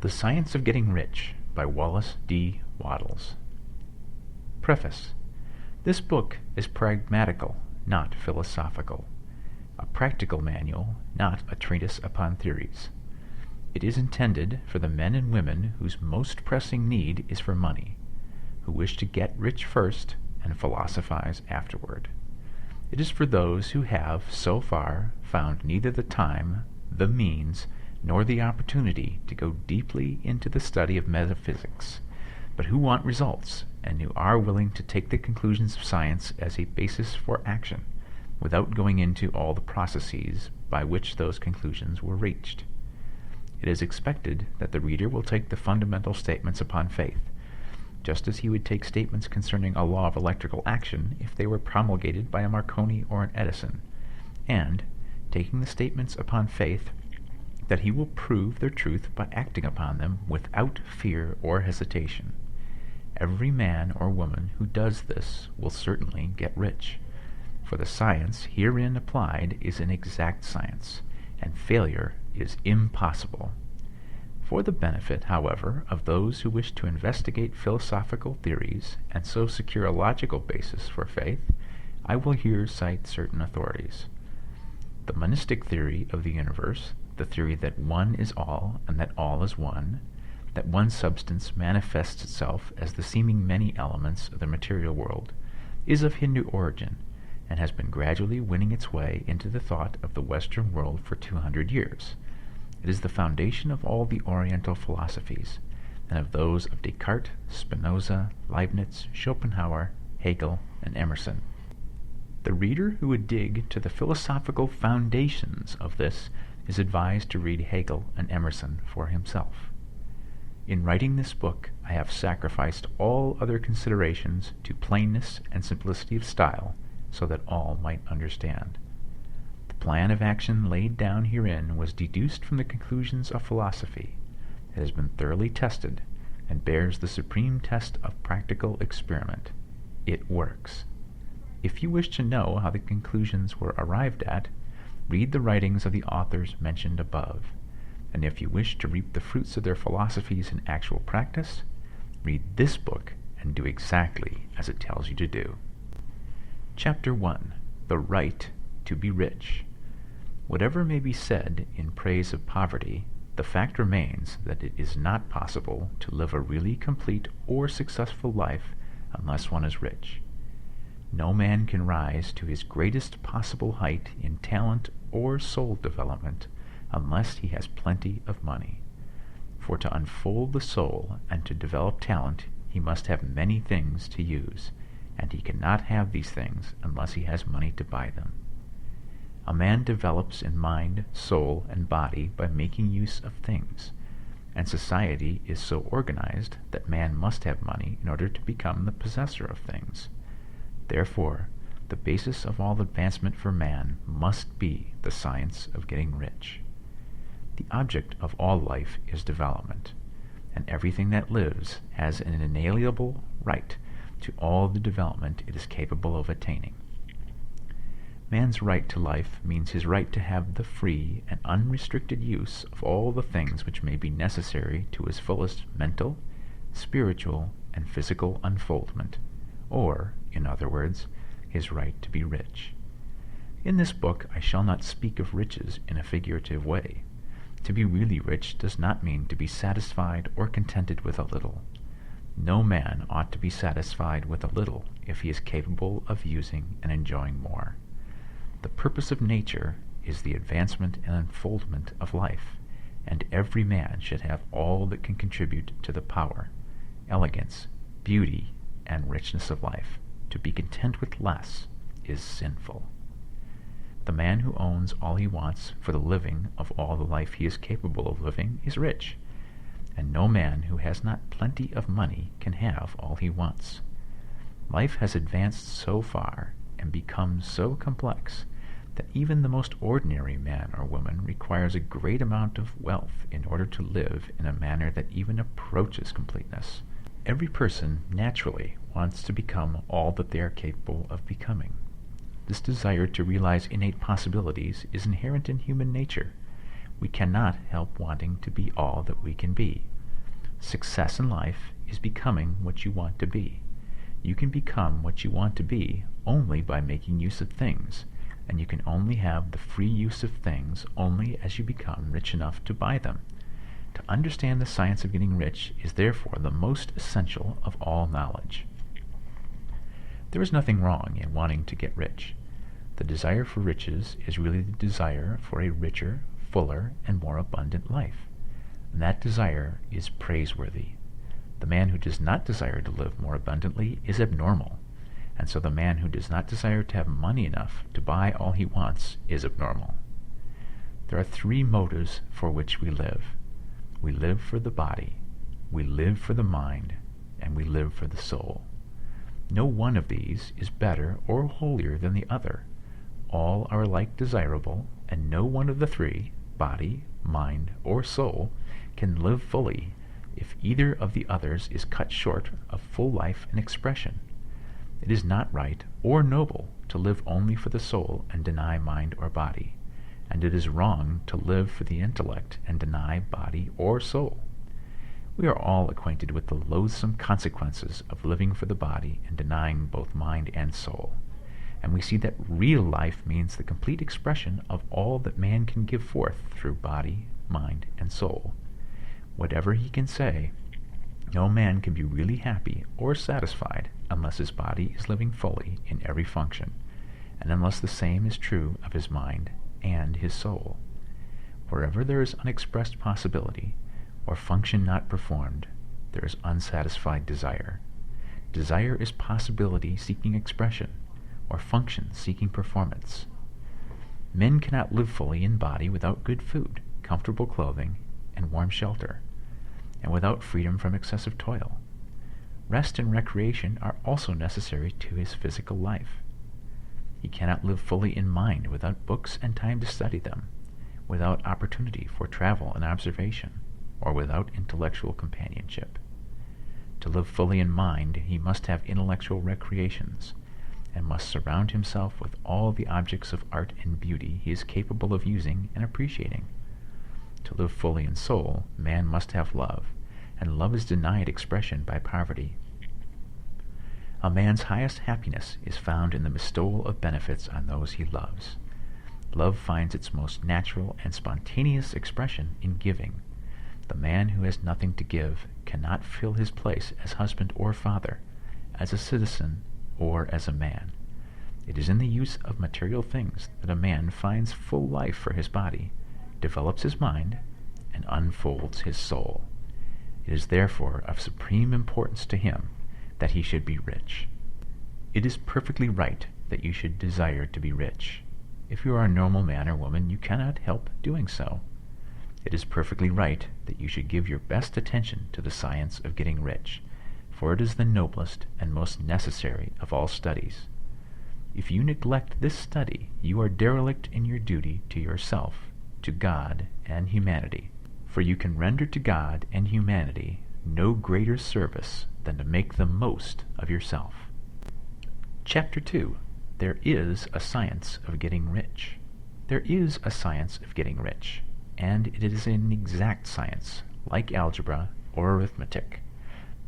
The Science of Getting Rich by Wallace D. Wattles. Preface. This book is pragmatical, not philosophical. A practical manual, not a treatise upon theories. It is intended for the men and women whose most pressing need is for money, who wish to get rich first and philosophize afterward. It is for those who have, so far, found neither the time, the means, nor the opportunity to go deeply into the study of metaphysics, but who want results and who are willing to take the conclusions of science as a basis for action, without going into all the processes by which those conclusions were reached. It is expected that the reader will take the fundamental statements upon faith, just as he would take statements concerning a law of electrical action if they were promulgated by a Marconi or an Edison, and, taking the statements upon faith, that he will prove their truth by acting upon them without fear or hesitation. Every man or woman who does this will certainly get rich, for the science herein applied is an exact science, and failure is impossible. For the benefit, however, of those who wish to investigate philosophical theories and so secure a logical basis for faith, I will here cite certain authorities. The monistic theory of the universe, the theory that one is all and that all is one, that one substance manifests itself as the seeming many elements of the material world, is of Hindu origin and has been gradually winning its way into the thought of the Western world for 200 years. It is the foundation of all the Oriental philosophies, and of those of Descartes, Spinoza, Leibniz, Schopenhauer, Hegel, and Emerson. The reader who would dig to the philosophical foundations of this is advised to read Hegel and Emerson for himself. In writing this book, I have sacrificed all other considerations to plainness and simplicity of style, so that all might understand. The plan of action laid down herein was deduced from the conclusions of philosophy. It has been thoroughly tested, and bears the supreme test of practical experiment. It works. If you wish to know how the conclusions were arrived at, read the writings of the authors mentioned above, and if you wish to reap the fruits of their philosophies in actual practice, read this book and do exactly as it tells you to do. Chapter 1. The Right to be Rich. Whatever may be said in praise of poverty, the fact remains that it is not possible to live a really complete or successful life unless one is rich. No man can rise to his greatest possible height in talent or soul development unless he has plenty of money. For to unfold the soul and to develop talent, he must have many things to use, and he cannot have these things unless he has money to buy them. A man develops in mind, soul, and body by making use of things, and society is so organized that man must have money in order to become the possessor of things. Therefore, the basis of all advancement for man must be the science of getting rich. The object of all life is development, and everything that lives has an inalienable right to all the development it is capable of attaining. Man's right to life means his right to have the free and unrestricted use of all the things which may be necessary to his fullest mental, spiritual, and physical unfoldment, or, in other words, his right to be rich. In this book I shall not speak of riches in a figurative way. To be really rich does not mean to be satisfied or contented with a little. No man ought to be satisfied with a little if he is capable of using and enjoying more. The purpose of nature is the advancement and unfoldment of life, and every man should have all that can contribute to the power, elegance, beauty, and richness of life. To be content with less is sinful. The man who owns all he wants for the living of all the life he is capable of living is rich, and no man who has not plenty of money can have all he wants. Life has advanced so far and become so complex that even the most ordinary man or woman requires a great amount of wealth in order to live in a manner that even approaches completeness. Every person naturally wants to become all that they are capable of becoming. This desire to realize innate possibilities is inherent in human nature. we cannot help wanting to be all that we can be. Success in life is becoming what you want to be. You can become what you want to be only by making use of things, and you can only have the free use of things only as you become rich enough to buy them. To understand the science of getting rich is therefore the most essential of all knowledge. There is nothing wrong in wanting to get rich. The desire for riches is really the desire for a richer, fuller, and more abundant life. And that desire is praiseworthy. The man who does not desire to live more abundantly is abnormal, and so the man who does not desire to have money enough to buy all he wants is abnormal. There are three motives for which we live. We live for the body, we live for the mind, and we live for the soul. No one of these is better or holier than the other. All are alike desirable, and no one of the three, body, mind, or soul, can live fully if either of the others is cut short of full life and expression. It is not right or noble to live only for the soul and deny mind or body, and it is wrong to live for the intellect and deny body or soul. We are all acquainted with the loathsome consequences of living for the body and denying both mind and soul, and we see that real life means the complete expression of all that man can give forth through body, mind, and soul. Whatever he can say, no man can be really happy or satisfied unless his body is living fully in every function, and unless the same is true of his mind and his soul. Wherever there is unexpressed possibility, or function not performed, there is unsatisfied desire. Desire is possibility seeking expression, or function seeking performance. Men cannot live fully in body without good food, comfortable clothing, and warm shelter, and without freedom from excessive toil. Rest and recreation are also necessary to his physical life. He cannot live fully in mind without books and time to study them, without opportunity for travel and observation, or without intellectual companionship. To live fully in mind, he must have intellectual recreations, and must surround himself with all the objects of art and beauty he is capable of using and appreciating. To live fully in soul, man must have love, and love is denied expression by poverty. A man's highest happiness is found in the bestowal of benefits on those he loves. Love finds its most natural and spontaneous expression in giving. The man who has nothing to give cannot fill his place as husband or father, as a citizen or as a man. It is in the use of material things that a man finds full life for his body, develops his mind, and unfolds his soul. It is therefore of supreme importance to him that he should be rich. It is perfectly right that you should desire to be rich. If you are a normal man or woman, you cannot help doing so. It is perfectly right that you should give your best attention to the science of getting rich, for it is the noblest and most necessary of all studies. If you neglect this study, you are derelict in your duty to yourself, to God, and humanity, for you can render to God and humanity no greater service than to make the most of yourself. Chapter 2. There is a science of getting rich. There is a science of getting rich, and it is an exact science, like algebra or arithmetic.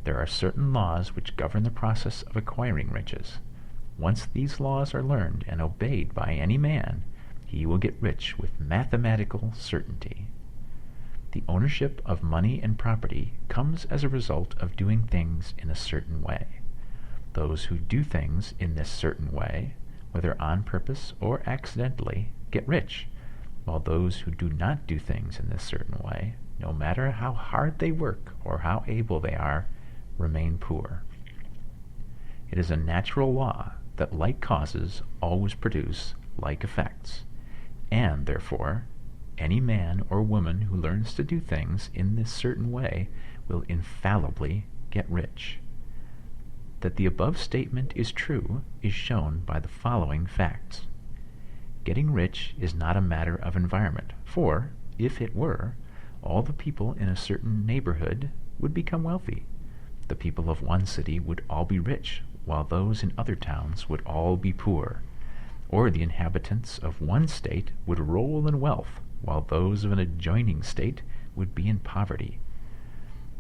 There are certain laws which govern the process of acquiring riches. Once these laws are learned and obeyed by any man, he will get rich with mathematical certainty. The ownership of money and property comes as a result of doing things in a certain way. Those who do things in this certain way, whether on purpose or accidentally, get rich, while those who do not do things in this certain way, no matter how hard they work or how able they are, remain poor. It is a natural law that like causes always produce like effects, and therefore any man or woman who learns to do things in this certain way will infallibly get rich. That the above statement is true is shown by the following facts. Getting rich is not a matter of environment, for, if it were, all the people in a certain neighborhood would become wealthy. The people of one city would all be rich, while those in other towns would all be poor. Or the inhabitants of one state would roll in wealth, while those of an adjoining state would be in poverty.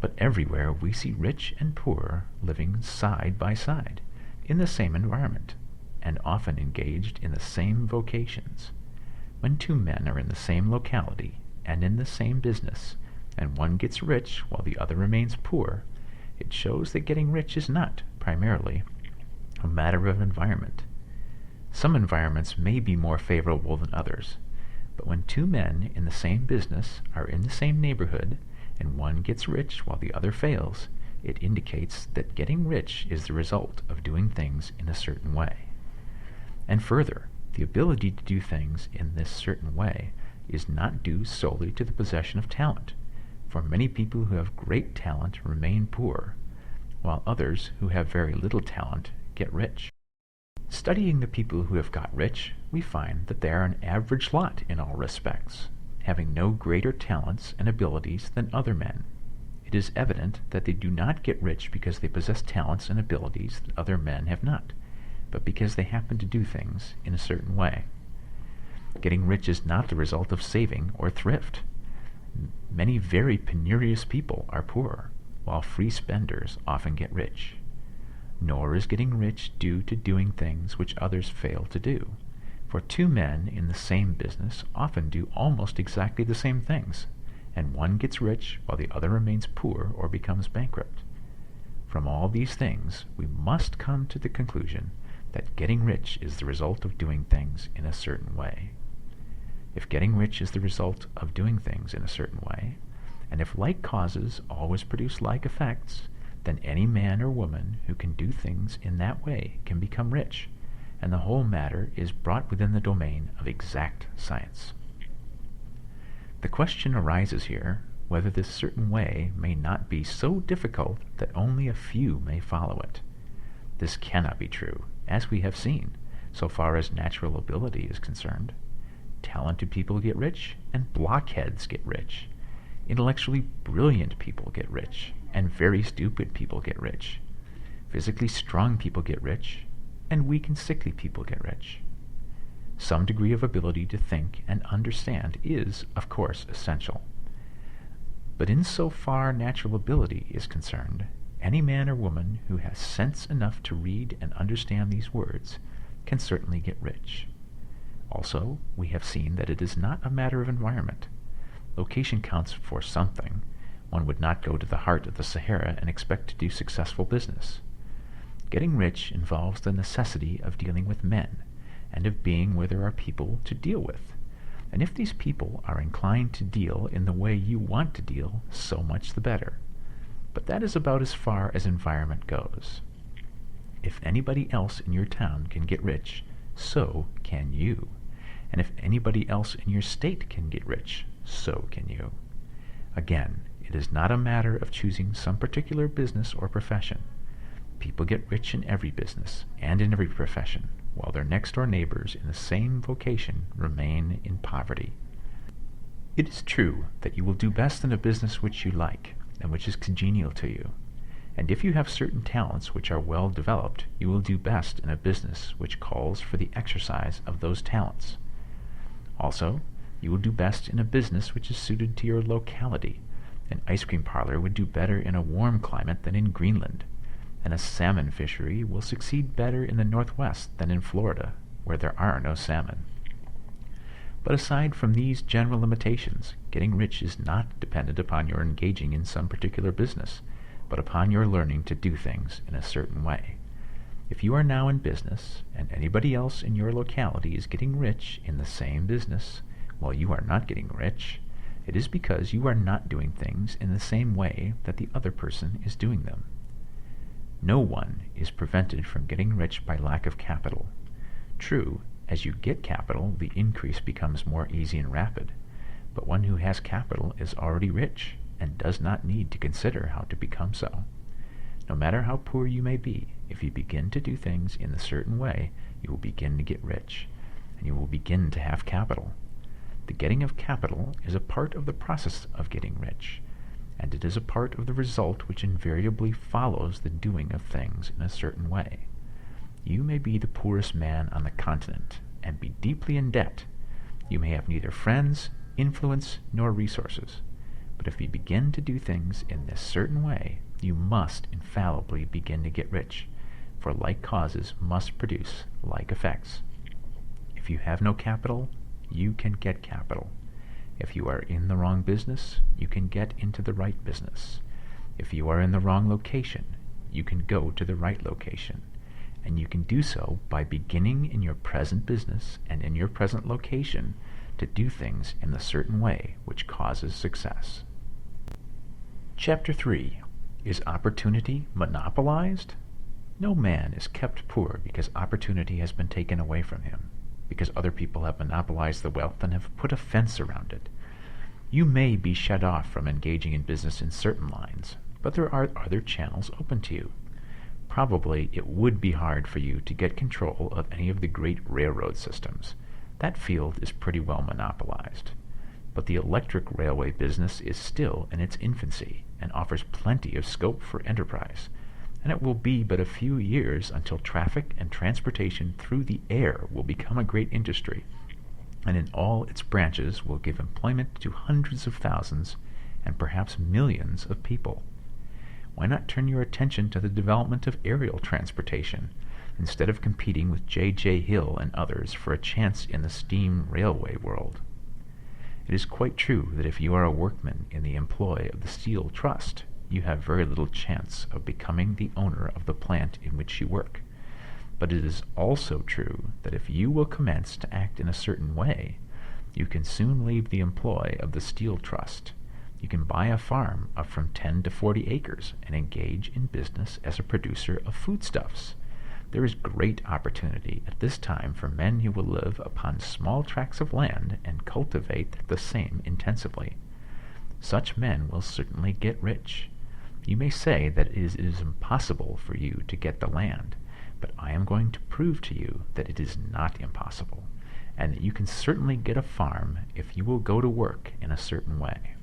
But everywhere we see rich and poor living side by side, in the same environment, and often engaged in the same vocations. When two men are in the same locality and in the same business, and one gets rich while the other remains poor, it shows that getting rich is not, primarily, a matter of environment. Some environments may be more favorable than others, but when two men in the same business are in the same neighborhood, and one gets rich while the other fails, it indicates that getting rich is the result of doing things in a certain way. And further, the ability to do things in this certain way is not due solely to the possession of talent, for many people who have great talent remain poor, while others who have very little talent get rich. Studying the people who have got rich, we find that they are an average lot in all respects, having no greater talents and abilities than other men. It is evident that they do not get rich because they possess talents and abilities that other men have not, but because they happen to do things in a certain way. Getting rich is not the result of saving or thrift. Many very penurious people are poor, while free spenders often get rich. Nor is getting rich due to doing things which others fail to do, for two men in the same business often do almost exactly the same things, and one gets rich while the other remains poor or becomes bankrupt. From all these things, we must come to the conclusion that getting rich is the result of doing things in a certain way. If getting rich is the result of doing things in a certain way, and if like causes always produce like effects, then any man or woman who can do things in that way can become rich, and the whole matter is brought within the domain of exact science. The question arises here whether this certain way may not be so difficult that only a few may follow it. This cannot be true, as we have seen, so far as natural ability is concerned. Talented people get rich, and blockheads get rich. Intellectually brilliant people get rich, and very stupid people get rich. Physically strong people get rich, and weak and sickly people get rich. Some degree of ability to think and understand is, of course, essential. But in so far natural ability is concerned, any man or woman who has sense enough to read and understand these words can certainly get rich. Also, we have seen that it is not a matter of environment. Location counts for something. One would not go to the heart of the Sahara and expect to do successful business. Getting rich involves the necessity of dealing with men, and of being where there are people to deal with. And if these people are inclined to deal in the way you want to deal, so much the better. But that is about as far as environment goes. If anybody else in your town can get rich, so can you. And if anybody else in your state can get rich, so can you. Again, it is not a matter of choosing some particular business or profession. People get rich in every business and in every profession, while their next-door neighbors in the same vocation remain in poverty. It is true that you will do best in a business which you like, and which is congenial to you. And if you have certain talents which are well developed, you will do best in a business which calls for the exercise of those talents. Also, you will do best in a business which is suited to your locality. An ice cream parlor would do better in a warm climate than in Greenland, and a salmon fishery will succeed better in the Northwest than in Florida, where there are no salmon. But aside from these general limitations, getting rich is not dependent upon your engaging in some particular business, but upon your learning to do things in a certain way. If you are now in business, and anybody else in your locality is getting rich in the same business, while you are not getting rich, it is because you are not doing things in the same way that the other person is doing them. No one is prevented from getting rich by lack of capital. True, as you get capital, the increase becomes more easy and rapid, but one who has capital is already rich and does not need to consider how to become so. No matter how poor you may be, if you begin to do things in a certain way, you will begin to get rich, and you will begin to have capital. The getting of capital is a part of the process of getting rich, and it is a part of the result which invariably follows the doing of things in a certain way. You may be the poorest man on the continent, and be deeply in debt. You may have neither friends, influence nor resources. But if you begin to do things in this certain way, you must infallibly begin to get rich, for like causes must produce like effects. If you have no capital, you can get capital. If you are in the wrong business, you can get into the right business. If you are in the wrong location, you can go to the right location. And you can do so by beginning in your present business and in your present location to do things in the certain way which causes success. Chapter 3. Is opportunity monopolized? No man is kept poor because opportunity has been taken away from him, because other people have monopolized the wealth and have put a fence around it. You may be shut off from engaging in business in certain lines, but there are other channels open to you. Probably it would be hard for you to get control of any of the great railroad systems. That field is pretty well monopolized. But the electric railway business is still in its infancy and offers plenty of scope for enterprise, and it will be but a few years until traffic and transportation through the air will become a great industry, and in all its branches will give employment to hundreds of thousands and perhaps millions of people. Why not turn your attention to the development of aerial transportation, instead of competing with J.J. Hill and others for a chance in the steam railway world? It is quite true that if you are a workman in the employ of the Steel Trust, you have very little chance of becoming the owner of the plant in which you work. But it is also true that if you will commence to act in a certain way, you can soon leave the employ of the Steel Trust. You can buy a farm of from 10 to 40 acres and engage in business as a producer of foodstuffs. There is great opportunity at this time for men who will live upon small tracts of land and cultivate the same intensively. Such men will certainly get rich. You may say that it is impossible for you to get the land, but I am going to prove to you that it is not impossible, and that you can certainly get a farm if you will go to work in a certain way.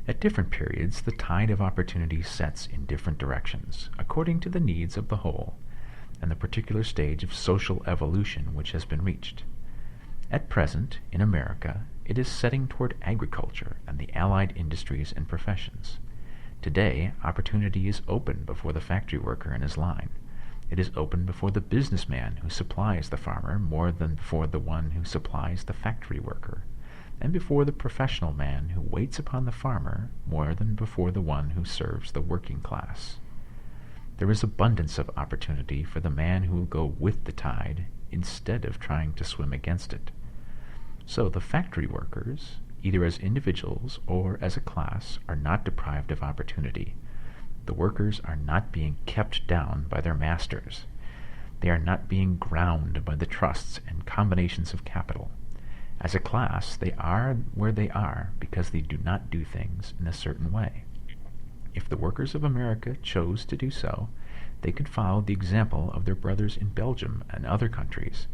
At different periods, the tide of opportunity sets in different directions, according to the needs of the whole, and the particular stage of social evolution which has been reached. At present, in America, it is setting toward agriculture and the allied industries and professions. Today, opportunity is open before the factory worker in his line. It is open before the businessman who supplies the farmer more than before the one who supplies the factory worker, and before the professional man who waits upon the farmer more than before the one who serves the working class. There is abundance of opportunity for the man who will go with the tide instead of trying to swim against it. So the factory workers, either as individuals or as a class, are not deprived of opportunity. The workers are not being kept down by their masters. They are not being ground by the trusts and combinations of capital. As a class, they are where they are because they do not do things in a certain way. If the workers of America chose to do so, they could follow the example of their brothers in Belgium and other countries,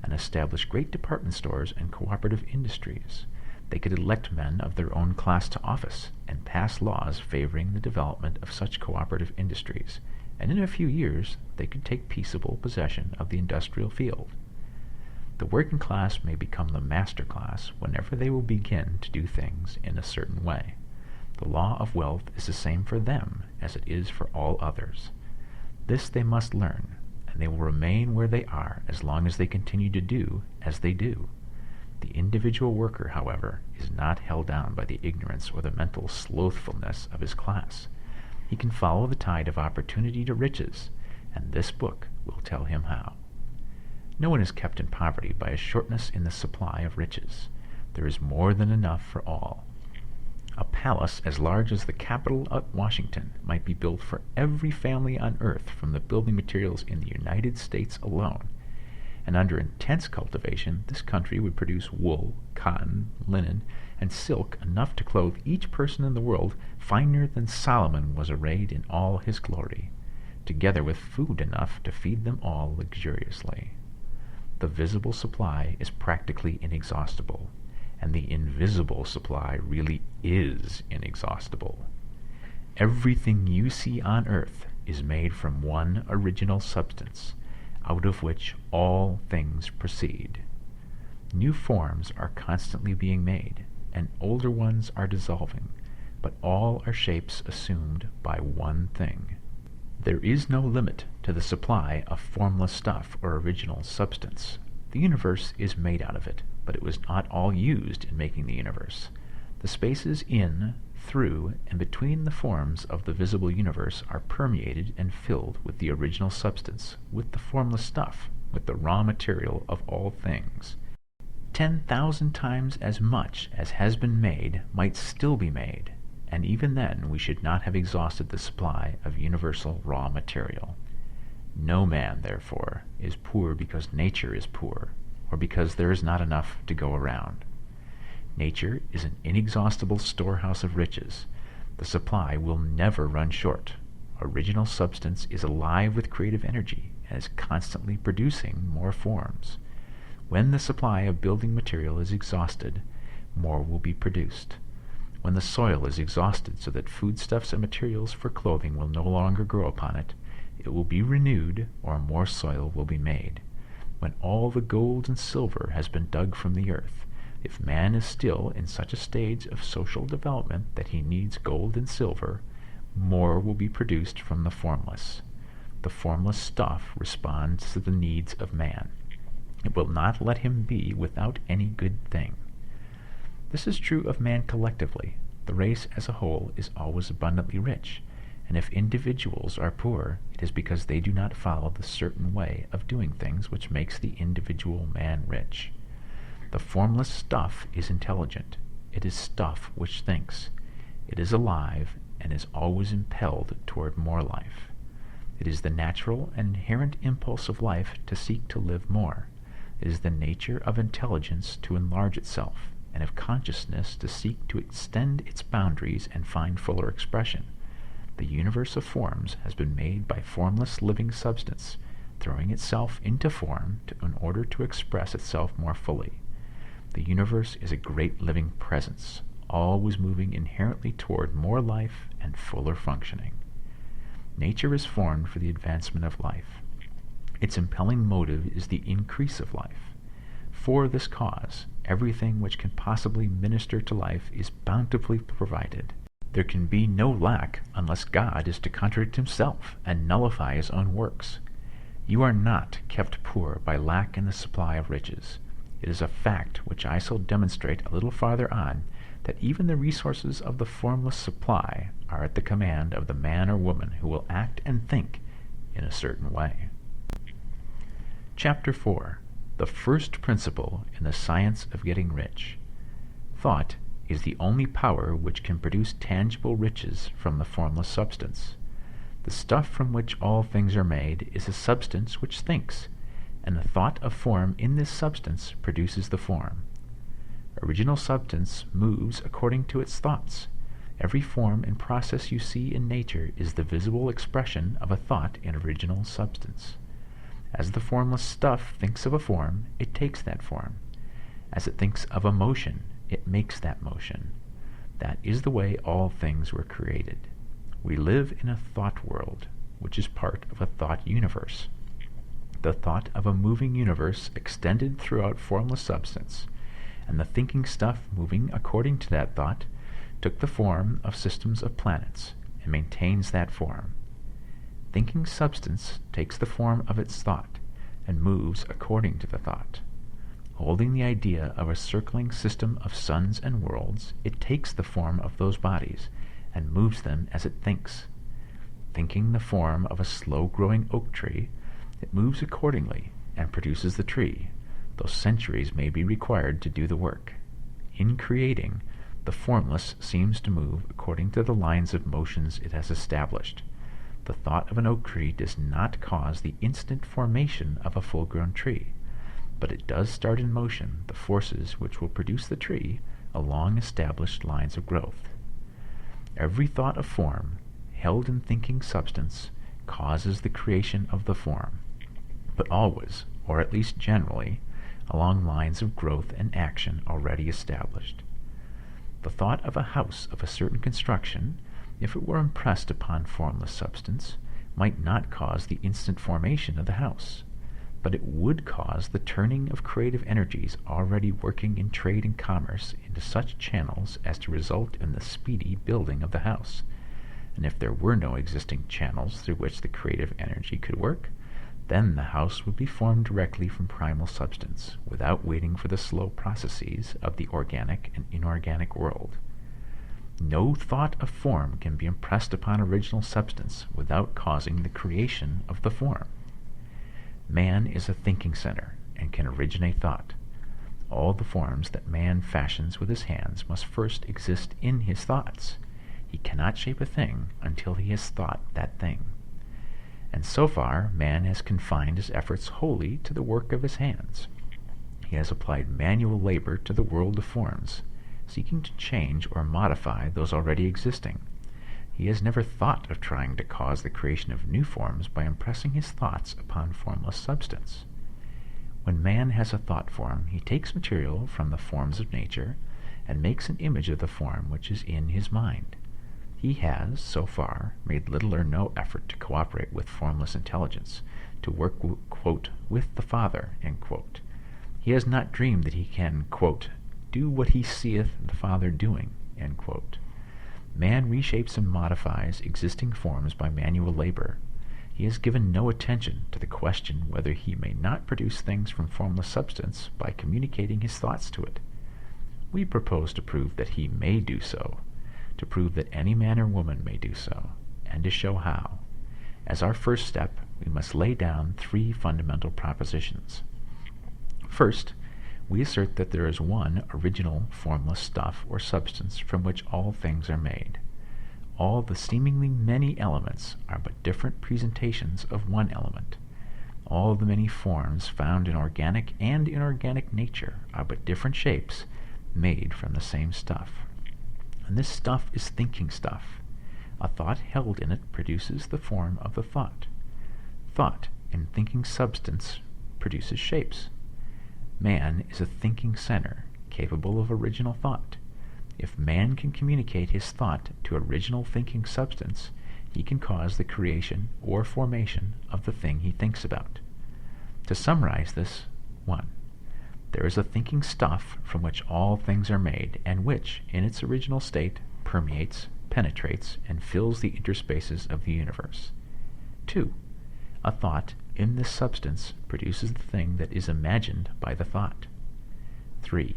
and establish great department stores and cooperative industries. They could elect men of their own class to office and pass laws favoring the development of such cooperative industries, and in a few years they could take peaceable possession of the industrial field. The working class may become the master class whenever they will begin to do things in a certain way. The law of wealth is the same for them as it is for all others. This they must learn, and they will remain where they are as long as they continue to do as they do. The individual worker, however, is not held down by the ignorance or the mental slothfulness of his class. He can follow the tide of opportunity to riches, and this book will tell him how. No one is kept in poverty by a shortness in the supply of riches. There is more than enough for all. A palace as large as the Capitol at Washington might be built for every family on earth from the building materials in the United States alone. And under intense cultivation, this country would produce wool, cotton, linen, and silk enough to clothe each person in the world finer than Solomon was arrayed in all his glory, together with food enough to feed them all luxuriously. The visible supply is practically inexhaustible, and the invisible supply really is inexhaustible. Everything you see on earth is made from one original substance, out of which all things proceed. New forms are constantly being made, and older ones are dissolving, but all are shapes assumed by one thing. There is no limit to the supply of formless stuff or original substance. The universe is made out of it, but it was not all used in making the universe. The spaces in, through, and between the forms of the visible universe are permeated and filled with the original substance, with the formless stuff, with the raw material of all things. 10,000 times as much as has been made might still be made, and even then we should not have exhausted the supply of universal raw material. No man, therefore, is poor because nature is poor, or because there is not enough to go around. Nature is an inexhaustible storehouse of riches. The supply will never run short. Original substance is alive with creative energy and is constantly producing more forms. When the supply of building material is exhausted, more will be produced. When the soil is exhausted so that foodstuffs and materials for clothing will no longer grow upon it, it will be renewed, or more soil will be made. When all the gold and silver has been dug from the earth, if man is still in such a stage of social development that he needs gold and silver, more will be produced from the formless. The formless stuff responds to the needs of man. It will not let him be without any good thing. This is true of man collectively. The race as a whole is always abundantly rich, and if individuals are poor, it is because they do not follow the certain way of doing things which makes the individual man rich. The formless stuff is intelligent. It is stuff which thinks. It is alive and is always impelled toward more life. It is the natural and inherent impulse of life to seek to live more. It is the nature of intelligence to enlarge itself, and of consciousness to seek to extend its boundaries and find fuller expression. The universe of forms has been made by formless living substance, throwing itself into form in order to express itself more fully. The universe is a great living presence, always moving inherently toward more life and fuller functioning. Nature is formed for the advancement of life. Its impelling motive is the increase of life. For this cause, everything which can possibly minister to life is bountifully provided. There can be no lack unless God is to contradict himself and nullify his own works. You are not kept poor by lack in the supply of riches. It is a fact which I shall demonstrate a little farther on, that even the resources of the formless supply are at the command of the man or woman who will act and think in a certain way. Chapter 4. The first principle in the science of getting rich. Thought is the only power which can produce tangible riches from the formless substance. The stuff from which all things are made is a substance which thinks, and the thought of form in this substance produces the form. Original substance moves according to its thoughts. Every form and process you see in nature is the visible expression of a thought in original substance. As the formless stuff thinks of a form, it takes that form. As it thinks of a motion, it makes that motion. That is the way all things were created. We live in a thought world, which is part of a thought universe. The thought of a moving universe extended throughout formless substance, and the thinking stuff moving according to that thought took the form of systems of planets and maintains that form. Thinking substance takes the form of its thought and moves according to the thought. Holding the idea of a circling system of suns and worlds, it takes the form of those bodies and moves them as it thinks. Thinking the form of a slow-growing oak tree, it moves accordingly and produces the tree, though centuries may be required to do the work. In creating, the formless seems to move according to the lines of motions it has established. The thought of an oak tree does not cause the instant formation of a full-grown tree, but it does start in motion the forces which will produce the tree along established lines of growth. Every thought of form, held in thinking substance, causes the creation of the form, but always, or at least generally, along lines of growth and action already established. The thought of a house of a certain construction, if it were impressed upon formless substance, might not cause the instant formation of the house. but it would cause the turning of creative energies already working in trade and commerce into such channels as to result in the speedy building of the house. And if there were no existing channels through which the creative energy could work, then the house would be formed directly from primal substance, without waiting for the slow processes of the organic and inorganic world. No thought of form can be impressed upon original substance without causing the creation of the form. Man is a thinking center and can originate thought. All the forms that man fashions with his hands must first exist in his thoughts. He cannot shape a thing until he has thought that thing. And so far, man has confined his efforts wholly to the work of his hands. He has applied manual labor to the world of forms, seeking to change or modify those already existing. He has never thought of trying to cause the creation of new forms by impressing his thoughts upon formless substance. When man has a thought form, he takes material from the forms of nature and makes an image of the form which is in his mind. He has, so far, made little or no effort to cooperate with formless intelligence, to work, quote, with the Father, end quote. He has not dreamed that he can, quote, do what he seeth the Father doing, end quote. Man reshapes and modifies existing forms by manual labor. He has given no attention to the question whether he may not produce things from formless substance by communicating his thoughts to it. We propose to prove that he may do so, to prove that any man or woman may do so, and to show how. As our first step, we must lay down 3 fundamental propositions. First, we assert that there is one original formless stuff or substance from which all things are made. All the seemingly many elements are but different presentations of one element. All the many forms found in organic and inorganic nature are but different shapes made from the same stuff. And this stuff is thinking stuff. A thought held in it produces the form of the thought. Thought in thinking substance produces shapes. Man is a thinking center, capable of original thought. If man can communicate his thought to original thinking substance, he can cause the creation or formation of the thing he thinks about. To summarize this, 1. There is a thinking stuff from which all things are made, and which, in its original state, permeates, penetrates, and fills the interspaces of the universe. 2. A thought in this substance produces the thing that is imagined by the thought. 3.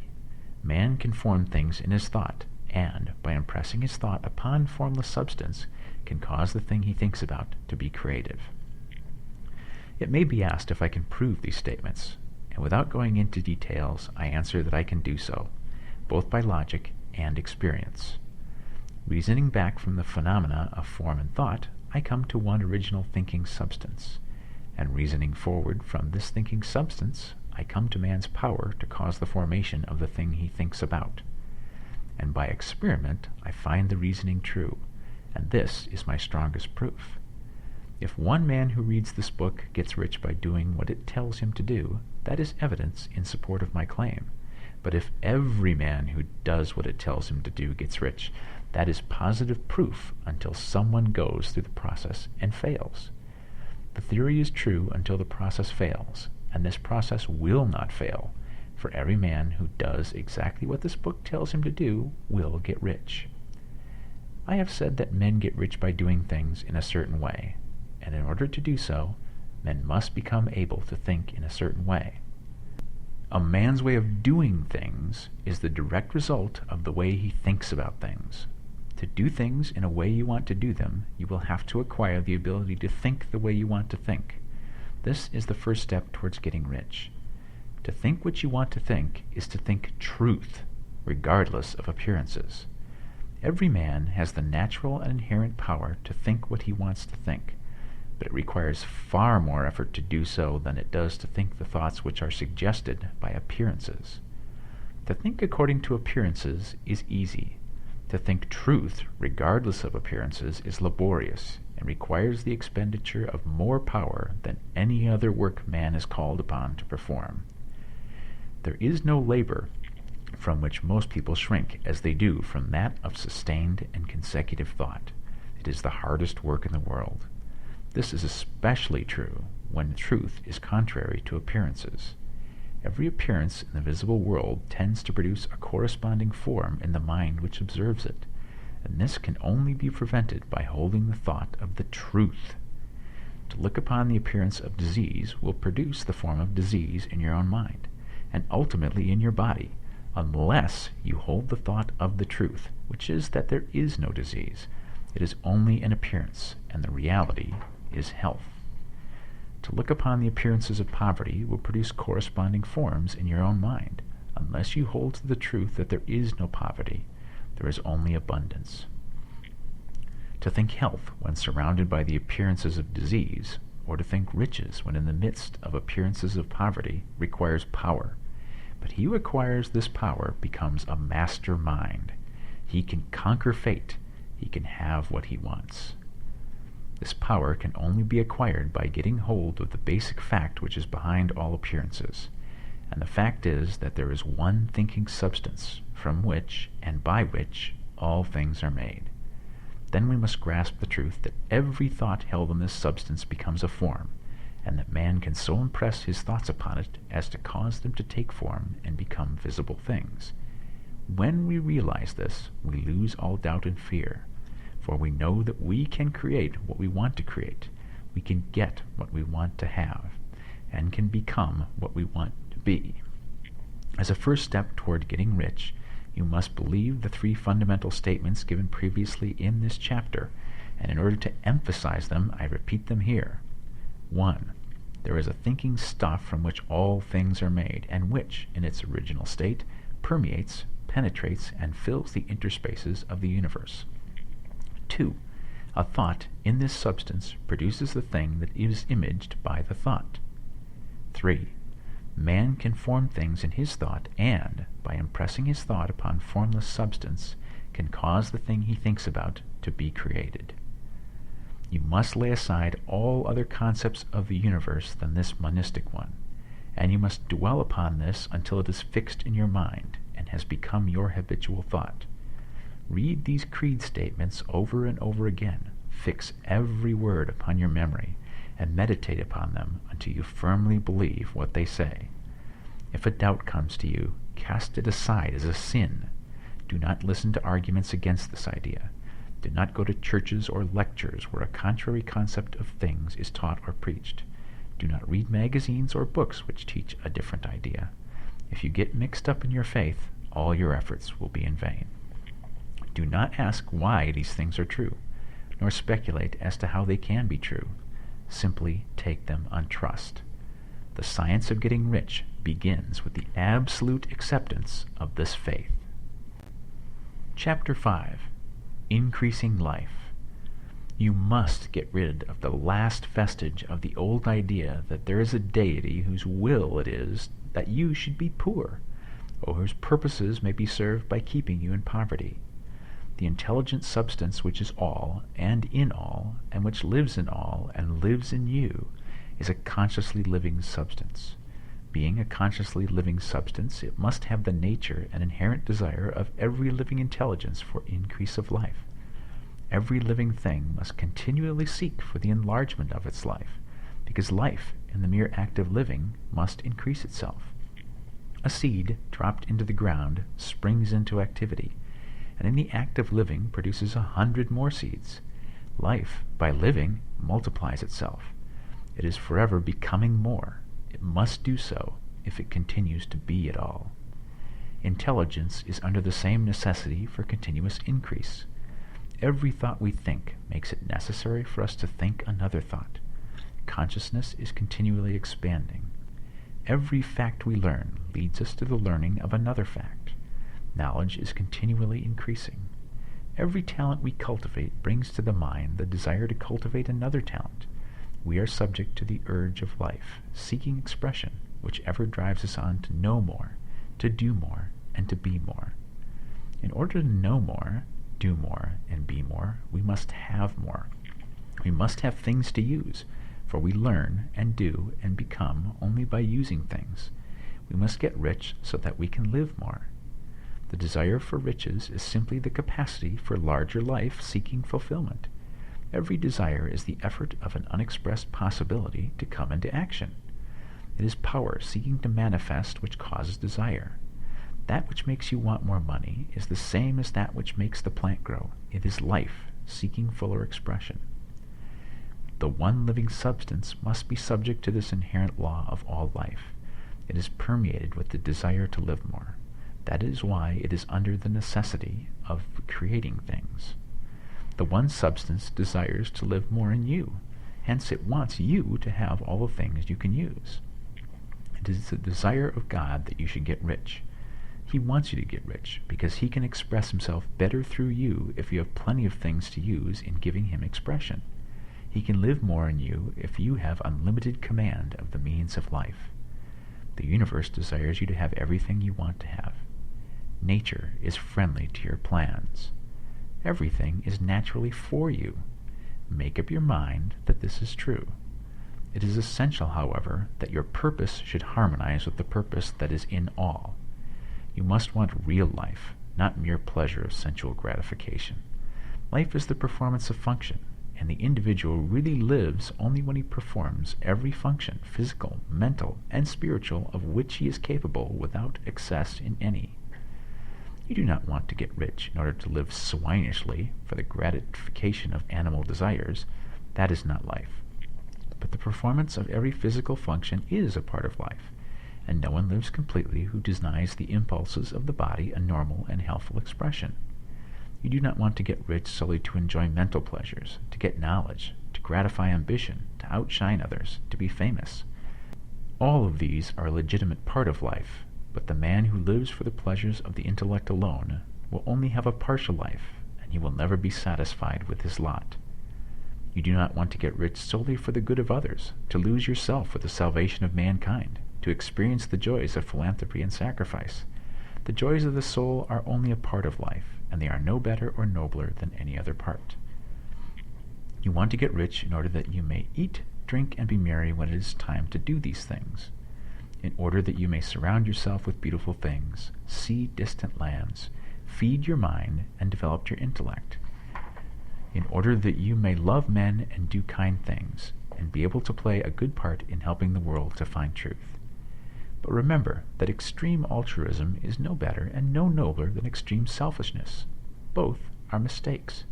Man can form things in his thought, and, by impressing his thought upon formless substance, can cause the thing he thinks about to be creative. It may be asked if I can prove these statements, and without going into details, I answer that I can do so, both by logic and experience. Reasoning back from the phenomena of form and thought, I come to one original thinking substance, and reasoning forward from this thinking substance, I come to man's power to cause the formation of the thing he thinks about. And by experiment, I find the reasoning true, and this is my strongest proof. If one man who reads this book gets rich by doing what it tells him to do, that is evidence in support of my claim. But if every man who does what it tells him to do gets rich, that is positive proof until someone goes through the process and fails. The theory is true until the process fails, and this process will not fail, for every man who does exactly what this book tells him to do will get rich. I have said that men get rich by doing things in a certain way, and in order to do so, men must become able to think in a certain way. A man's way of doing things is the direct result of the way he thinks about things. To do things in a way you want to do them, you will have to acquire the ability to think the way you want to think. This is the first step towards getting rich. To think what you want to think is to think truth, regardless of appearances. Every man has the natural and inherent power to think what he wants to think, but it requires far more effort to do so than it does to think the thoughts which are suggested by appearances. To think according to appearances is easy. To think truth, regardless of appearances, is laborious and requires the expenditure of more power than any other work man is called upon to perform. There is no labor from which most people shrink as they do from that of sustained and consecutive thought. It is the hardest work in the world. This is especially true when truth is contrary to appearances. Every appearance in the visible world tends to produce a corresponding form in the mind which observes it, and this can only be prevented by holding the thought of the truth. To look upon the appearance of disease will produce the form of disease in your own mind, and ultimately in your body, unless you hold the thought of the truth, which is that there is no disease. It is only an appearance, and the reality is health. To look upon the appearances of poverty will produce corresponding forms in your own mind, unless you hold to the truth that there is no poverty, there is only abundance. To think health when surrounded by the appearances of disease, or to think riches when in the midst of appearances of poverty, requires power. But he who acquires this power becomes a master mind. He can conquer fate. He can have what he wants. This power can only be acquired by getting hold of the basic fact which is behind all appearances. And the fact is that there is one thinking substance from which and by which all things are made. Then we must grasp the truth that every thought held in this substance becomes a form, and that man can so impress his thoughts upon it as to cause them to take form and become visible things. When we realize this, we lose all doubt and fear, for we know that we can create what we want to create, we can get what we want to have, and can become what we want to be. As a first step toward getting rich, you must believe the three fundamental statements given previously in this chapter, and in order to emphasize them, I repeat them here. 1. There is a thinking stuff from which all things are made, and which, in its original state, permeates, penetrates, and fills the interspaces of the universe. 2. A thought in this substance produces the thing that is imaged by the thought. 3. Man can form things in his thought and, by impressing his thought upon formless substance, can cause the thing he thinks about to be created. You must lay aside all other concepts of the universe than this monistic one, and you must dwell upon this until it is fixed in your mind and has become your habitual thought. Read these creed statements over and over again, fix every word upon your memory, and meditate upon them until you firmly believe what they say. If a doubt comes to you, cast it aside as a sin. Do not listen to arguments against this idea. Do not go to churches or lectures where a contrary concept of things is taught or preached. Do not read magazines or books which teach a different idea. If you get mixed up in your faith, all your efforts will be in vain. Do not ask why these things are true, nor speculate as to how they can be true. Simply take them on trust. The science of getting rich begins with the absolute acceptance of this faith. Chapter 5. Increasing Life. You must get rid of the last vestige of the old idea that there is a deity whose will it is that you should be poor, or whose purposes may be served by keeping you in poverty. The intelligent substance which is all, and in all, and which lives in all, and lives in you, is a consciously living substance. Being a consciously living substance, it must have the nature and inherent desire of every living intelligence for increase of life. Every living thing must continually seek for the enlargement of its life, because life, in the mere act of living, must increase itself. A seed, dropped into the ground, springs into activity, and in the act of living produces 100 more seeds. Life, by living, multiplies itself. It is forever becoming more. It must do so if it continues to be at all. Intelligence is under the same necessity for continuous increase. Every thought we think makes it necessary for us to think another thought. Consciousness is continually expanding. Every fact we learn leads us to the learning of another fact. Knowledge is continually increasing. Every talent we cultivate brings to the mind the desire to cultivate another talent. We are subject to the urge of life, seeking expression, which ever drives us on to know more, to do more, and to be more. In order to know more, do more, and be more, we must have more. We must have things to use, for we learn and do and become only by using things. We must get rich so that we can live more. The desire for riches is simply the capacity for larger life seeking fulfillment. Every desire is the effort of an unexpressed possibility to come into action. It is power seeking to manifest which causes desire. That which makes you want more money is the same as that which makes the plant grow. It is life seeking fuller expression. The one living substance must be subject to this inherent law of all life. It is permeated with the desire to live more. That is why it is under the necessity of creating things. The one substance desires to live more in you. Hence it wants you to have all the things you can use. It is the desire of God that you should get rich. He wants you to get rich because he can express himself better through you if you have plenty of things to use in giving him expression. He can live more in you if you have unlimited command of the means of life. The universe desires you to have everything you want to have. Nature is friendly to your plans. Everything is naturally for you. Make up your mind that this is true. It is essential, however, that your purpose should harmonize with the purpose that is in all. You must want real life, not mere pleasure of sensual gratification. Life is the performance of function, and the individual really lives only when he performs every function, physical, mental, and spiritual, of which he is capable without excess in any. You do not want to get rich in order to live swinishly for the gratification of animal desires. That is not life. But the performance of every physical function is a part of life, and no one lives completely who denies the impulses of the body a normal and healthful expression. You do not want to get rich solely to enjoy mental pleasures, to get knowledge, to gratify ambition, to outshine others, to be famous. All of these are a legitimate part of life, but the man who lives for the pleasures of the intellect alone will only have a partial life, and he will never be satisfied with his lot. You do not want to get rich solely for the good of others, to lose yourself for the salvation of mankind, to experience the joys of philanthropy and sacrifice. The joys of the soul are only a part of life, and they are no better or nobler than any other part. You want to get rich in order that you may eat, drink, and be merry when it is time to do these things, in order that you may surround yourself with beautiful things, see distant lands, feed your mind, and develop your intellect, in order that you may love men and do kind things, and be able to play a good part in helping the world to find truth. But remember that extreme altruism is no better and no nobler than extreme selfishness. Both are mistakes.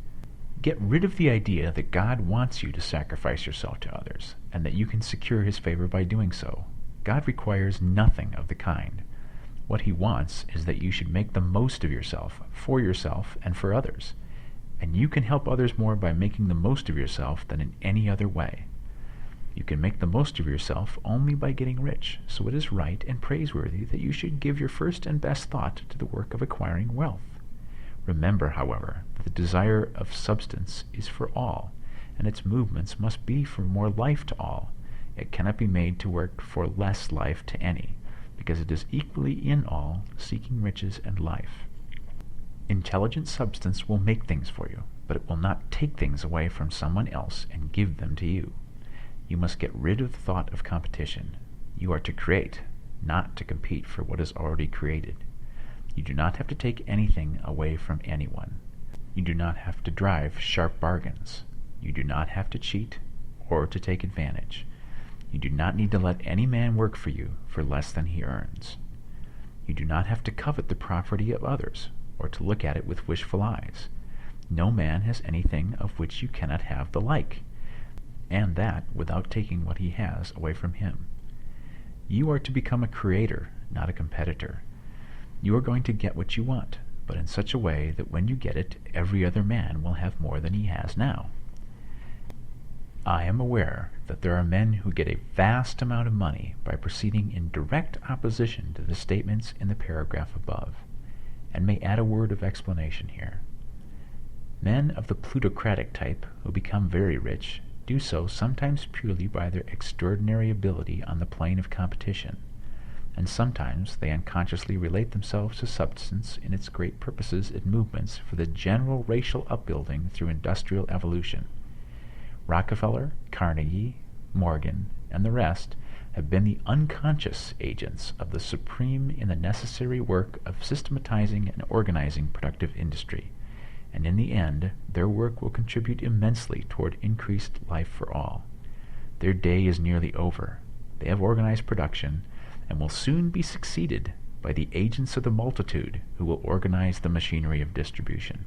Get rid of the idea that God wants you to sacrifice yourself to others, and that you can secure his favor by doing so. God requires nothing of the kind. What he wants is that you should make the most of yourself, for yourself, and for others. And you can help others more by making the most of yourself than in any other way. You can make the most of yourself only by getting rich, so it is right and praiseworthy that you should give your first and best thought to the work of acquiring wealth. Remember, however, that the desire of substance is for all, and its movements must be for more life to all. It cannot be made to work for less life to any, because it is equally in all, seeking riches and life. Intelligent substance will make things for you, but it will not take things away from someone else and give them to you. You must get rid of the thought of competition. You are to create, not to compete for what is already created. You do not have to take anything away from anyone. You do not have to drive sharp bargains. You do not have to cheat or to take advantage. You do not need to let any man work for you for less than he earns. You do not have to covet the property of others or to look at it with wishful eyes. No man has anything of which you cannot have the like, and that without taking what he has away from him. You are to become a creator, not a competitor. You are going to get what you want, but in such a way that when you get it, every other man will have more than he has now. I am aware that there are men who get a vast amount of money by proceeding in direct opposition to the statements in the paragraph above, and may add a word of explanation here. Men of the plutocratic type who become very rich do so sometimes purely by their extraordinary ability on the plane of competition, and sometimes they unconsciously relate themselves to substance in its great purposes and movements for the general racial upbuilding through industrial evolution. Rockefeller, Carnegie, Morgan, and the rest have been the unconscious agents of the supreme in the necessary work of systematizing and organizing productive industry, and in the end, their work will contribute immensely toward increased life for all. Their day is nearly over. They have organized production, and will soon be succeeded by the agents of the multitude who will organize the machinery of distribution.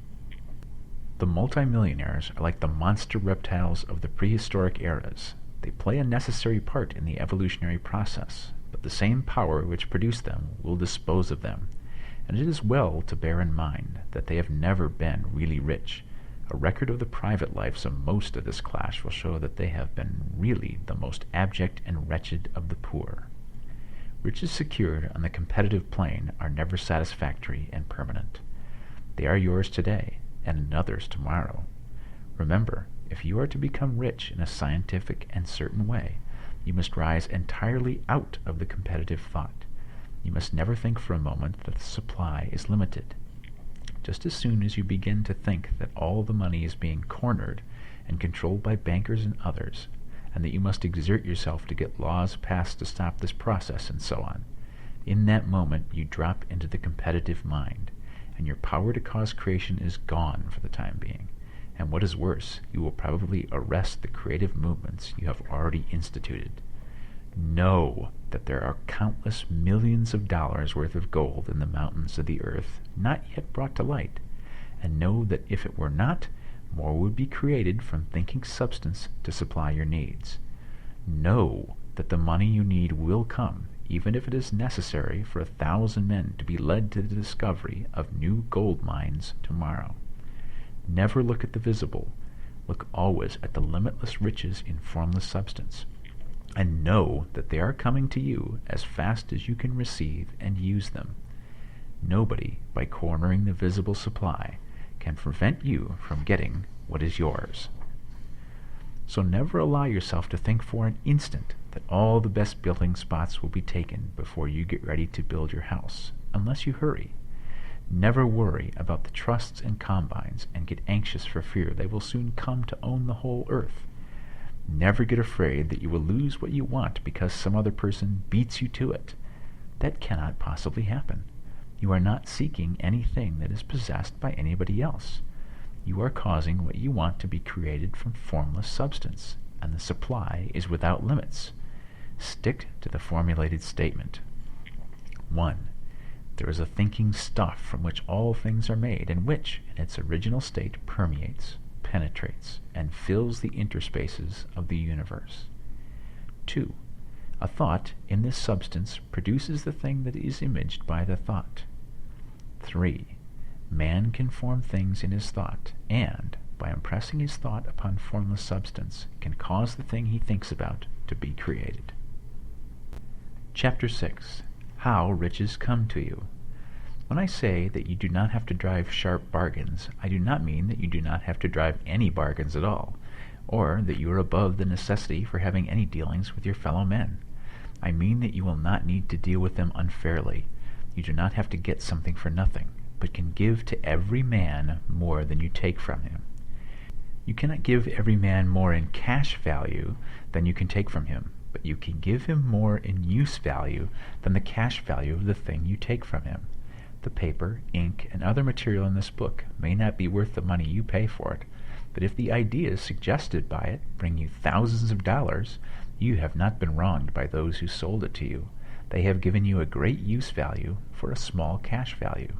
The multimillionaires are like the monster reptiles of the prehistoric eras. They play a necessary part in the evolutionary process, but the same power which produced them will dispose of them, and it is well to bear in mind that they have never been really rich. A record of the private lives of most of this class will show that they have been really the most abject and wretched of the poor. Riches secured on the competitive plane are never satisfactory and permanent. They are yours today, and another's tomorrow. Remember, if you are to become rich in a scientific and certain way, you must rise entirely out of the competitive thought. You must never think for a moment that the supply is limited. Just as soon as you begin to think that all the money is being cornered and controlled by bankers and others, and that you must exert yourself to get laws passed to stop this process and so on, in that moment you drop into the competitive mind, and your power to cause creation is gone for the time being. And what is worse, you will probably arrest the creative movements you have already instituted. Know that there are countless millions of dollars worth of gold in the mountains of the earth not yet brought to light, and know that if it were not, more would be created from thinking substance to supply your needs. Know that the money you need will come, even if it is necessary for 1,000 men to be led to the discovery of new gold mines tomorrow. Never look at the visible. Look always at the limitless riches in formless substance, and know that they are coming to you as fast as you can receive and use them. Nobody, by cornering the visible supply, can prevent you from getting what is yours. So never allow yourself to think for an instant that all the best building spots will be taken before you get ready to build your house, unless you hurry. Never worry about the trusts and combines and get anxious for fear they will soon come to own the whole earth. Never get afraid that you will lose what you want because some other person beats you to it. That cannot possibly happen. You are not seeking anything that is possessed by anybody else. You are causing what you want to be created from formless substance, and the supply is without limits. Stick to the formulated statement. 1. There is a thinking stuff from which all things are made, and which, in its original state, permeates, penetrates, and fills the interspaces of the universe. 2. A thought in this substance produces the thing that is imaged by the thought. 3. Man can form things in his thought, and, by impressing his thought upon formless substance, can cause the thing he thinks about to be created. Chapter 6. How Riches Come to You. When I say that you do not have to drive sharp bargains, I do not mean that you do not have to drive any bargains at all, or that you are above the necessity for having any dealings with your fellow men. I mean that you will not need to deal with them unfairly. You do not have to get something for nothing, but can give to every man more than you take from him. You cannot give every man more in cash value than you can take from him, but you can give him more in use value than the cash value of the thing you take from him. The paper, ink, and other material in this book may not be worth the money you pay for it, but if the ideas suggested by it bring you thousands of dollars, you have not been wronged by those who sold it to you. They have given you a great use value for a small cash value.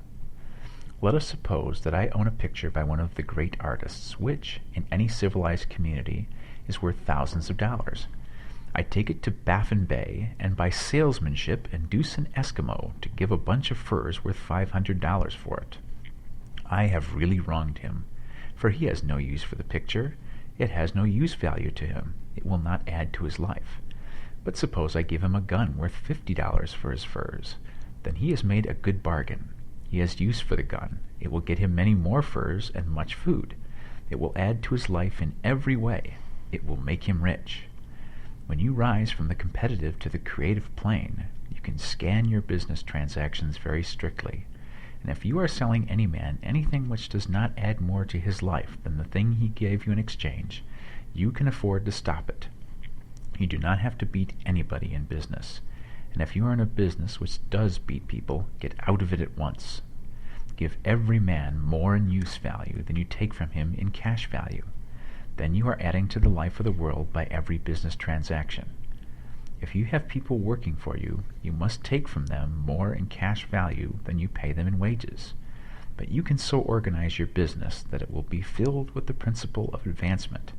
Let us suppose that I own a picture by one of the great artists, which, in any civilized community, is worth thousands of dollars. I take it to Baffin Bay, and by salesmanship induce an Eskimo to give a bunch of furs worth $500 for it. I have really wronged him, for he has no use for the picture. It has no use value to him. It will not add to his life. But suppose I give him a gun worth $50 for his furs. Then he has made a good bargain. He has use for the gun. It will get him many more furs and much food. It will add to his life in every way. It will make him rich. When you rise from the competitive to the creative plane, you can scan your business transactions very strictly. And if you are selling any man anything which does not add more to his life than the thing he gave you in exchange, you can afford to stop it. You do not have to beat anybody in business. And if you are in a business which does beat people, get out of it at once. Give every man more in use value than you take from him in cash value. Then you are adding to the life of the world by every business transaction. If you have people working for you, you must take from them more in cash value than you pay them in wages. But you can so organize your business that it will be filled with the principle of advancement,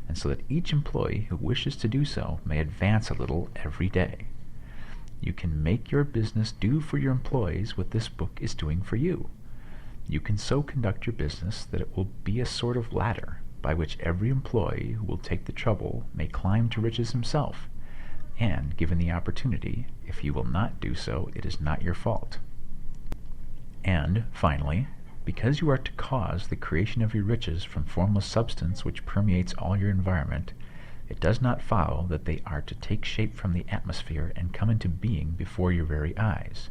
and so that each employee who wishes to do so may advance a little every day. You can make your business do for your employees what this book is doing for you. You can so conduct your business that it will be a sort of ladder by which every employee who will take the trouble may climb to riches himself, and, given the opportunity, if you will not do so, it is not your fault. And, finally, because you are to cause the creation of your riches from formless substance which permeates all your environment, it does not follow that they are to take shape from the atmosphere and come into being before your very eyes.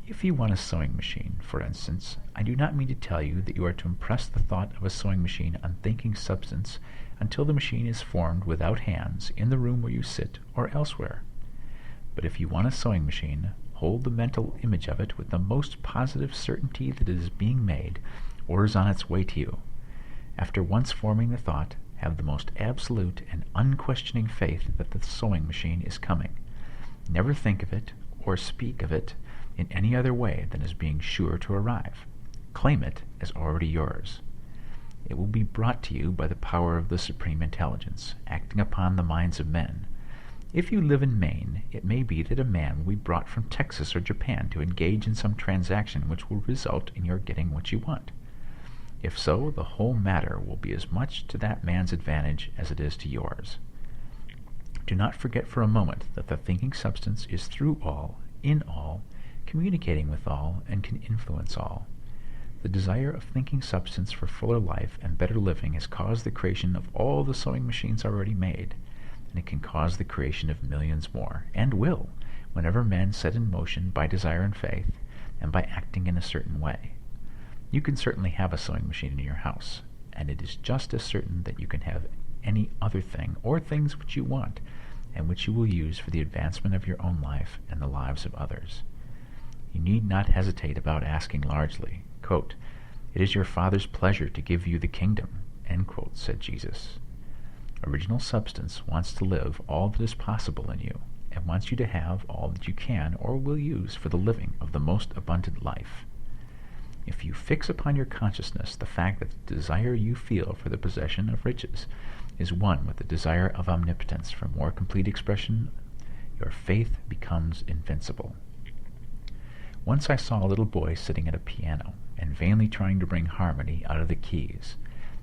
If you want a sewing machine, for instance, I do not mean to tell you that you are to impress the thought of a sewing machine on thinking substance until the machine is formed without hands in the room where you sit or elsewhere. But if you want a sewing machine, hold the mental image of it with the most positive certainty that it is being made or is on its way to you. After once forming the thought, have the most absolute and unquestioning faith that the sewing machine is coming. Never think of it or speak of it in any other way than as being sure to arrive. Claim it as already yours. It will be brought to you by the power of the Supreme Intelligence, acting upon the minds of men. If you live in Maine, it may be that a man will be brought from Texas or Japan to engage in some transaction which will result in your getting what you want. If so, the whole matter will be as much to that man's advantage as it is to yours. Do not forget for a moment that the thinking substance is through all, in all, communicating with all, and can influence all. The desire of thinking substance for fuller life and better living has caused the creation of all the sewing machines already made, and it can cause the creation of millions more, and will, whenever men set in motion by desire and faith, and by acting in a certain way. You can certainly have a sewing machine in your house, and it is just as certain that you can have any other thing or things which you want, and which you will use for the advancement of your own life and the lives of others. You need not hesitate about asking largely. Quote, "It is your Father's pleasure to give you the kingdom," end quote, said Jesus. Original substance wants to live all that is possible in you, and wants you to have all that you can or will use for the living of the most abundant life. If you fix upon your consciousness the fact that the desire you feel for the possession of riches is one with the desire of omnipotence for more complete expression, your faith becomes invincible. Once I saw a little boy sitting at a piano and vainly trying to bring harmony out of the keys,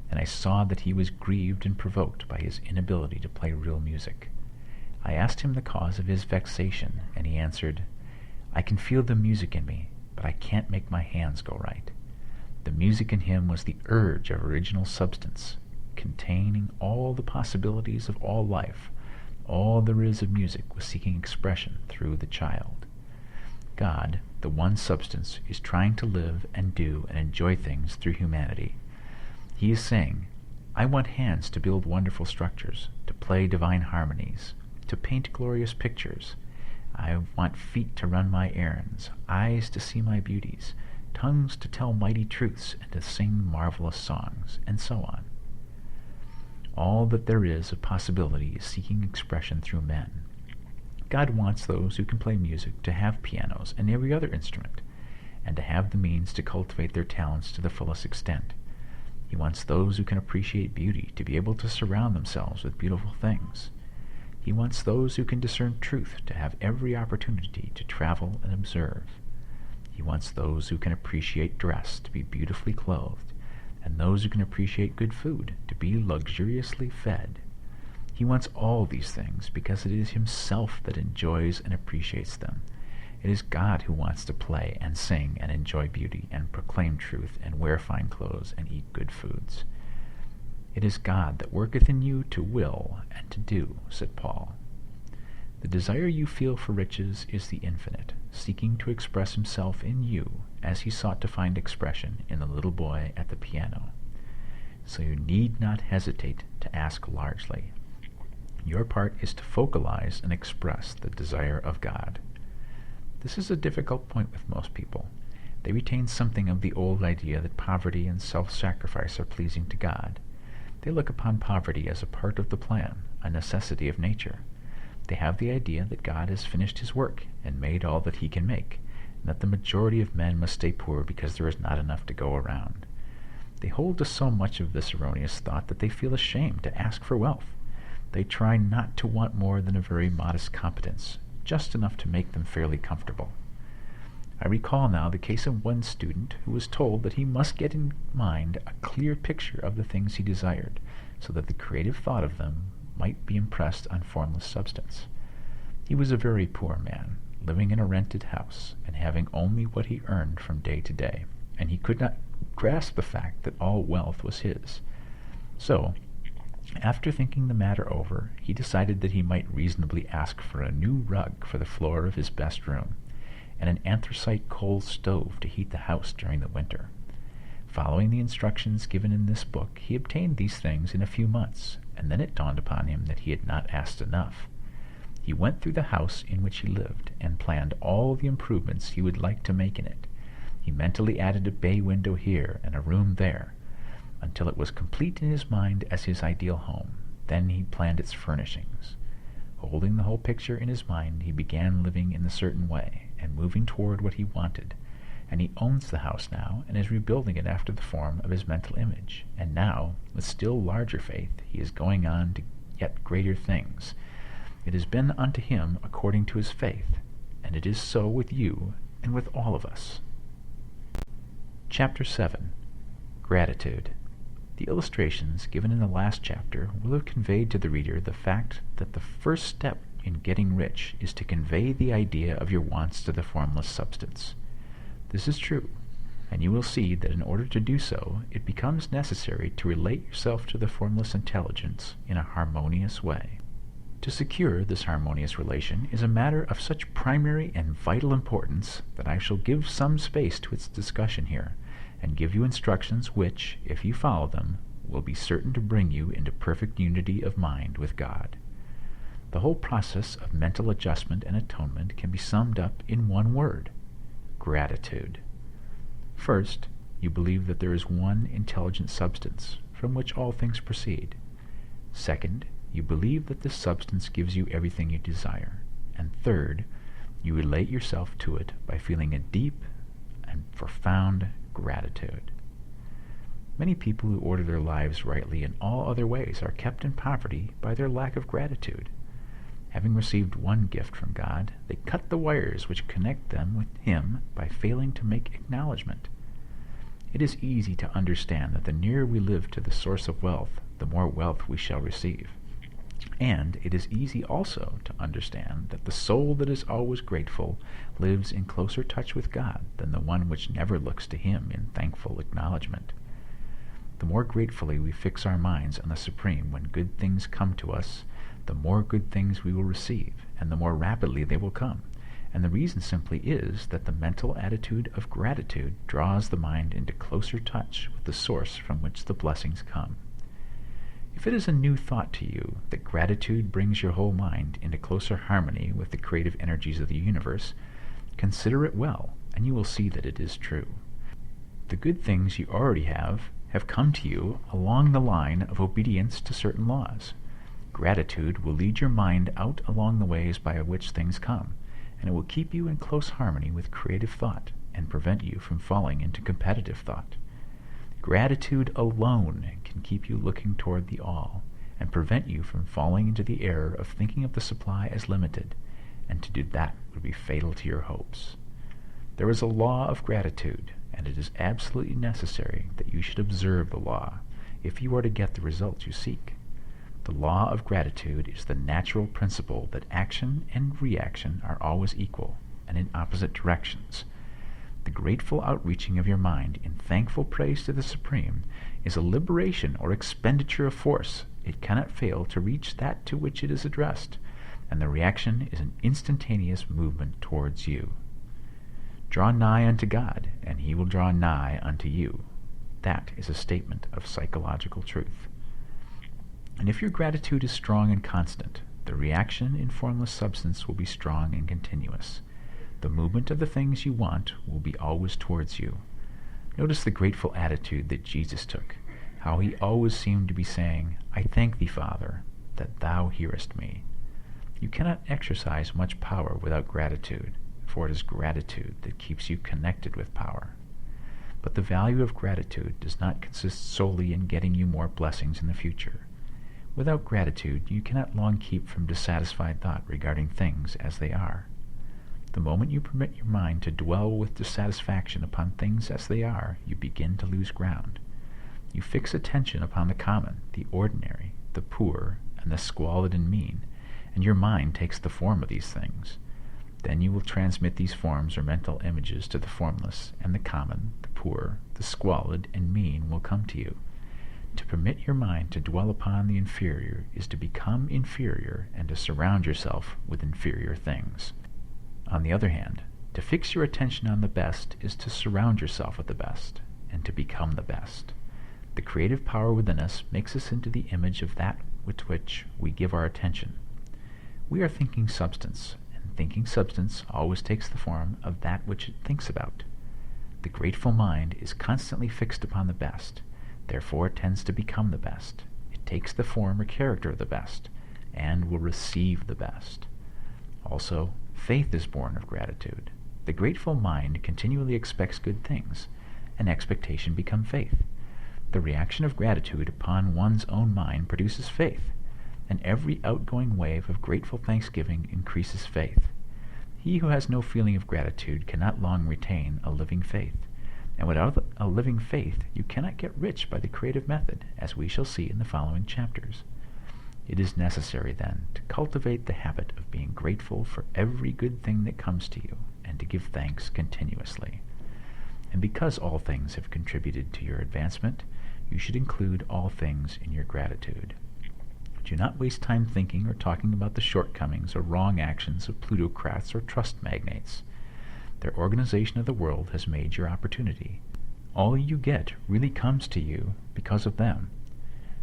and I saw that he was grieved and provoked by his inability to play real music. I asked him the cause of his vexation, and he answered, "I can feel the music in me, but I can't make my hands go right." The music in him was the urge of original substance, containing all the possibilities of all life. All there is of music was seeking expression through the child. God, the one substance, is trying to live and do and enjoy things through humanity. He is saying, "I want hands to build wonderful structures, to play divine harmonies, to paint glorious pictures. I want feet to run my errands, eyes to see my beauties, tongues to tell mighty truths and to sing marvelous songs," and so on. All that there is of possibility is seeking expression through men. God wants those who can play music to have pianos and every other instrument, and to have the means to cultivate their talents to the fullest extent. He wants those who can appreciate beauty to be able to surround themselves with beautiful things. He wants those who can discern truth to have every opportunity to travel and observe. He wants those who can appreciate dress to be beautifully clothed, and those who can appreciate good food to be luxuriously fed. He wants all these things because it is himself that enjoys and appreciates them. It is God who wants to play and sing and enjoy beauty and proclaim truth and wear fine clothes and eat good foods. It is God that worketh in you to will and to do, said Paul. The desire you feel for riches is the infinite, seeking to express himself in you as he sought to find expression in the little boy at the piano. So you need not hesitate to ask largely. Your part is to focalize and express the desire of God. This is a difficult point with most people. They retain something of the old idea that poverty and self-sacrifice are pleasing to God. They look upon poverty as a part of the plan, a necessity of nature. They have the idea that God has finished his work and made all that he can make, and that the majority of men must stay poor because there is not enough to go around. They hold to so much of this erroneous thought that they feel ashamed to ask for wealth. They try not to want more than a very modest competence, just enough to make them fairly comfortable. I recall now the case of one student who was told that he must get in mind a clear picture of the things he desired, so that the creative thought of them might be impressed on formless substance. He was a very poor man, living in a rented house, and having only what he earned from day to day, and he could not grasp the fact that all wealth was his. So, after thinking the matter over, he decided that he might reasonably ask for a new rug for the floor of his best room, and an anthracite coal stove to heat the house during the winter. Following the instructions given in this book, he obtained these things in a few months, and then it dawned upon him that he had not asked enough. He went through the house in which he lived, and planned all the improvements he would like to make in it. He mentally added a bay window here and a room there, until it was complete in his mind as his ideal home. Then he planned its furnishings. Holding the whole picture in his mind, he began living in a certain way, and moving toward what he wanted. And he owns the house now, and is rebuilding it after the form of his mental image. And now, with still larger faith, he is going on to yet greater things. It has been unto him according to his faith, and it is so with you and with all of us. Chapter 7. Gratitude. The illustrations given in the last chapter will have conveyed to the reader the fact that the first step in getting rich is to convey the idea of your wants to the formless substance. This is true, and you will see that in order to do so, it becomes necessary to relate yourself to the formless intelligence in a harmonious way. To secure this harmonious relation is a matter of such primary and vital importance that I shall give some space to its discussion here, and give you instructions which, if you follow them, will be certain to bring you into perfect unity of mind with God. The whole process of mental adjustment and atonement can be summed up in one word: gratitude. First, you believe that there is one intelligent substance from which all things proceed. Second, you believe that this substance gives you everything you desire. And third, you relate yourself to it by feeling a deep and profound gratitude. Many people who order their lives rightly in all other ways are kept in poverty by their lack of gratitude. Having received one gift from God, they cut the wires which connect them with Him by failing to make acknowledgement. It is easy to understand that the nearer we live to the source of wealth, the more wealth we shall receive. And it is easy also to understand that the soul that is always grateful lives in closer touch with God than the one which never looks to Him in thankful acknowledgement. The more gratefully we fix our minds on the Supreme when good things come to us, the more good things we will receive, and the more rapidly they will come. And the reason simply is that the mental attitude of gratitude draws the mind into closer touch with the source from which the blessings come. If it is a new thought to you that gratitude brings your whole mind into closer harmony with the creative energies of the universe, consider it well, and you will see that it is true. The good things you already have come to you along the line of obedience to certain laws. Gratitude will lead your mind out along the ways by which things come, and it will keep you in close harmony with creative thought and prevent you from falling into competitive thought. Gratitude alone can keep you looking toward the all, and prevent you from falling into the error of thinking of the supply as limited, and to do that would be fatal to your hopes. There is a law of gratitude, and it is absolutely necessary that you should observe the law if you are to get the results you seek. The law of gratitude is the natural principle that action and reaction are always equal and in opposite directions. The grateful outreaching of your mind in thankful praise to the Supreme is a liberation or expenditure of force. It cannot fail to reach that to which it is addressed, and the reaction is an instantaneous movement towards you. Draw nigh unto God, and He will draw nigh unto you. That is a statement of psychological truth. And if your gratitude is strong and constant, the reaction in formless substance will be strong and continuous. The movement of the things you want will be always towards you. Notice the grateful attitude that Jesus took, how he always seemed to be saying, "I thank thee, Father, that thou hearest me." You cannot exercise much power without gratitude, for it is gratitude that keeps you connected with power. But the value of gratitude does not consist solely in getting you more blessings in the future. Without gratitude, you cannot long keep from dissatisfied thought regarding things as they are. The moment you permit your mind to dwell with dissatisfaction upon things as they are, you begin to lose ground. You fix attention upon the common, the ordinary, the poor, and the squalid and mean, and your mind takes the form of these things. Then you will transmit these forms or mental images to the formless, and the common, the poor, the squalid, and mean will come to you. To permit your mind to dwell upon the inferior is to become inferior and to surround yourself with inferior things. On the other hand, to fix your attention on the best is to surround yourself with the best, and to become the best. The creative power within us makes us into the image of that with which we give our attention. We are thinking substance, and thinking substance always takes the form of that which it thinks about. The grateful mind is constantly fixed upon the best, therefore it tends to become the best. It takes the form or character of the best, and will receive the best. Also, faith is born of gratitude. The grateful mind continually expects good things, and expectation becomes faith. The reaction of gratitude upon one's own mind produces faith, and every outgoing wave of grateful thanksgiving increases faith. He who has no feeling of gratitude cannot long retain a living faith, and without a living faith you cannot get rich by the creative method, as we shall see in the following chapters. It is necessary, then, to cultivate the habit of being grateful for every good thing that comes to you, and to give thanks continuously. And because all things have contributed to your advancement, you should include all things in your gratitude. Do not waste time thinking or talking about the shortcomings or wrong actions of plutocrats or trust magnates. Their organization of the world has made your opportunity. All you get really comes to you because of them.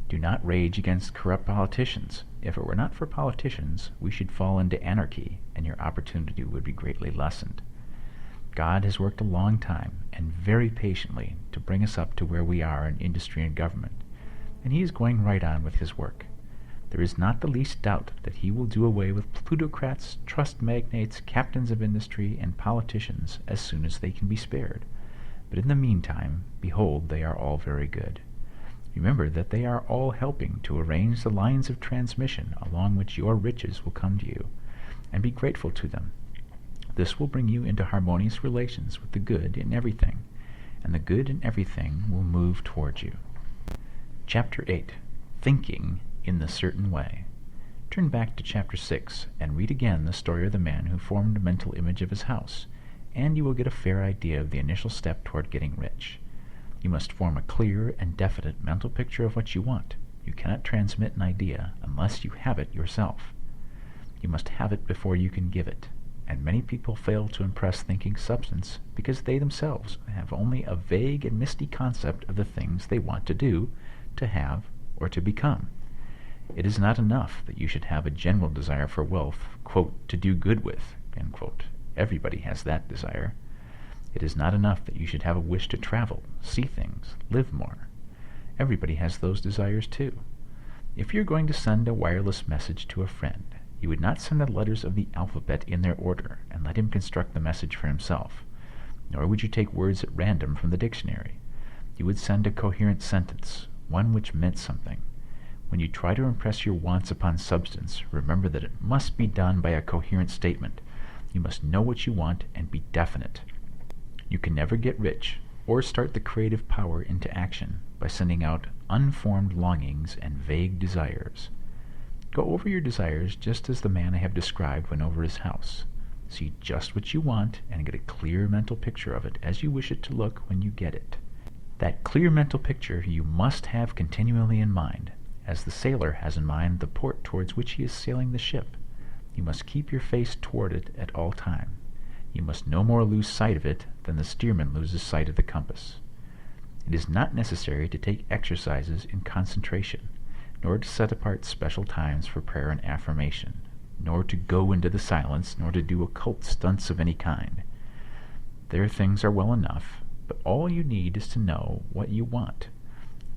Do not rage against corrupt politicians. If it were not for politicians, we should fall into anarchy, and your opportunity would be greatly lessened. God has worked a long time, and very patiently, to bring us up to where we are in industry and government, and he is going right on with his work. There is not the least doubt that he will do away with plutocrats, trust magnates, captains of industry, and politicians as soon as they can be spared. But in the meantime, behold, they are all very good. Remember that they are all helping to arrange the lines of transmission along which your riches will come to you, and be grateful to them. This will bring you into harmonious relations with the good in everything, and the good in everything will move towards you. Chapter 8. Thinking in the Certain Way. Turn back to Chapter 6 and read again the story of the man who formed a mental image of his house, and you will get a fair idea of the initial step toward getting rich. You must form a clear and definite mental picture of what you want. You cannot transmit an idea unless you have it yourself. You must have it before you can give it, and many people fail to impress thinking substance because they themselves have only a vague and misty concept of the things they want to do, to have, or to become. It is not enough that you should have a general desire for wealth, quote, to do good with, end quote. Everybody has that desire. It is not enough that you should have a wish to travel, see things, live more. Everybody has those desires too. If you're going to send a wireless message to a friend, you would not send the letters of the alphabet in their order and let him construct the message for himself. Nor would you take words at random from the dictionary. You would send a coherent sentence, one which meant something. When you try to impress your wants upon substance, remember that it must be done by a coherent statement. You must know what you want and be definite. You can never get rich or start the creative power into action by sending out unformed longings and vague desires. Go over your desires just as the man I have described went over his house. See just what you want and get a clear mental picture of it as you wish it to look when you get it. That clear mental picture you must have continually in mind, as the sailor has in mind the port towards which he is sailing the ship. You must keep your face toward it at all time. You must no more lose sight of it than the steersman loses sight of the compass. It is not necessary to take exercises in concentration, nor to set apart special times for prayer and affirmation. nor to go into the silence, nor to do occult stunts of any kind. Their things are well enough, but all you need is to know what you want,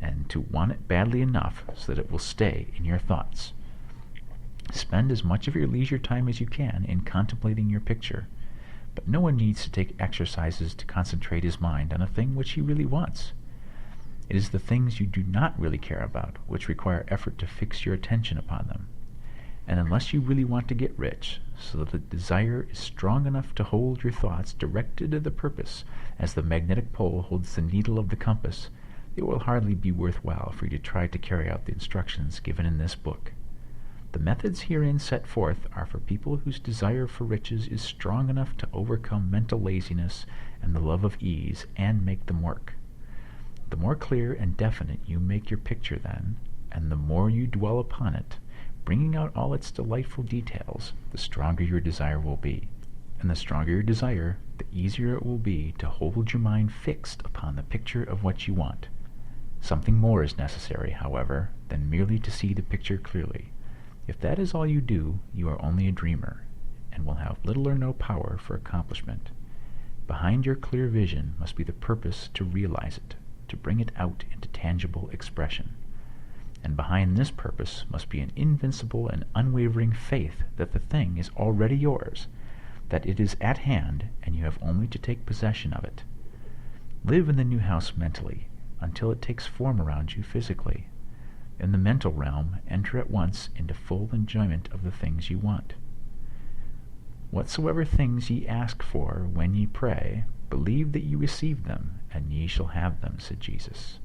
and to want it badly enough so that it will stay in your thoughts. Spend as much of your leisure time as you can in contemplating your picture, but no one needs to take exercises to concentrate his mind on a thing which he really wants. It is the things you do not really care about which require effort to fix your attention upon them. And unless you really want to get rich, so that the desire is strong enough to hold your thoughts directed to the purpose as the magnetic pole holds the needle of the compass, it will hardly be worthwhile for you to try to carry out the instructions given in this book. The methods herein set forth are for people whose desire for riches is strong enough to overcome mental laziness and the love of ease and make them work. The more clear and definite you make your picture then, and the more you dwell upon it, bringing out all its delightful details, the stronger your desire will be. And the stronger your desire, the easier it will be to hold your mind fixed upon the picture of what you want. Something more is necessary, however, than merely to see the picture clearly. If that is all you do, you are only a dreamer, and will have little or no power for accomplishment. Behind your clear vision must be the purpose to realize it, to bring it out into tangible expression. And behind this purpose must be an invincible and unwavering faith that the thing is already yours, that it is at hand, and you have only to take possession of it. Live in the new house mentally, until it takes form around you physically. In the mental realm, enter at once into full enjoyment of the things you want. Whatsoever things ye ask for when ye pray, believe that ye receive them, and ye shall have them, said Jesus.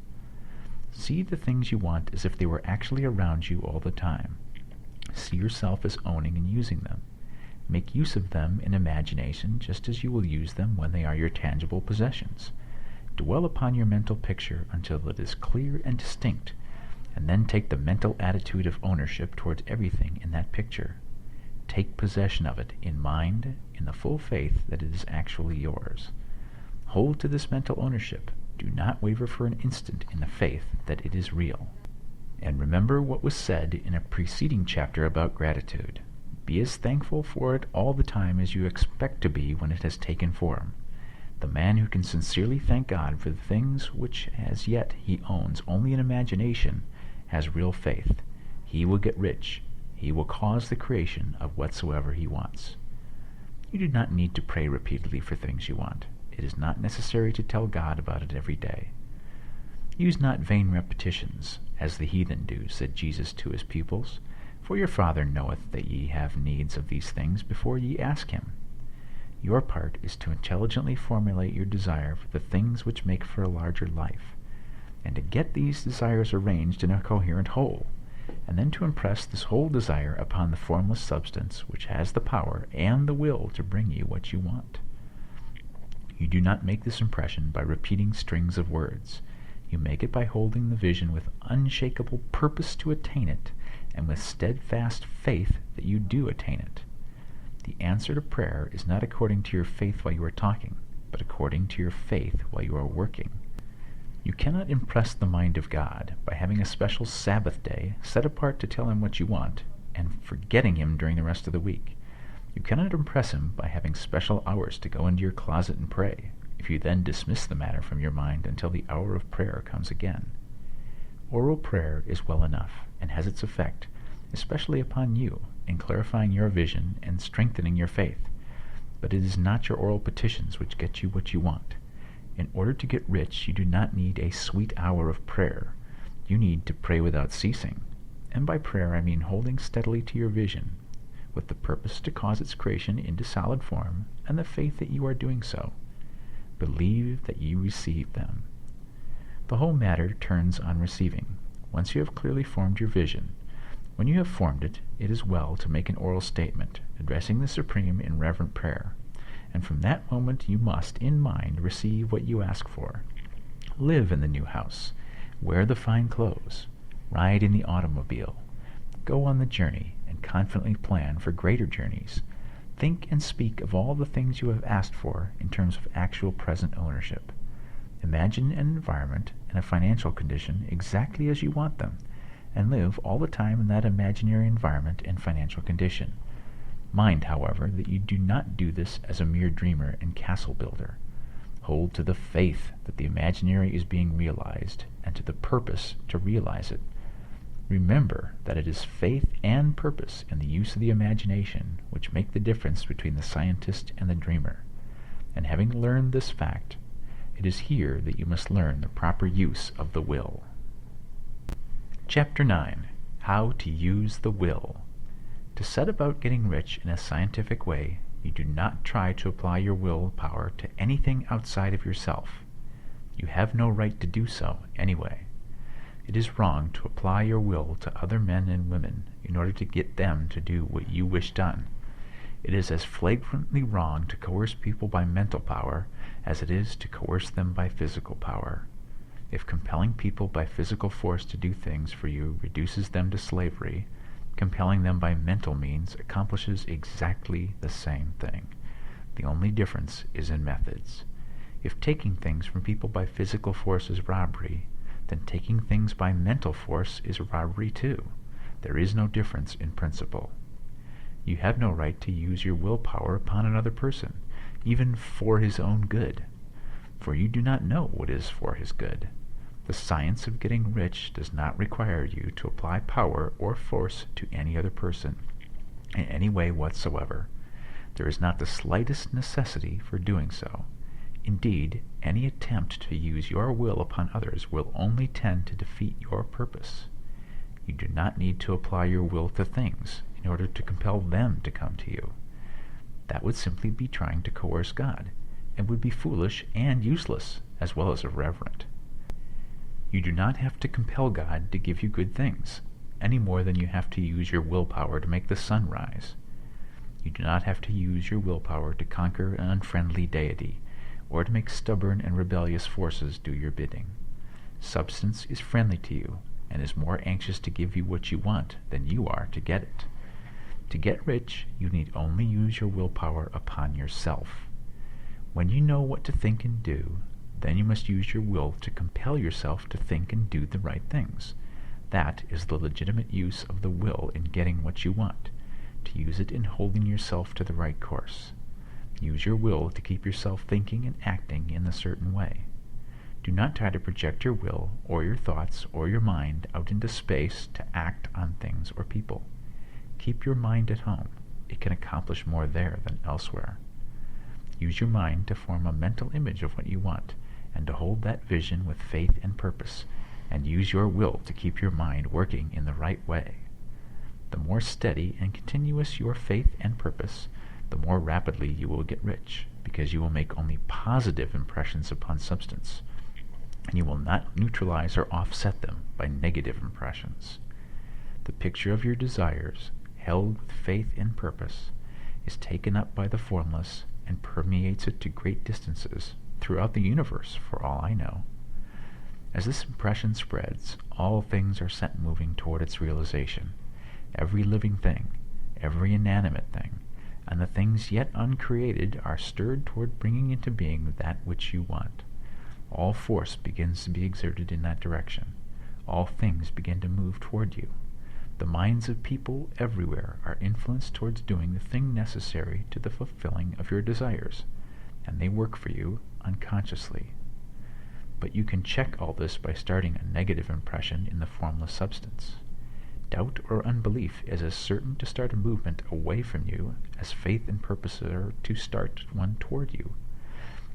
See the things you want as if they were actually around you all the time. See yourself as owning and using them. Make use of them in imagination just as you will use them when they are your tangible possessions. Dwell upon your mental picture until it is clear and distinct, and then take the mental attitude of ownership towards everything in that picture. Take possession of it in mind, in the full faith that it is actually yours. Hold to this mental ownership. Do not waver for an instant in the faith that it is real. And remember what was said in a preceding chapter about gratitude. Be as thankful for it all the time as you expect to be when it has taken form. The man who can sincerely thank God for the things which as yet he owns only in imagination has real faith. He will get rich. He will cause the creation of whatsoever he wants. You do not need to pray repeatedly for things you want. It is not necessary to tell God about it every day. Use not vain repetitions, as the heathen do, said Jesus to his pupils, for your Father knoweth that ye have needs of these things before ye ask him. Your part is to intelligently formulate your desire for the things which make for a larger life, and to get these desires arranged in a coherent whole, and then to impress this whole desire upon the formless substance which has the power and the will to bring you what you want. You do not make this impression by repeating strings of words. You make it by holding the vision with unshakable purpose to attain it, and with steadfast faith that you do attain it. The answer to prayer is not according to your faith while you are talking, but according to your faith while you are working. You cannot impress the mind of God by having a special Sabbath day set apart to tell him what you want, and forgetting him during the rest of the week. You cannot impress him by having special hours to go into your closet and pray, if you then dismiss the matter from your mind until the hour of prayer comes again. Oral prayer is well enough, and has its effect, especially upon you, in clarifying your vision and strengthening your faith. But it is not your oral petitions which get you what you want. In order to get rich, you do not need a sweet hour of prayer. You need to pray without ceasing. And by prayer I mean holding steadily to your vision, with the purpose to cause its creation into solid form, and the faith that you are doing so. Believe that you receive them. The whole matter turns on receiving. Once you have clearly formed your vision, when you have formed it, it is well to make an oral statement, addressing the Supreme in reverent prayer. And from that moment you must, in mind, receive what you ask for. Live in the new house. Wear the fine clothes. Ride in the automobile. Go on the journey, and confidently plan for greater journeys. Think and speak of all the things you have asked for in terms of actual present ownership. Imagine an environment and a financial condition exactly as you want them, and live all the time in that imaginary environment and financial condition. Mind, however, that you do not do this as a mere dreamer and castle builder. Hold to the faith that the imaginary is being realized, and to the purpose to realize it. Remember that it is faith and purpose in the use of the imagination which make the difference between the scientist and the dreamer. And having learned this fact, it is here that you must learn the proper use of the will. Chapter 9. How to Use the Will. To set about getting rich in a scientific way, you do not try to apply your will power to anything outside of yourself. You have no right to do so, anyway. It is wrong to apply your will to other men and women in order to get them to do what you wish done. It is as flagrantly wrong to coerce people by mental power as it is to coerce them by physical power. If compelling people by physical force to do things for you reduces them to slavery, compelling them by mental means accomplishes exactly the same thing. The only difference is in methods. If taking things from people by physical force is robbery, then taking things by mental force is robbery too. There is no difference in principle. You have no right to use your willpower upon another person, even for his own good, for you do not know what is for his good. The science of getting rich does not require you to apply power or force to any other person in any way whatsoever. There is not the slightest necessity for doing so. Indeed, any attempt to use your will upon others will only tend to defeat your purpose. You do not need to apply your will to things in order to compel them to come to you. That would simply be trying to coerce God, and would be foolish and useless, as well as irreverent. You do not have to compel God to give you good things, any more than you have to use your willpower to make the sun rise. You do not have to use your willpower to conquer an unfriendly deity, or to make stubborn and rebellious forces do your bidding. Substance is friendly to you, and is more anxious to give you what you want than you are to get it. To get rich, you need only use your willpower upon yourself. When you know what to think and do, then you must use your will to compel yourself to think and do the right things. That is the legitimate use of the will in getting what you want, to use it in holding yourself to the right course. Use your will to keep yourself thinking and acting in a certain way. Do not try to project your will or your thoughts or your mind out into space to act on things or people. Keep your mind at home. It can accomplish more there than elsewhere. Use your mind to form a mental image of what you want, and to hold that vision with faith and purpose, and use your will to keep your mind working in the right way. The more steady and continuous your faith and purpose, the more rapidly you will get rich, because you will make only positive impressions upon substance, and you will not neutralize or offset them by negative impressions. The picture of your desires, held with faith and purpose, is taken up by the formless and permeates it to great distances throughout the universe, for all I know. As this impression spreads, all things are set moving toward its realization. Every living thing, every inanimate thing, and the things yet uncreated are stirred toward bringing into being that which you want. All force begins to be exerted in that direction. All things begin to move toward you. The minds of people everywhere are influenced towards doing the thing necessary to the fulfilling of your desires, and they work for you unconsciously. But you can check all this by starting a negative impression in the formless substance. Doubt or unbelief is as certain to start a movement away from you as faith and purpose are to start one toward you.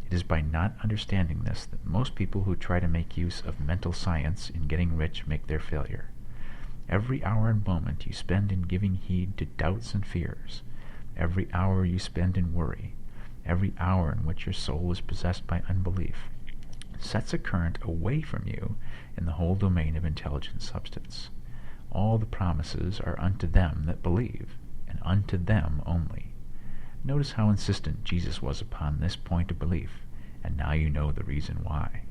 It is by not understanding this that most people who try to make use of mental science in getting rich make their failure. Every hour and moment you spend in giving heed to doubts and fears, every hour you spend in worry, every hour in which your soul is possessed by unbelief, sets a current away from you in the whole domain of intelligent substance. All the promises are unto them that believe, and unto them only. Notice how insistent Jesus was upon this point of belief, and now you know the reason why.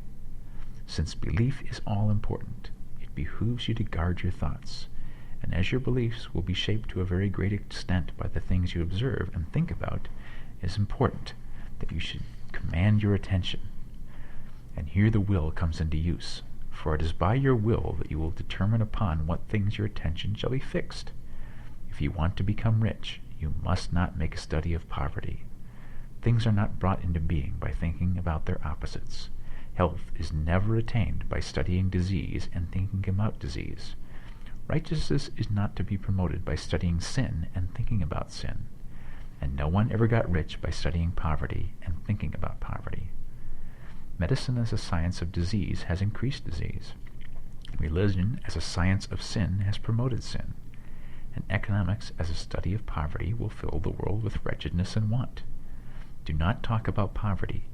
Since belief is all important, it behooves you to guard your thoughts, and as your beliefs will be shaped to a very great extent by the things you observe and think about, it is important that you should command your attention. And here the will comes into use, for it is by your will that you will determine upon what things your attention shall be fixed. If you want to become rich, You must not make a study of poverty. Things are not brought into being by thinking about their opposites. Health is never attained by studying disease and thinking about disease. Righteousness is not to be promoted by studying sin and thinking about sin. And no one ever got rich by studying poverty and thinking about poverty. Medicine as a science of disease has increased disease. Religion as a science of sin has promoted sin. And economics as a study of poverty will fill the world with wretchedness and want. Do not talk about poverty.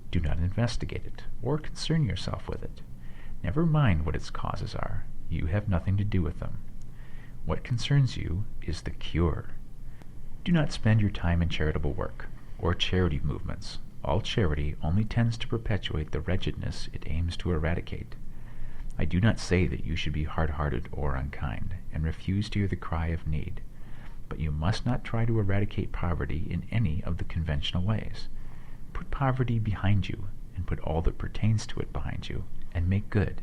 Do not investigate it, or concern yourself with it. Never mind what its causes are. You have nothing to do with them. What concerns you is the cure. Do not spend your time in charitable work, or charity movements. All charity only tends to perpetuate the wretchedness it aims to eradicate. I do not say that you should be hard-hearted or unkind, and refuse to hear the cry of need. But you must not try to eradicate poverty in any of the conventional ways. Put poverty behind you, and put all that pertains to it behind you, and make good.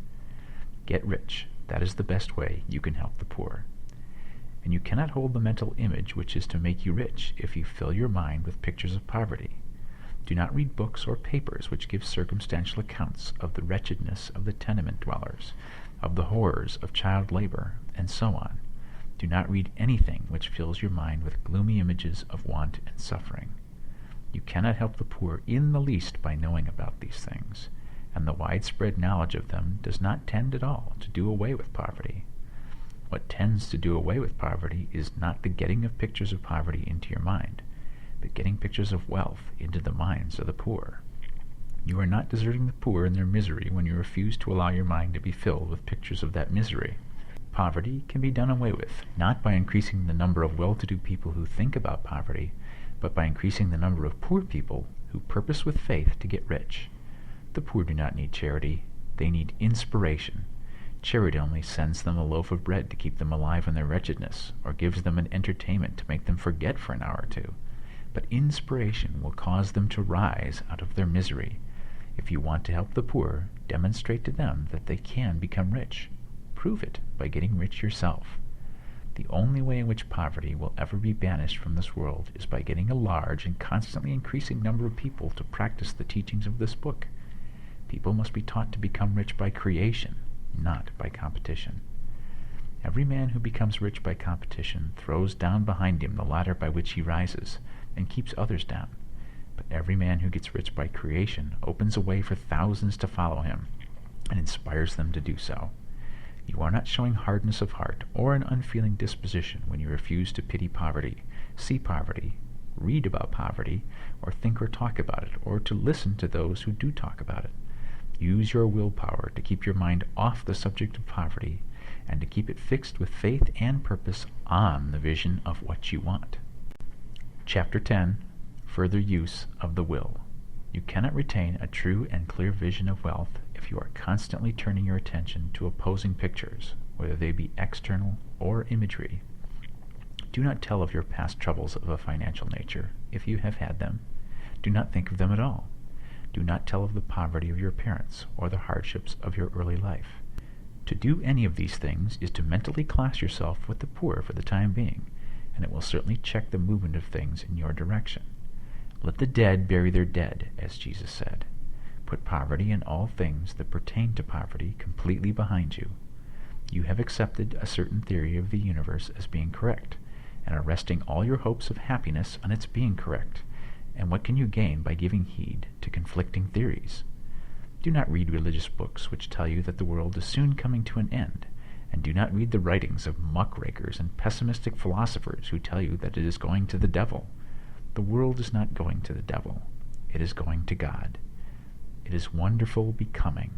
Get rich. That is the best way you can help the poor. And you cannot hold the mental image which is to make you rich if you fill your mind with pictures of poverty. Do not read books or papers which give circumstantial accounts of the wretchedness of the tenement dwellers, of the horrors of child labor, and so on. Do not read anything which fills your mind with gloomy images of want and suffering. You cannot help the poor in the least by knowing about these things, and the widespread knowledge of them does not tend at all to do away with poverty. What tends to do away with poverty is not the getting of pictures of poverty into your mind, but getting pictures of wealth into the minds of the poor. You are not deserting the poor in their misery when you refuse to allow your mind to be filled with pictures of that misery. Poverty can be done away with, not by increasing the number of well-to-do people who think about poverty, but by increasing the number of poor people who purpose with faith to get rich. The poor do not need charity. They need inspiration. Charity only sends them a loaf of bread to keep them alive in their wretchedness, or gives them an entertainment to make them forget for an hour or two. But inspiration will cause them to rise out of their misery. If you want to help the poor, demonstrate to them that they can become rich. Prove it by getting rich yourself. The only way in which poverty will ever be banished from this world is by getting a large and constantly increasing number of people to practice the teachings of this book. People must be taught to become rich by creation, not by competition. Every man who becomes rich by competition throws down behind him the ladder by which he rises, and keeps others down. But every man who gets rich by creation opens a way for thousands to follow him, and inspires them to do so. You are not showing hardness of heart or an unfeeling disposition when you refuse to pity poverty, see poverty, read about poverty, or think or talk about it, or to listen to those who do talk about it. Use your willpower to keep your mind off the subject of poverty, and to keep it fixed with faith and purpose on the vision of what you want. Chapter 10. Further use of the will. You cannot retain a true and clear vision of wealth if you are constantly turning your attention to opposing pictures, whether they be external or imagery. Do not tell of your past troubles of a financial nature, if you have had them. Do not think of them at all. Do not tell of the poverty of your parents or the hardships of your early life. To do any of these things is to mentally class yourself with the poor for the time being, and it will certainly check the movement of things in your direction. Let the dead bury their dead, as Jesus said. Put poverty and all things that pertain to poverty completely behind you. You have accepted a certain theory of the universe as being correct, and are resting all your hopes of happiness on its being correct. And what can you gain by giving heed to conflicting theories? Do not read religious books which tell you that the world is soon coming to an end, and do not read the writings of muckrakers and pessimistic philosophers who tell you that it is going to the devil. The world is not going to the devil. It is going to God. It is wonderful becoming.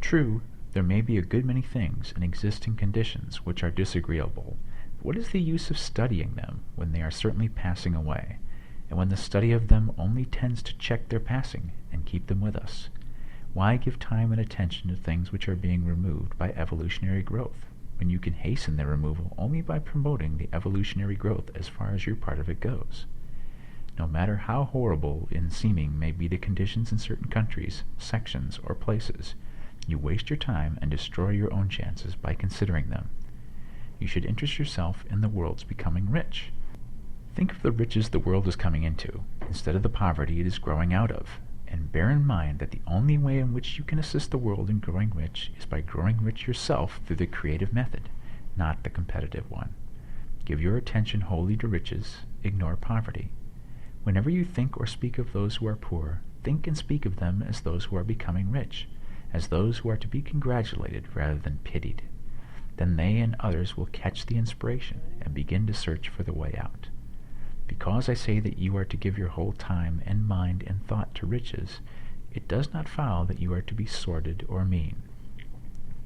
True, there may be a good many things in existing conditions which are disagreeable, but what is the use of studying them when they are certainly passing away, and when the study of them only tends to check their passing and keep them with us? Why give time and attention to things which are being removed by evolutionary growth, when you can hasten their removal only by promoting the evolutionary growth as far as your part of it goes? No matter how horrible in seeming may be the conditions in certain countries, sections, or places, you waste your time and destroy your own chances by considering them. You should interest yourself in the world's becoming rich. Think of the riches the world is coming into, instead of the poverty it is growing out of, and bear in mind that the only way in which you can assist the world in growing rich is by growing rich yourself through the creative method, not the competitive one. Give your attention wholly to riches, ignore poverty. Whenever you think or speak of those who are poor, think and speak of them as those who are becoming rich, as those who are to be congratulated rather than pitied. Then they and others will catch the inspiration and begin to search for the way out. Because I say that you are to give your whole time and mind and thought to riches, it does not follow that you are to be sordid or mean.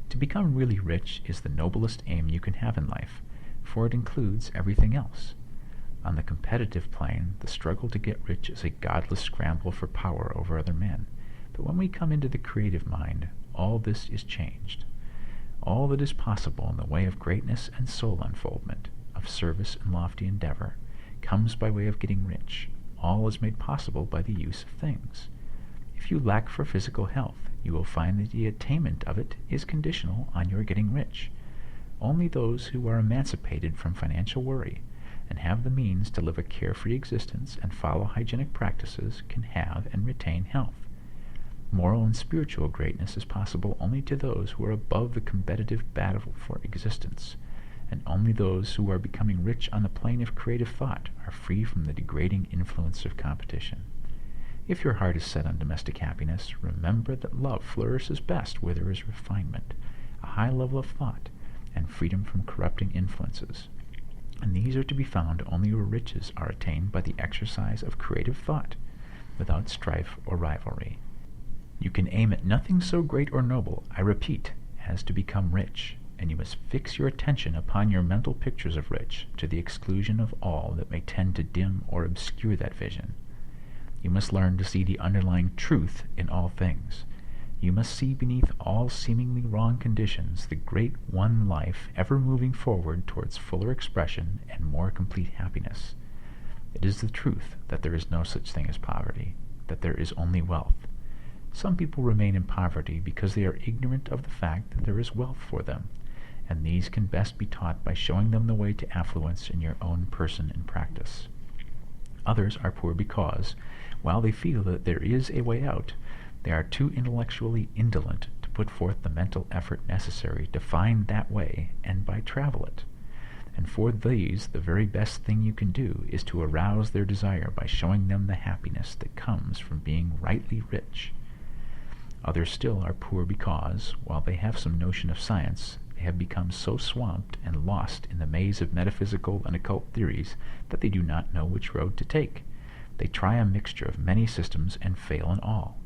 To become really rich is the noblest aim you can have in life, for it includes everything else. On the competitive plane, the struggle to get rich is a godless scramble for power over other men. But when we come into the creative mind, all this is changed. All that is possible in the way of greatness and soul unfoldment, of service and lofty endeavor, comes by way of getting rich. All is made possible by the use of things. If you lack for physical health, you will find that the attainment of it is conditional on your getting rich. Only those who are emancipated from financial worry and have the means to live a carefree existence and follow hygienic practices can have and retain health. Moral and spiritual greatness is possible only to those who are above the competitive battle for existence, and only those who are becoming rich on the plane of creative thought are free from the degrading influence of competition. If your heart is set on domestic happiness, remember that love flourishes best where there is refinement, a high level of thought, and freedom from corrupting influences. And these are to be found only where riches are attained by the exercise of creative thought, without strife or rivalry. You can aim at nothing so great or noble, I repeat, as to become rich, and you must fix your attention upon your mental pictures of rich, to the exclusion of all that may tend to dim or obscure that vision. You must learn to see the underlying truth in all things. You must see beneath all seemingly wrong conditions the great one life ever moving forward towards fuller expression and more complete happiness. It is the truth that there is no such thing as poverty, that there is only wealth. Some people remain in poverty because they are ignorant of the fact that there is wealth for them, and these can best be taught by showing them the way to affluence in your own person and practice. Others are poor because, while they feel that there is a way out, they are too intellectually indolent to put forth the mental effort necessary to find that way and by travel it. And for these, the very best thing you can do is to arouse their desire by showing them the happiness that comes from being rightly rich. Others still are poor because, while they have some notion of science, they have become so swamped and lost in the maze of metaphysical and occult theories that they do not know which road to take. They try a mixture of many systems and fail in all.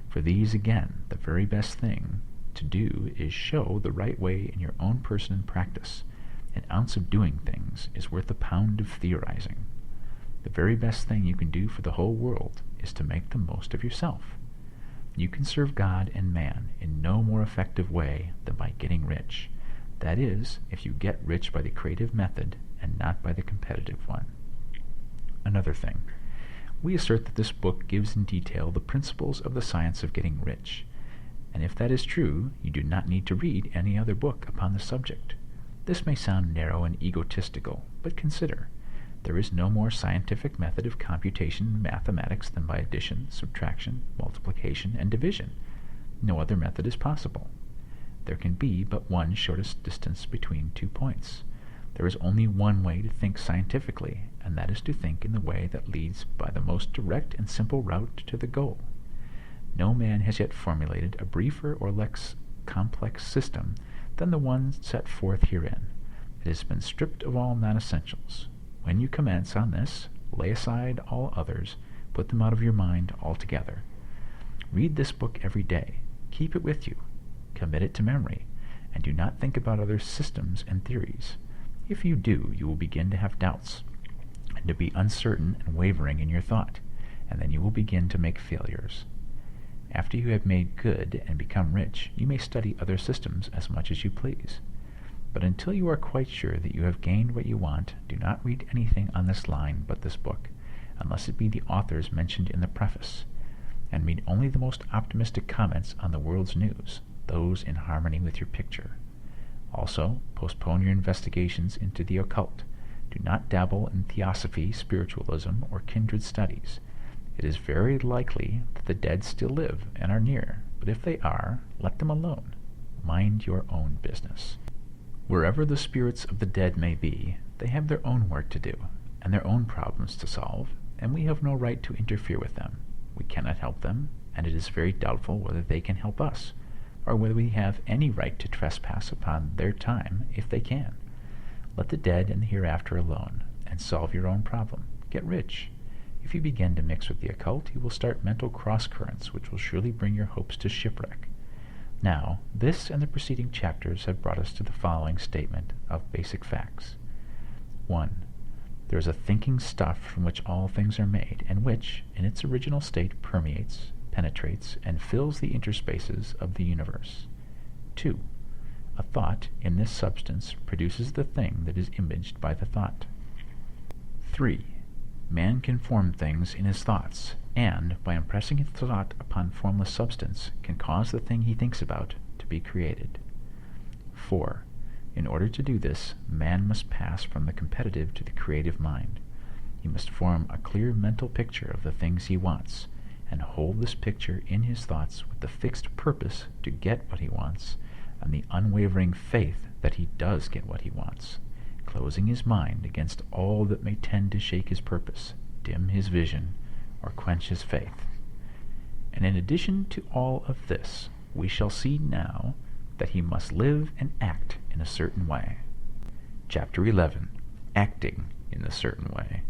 For these, again, the very best thing to do is show the right way in your own person and practice. An ounce of doing things is worth a pound of theorizing. The very best thing you can do for the whole world is to make the most of yourself. You can serve God and man in no more effective way than by getting rich. That is, if you get rich by the creative method and not by the competitive one. Another thing. We assert that this book gives in detail the principles of the science of getting rich, and if that is true, you do not need to read any other book upon the subject. This may sound narrow and egotistical, but consider, there is no more scientific method of computation in mathematics than by addition, subtraction, multiplication, and division. No other method is possible. There can be but one shortest distance between 2 points. There is only one way to think scientifically, and that is to think in the way that leads by the most direct and simple route to the goal. No man has yet formulated a briefer or less complex system than the one set forth herein. It has been stripped of all non-essentials. When you commence on this, lay aside all others, put them out of your mind altogether. Read this book every day. Keep it with you. Commit it to memory, and do not think about other systems and theories. If you do, you will begin to have doubts, and to be uncertain and wavering in your thought, and then you will begin to make failures. After you have made good and become rich, you may study other systems as much as you please. But until you are quite sure that you have gained what you want, do not read anything on this line but this book, unless it be the authors mentioned in the preface, and read only the most optimistic comments on the world's news, those in harmony with your picture. Also, postpone your investigations into the occult. Do Do not dabble in theosophy, spiritualism, or kindred studies. It is very likely that the dead still live and are near, but if they are, let them alone. Mind your own business. Wherever the spirits of the dead may be, they have their own work to do, and their own problems to solve, and we have no right to interfere with them. We cannot help them, and it is very doubtful whether they can help us, or whether we have any right to trespass upon their time if they can. Let the dead and the hereafter alone, and solve your own problem. Get rich. If you begin to mix with the occult, you will start mental cross-currents which will surely bring your hopes to shipwreck. Now, this and the preceding chapters have brought us to the following statement of basic facts. 1. There is a thinking stuff from which all things are made, and which, in its original state, permeates, penetrates, and fills the interspaces of the universe. 2. A thought in this substance produces the thing that is imaged by the thought. 3. Man can form things in his thoughts, and, by impressing his thought upon formless substance, can cause the thing he thinks about to be created. 4. In order to do this, man must pass from the competitive to the creative mind. He must form a clear mental picture of the things he wants, and hold this picture in his thoughts with the fixed purpose to get what he wants, and the unwavering faith that he does get what he wants, closing his mind against all that may tend to shake his purpose, dim his vision, or quench his faith. And in addition to all of this, we shall see now that he must live and act in a certain way. Chapter 11. Acting in a certain way.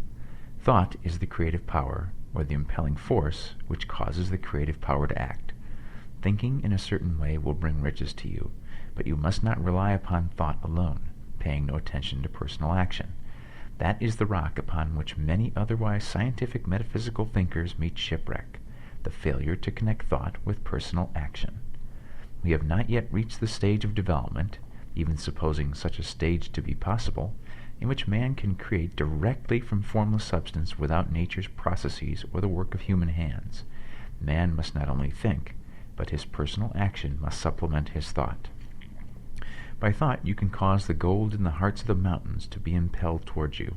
Thought is the creative power, or the impelling force, which causes the creative power to act. Thinking in a certain way will bring riches to you, but you must not rely upon thought alone, paying no attention to personal action. That is the rock upon which many otherwise scientific metaphysical thinkers meet shipwreck, the failure to connect thought with personal action. We have not yet reached the stage of development, even supposing such a stage to be possible, in which man can create directly from formless substance without nature's processes or the work of human hands. Man must not only think, but his personal action must supplement his thought. By thought you can cause the gold in the hearts of the mountains to be impelled towards you,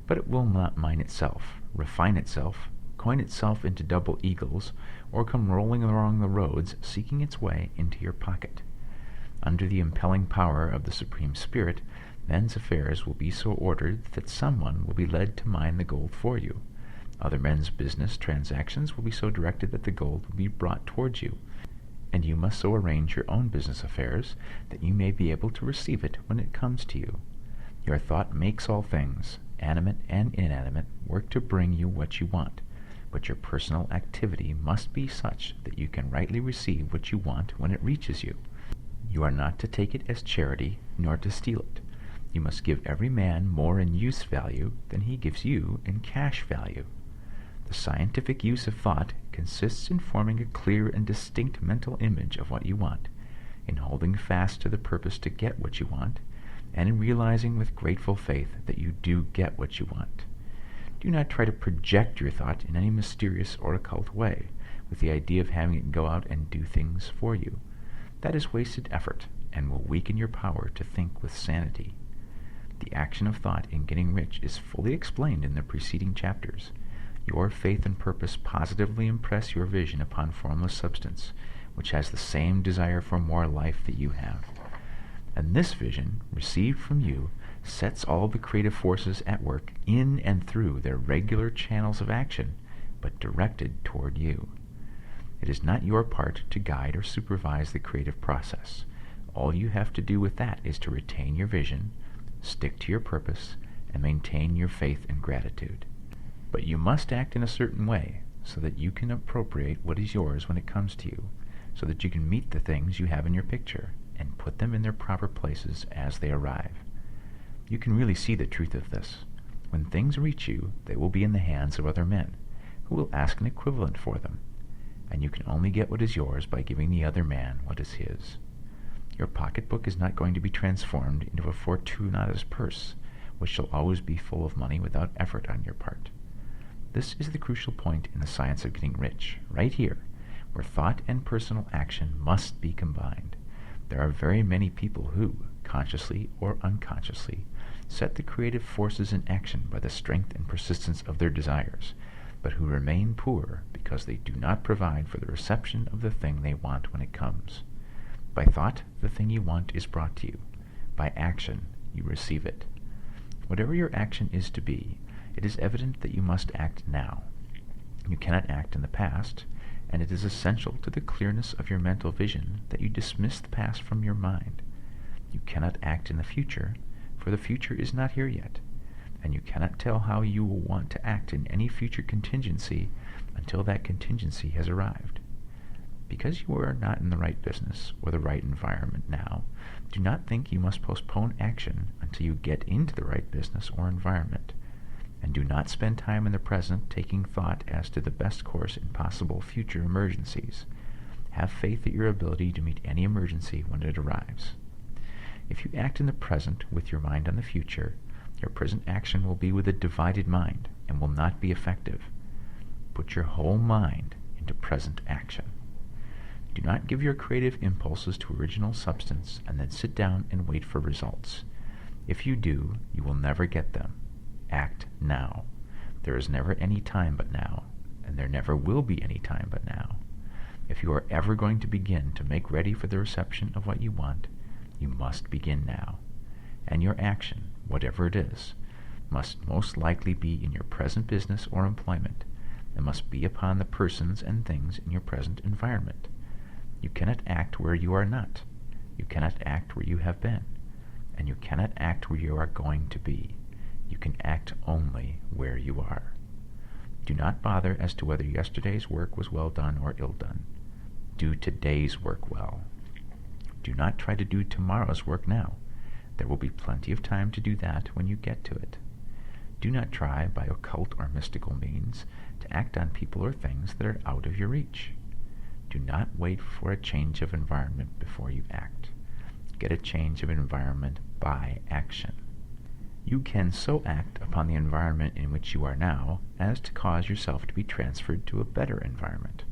but it will not mine itself, refine itself, coin itself into double eagles, or come rolling along the roads seeking its way into your pocket. Under the impelling power of the Supreme Spirit, men's affairs will be so ordered that someone will be led to mine the gold for you. Other men's business transactions will be so directed that the gold will be brought towards you, and you must so arrange your own business affairs that you may be able to receive it when it comes to you. Your thought makes all things, animate and inanimate, work to bring you what you want, but your personal activity must be such that you can rightly receive what you want when it reaches you. You are not to take it as charity, nor to steal it. You must give every man more in use value than he gives you in cash value. The scientific use of thought consists in forming a clear and distinct mental image of what you want, in holding fast to the purpose to get what you want, and in realizing with grateful faith that you do get what you want. Do not try to project your thought in any mysterious or occult way, with the idea of having it go out and do things for you. That is wasted effort, and will weaken your power to think with sanity. The action of thought in getting rich is fully explained in the preceding chapters. Your faith and purpose positively impress your vision upon formless substance, which has the same desire for more life that you have. And this vision, received from you, sets all the creative forces at work in and through their regular channels of action, but directed toward you. It is not your part to guide or supervise the creative process. All you have to do with that is to retain your vision, stick to your purpose, and maintain your faith and gratitude. But you must act in a certain way, so that you can appropriate what is yours when it comes to you, so that you can meet the things you have in your picture, and put them in their proper places as they arrive. You can really see the truth of this. When things reach you, they will be in the hands of other men, who will ask an equivalent for them, and you can only get what is yours by giving the other man what is his. Your pocketbook is not going to be transformed into a Fortunatus purse, which shall always be full of money without effort on your part. This is the crucial point in the science of getting rich, right here, where thought and personal action must be combined. There are very many people who, consciously or unconsciously, set the creative forces in action by the strength and persistence of their desires, but who remain poor because they do not provide for the reception of the thing they want when it comes. By thought, the thing you want is brought to you. By action, you receive it. Whatever your action is to be, it is evident that you must act now. You cannot act in the past, and it is essential to the clearness of your mental vision that you dismiss the past from your mind. You cannot act in the future, for the future is not here yet, and you cannot tell how you will want to act in any future contingency until that contingency has arrived. Because you are not in the right business or the right environment now, do not think you must postpone action until you get into the right business or environment, and do not spend time in the present taking thought as to the best course in possible future emergencies. Have faith in your ability to meet any emergency when it arrives. If you act in the present with your mind on the future, your present action will be with a divided mind and will not be effective. Put your whole mind into present action. Do not give your creative impulses to original substance and then sit down and wait for results. If you do, you will never get them. Act now. There is never any time but now, and there never will be any time but now. If you are ever going to begin to make ready for the reception of what you want, you must begin now. And your action, whatever it is, must most likely be in your present business or employment, and must be upon the persons and things in your present environment. You cannot act where you are not. You cannot act where you have been. And you cannot act where you are going to be. You can act only where you are. Do not bother as to whether yesterday's work was well done or ill done. Do today's work well. Do not try to do tomorrow's work now. There will be plenty of time to do that when you get to it. Do not try, by occult or mystical means, to act on people or things that are out of your reach. Do not wait for a change of environment before you act. Get a change of environment by action. You can so act upon the environment in which you are now as to cause yourself to be transferred to a better environment.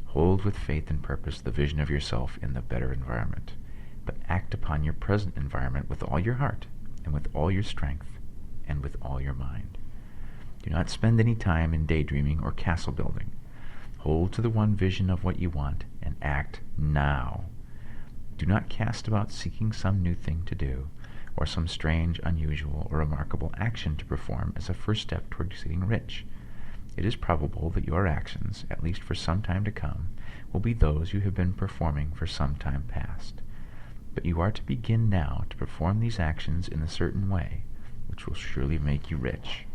Hold with faith and purpose the vision of yourself in the better environment, but act upon your present environment with all your heart, and with all your strength, and with all your mind. Do not spend any time in daydreaming or castle building. Hold to the one vision of what you want, and act now. Do not cast about seeking some new thing to do, or some strange, unusual, or remarkable action to perform as a first step toward getting rich. It is probable that your actions, at least for some time to come, will be those you have been performing for some time past. But you are to begin now to perform these actions in a certain way, which will surely make you rich.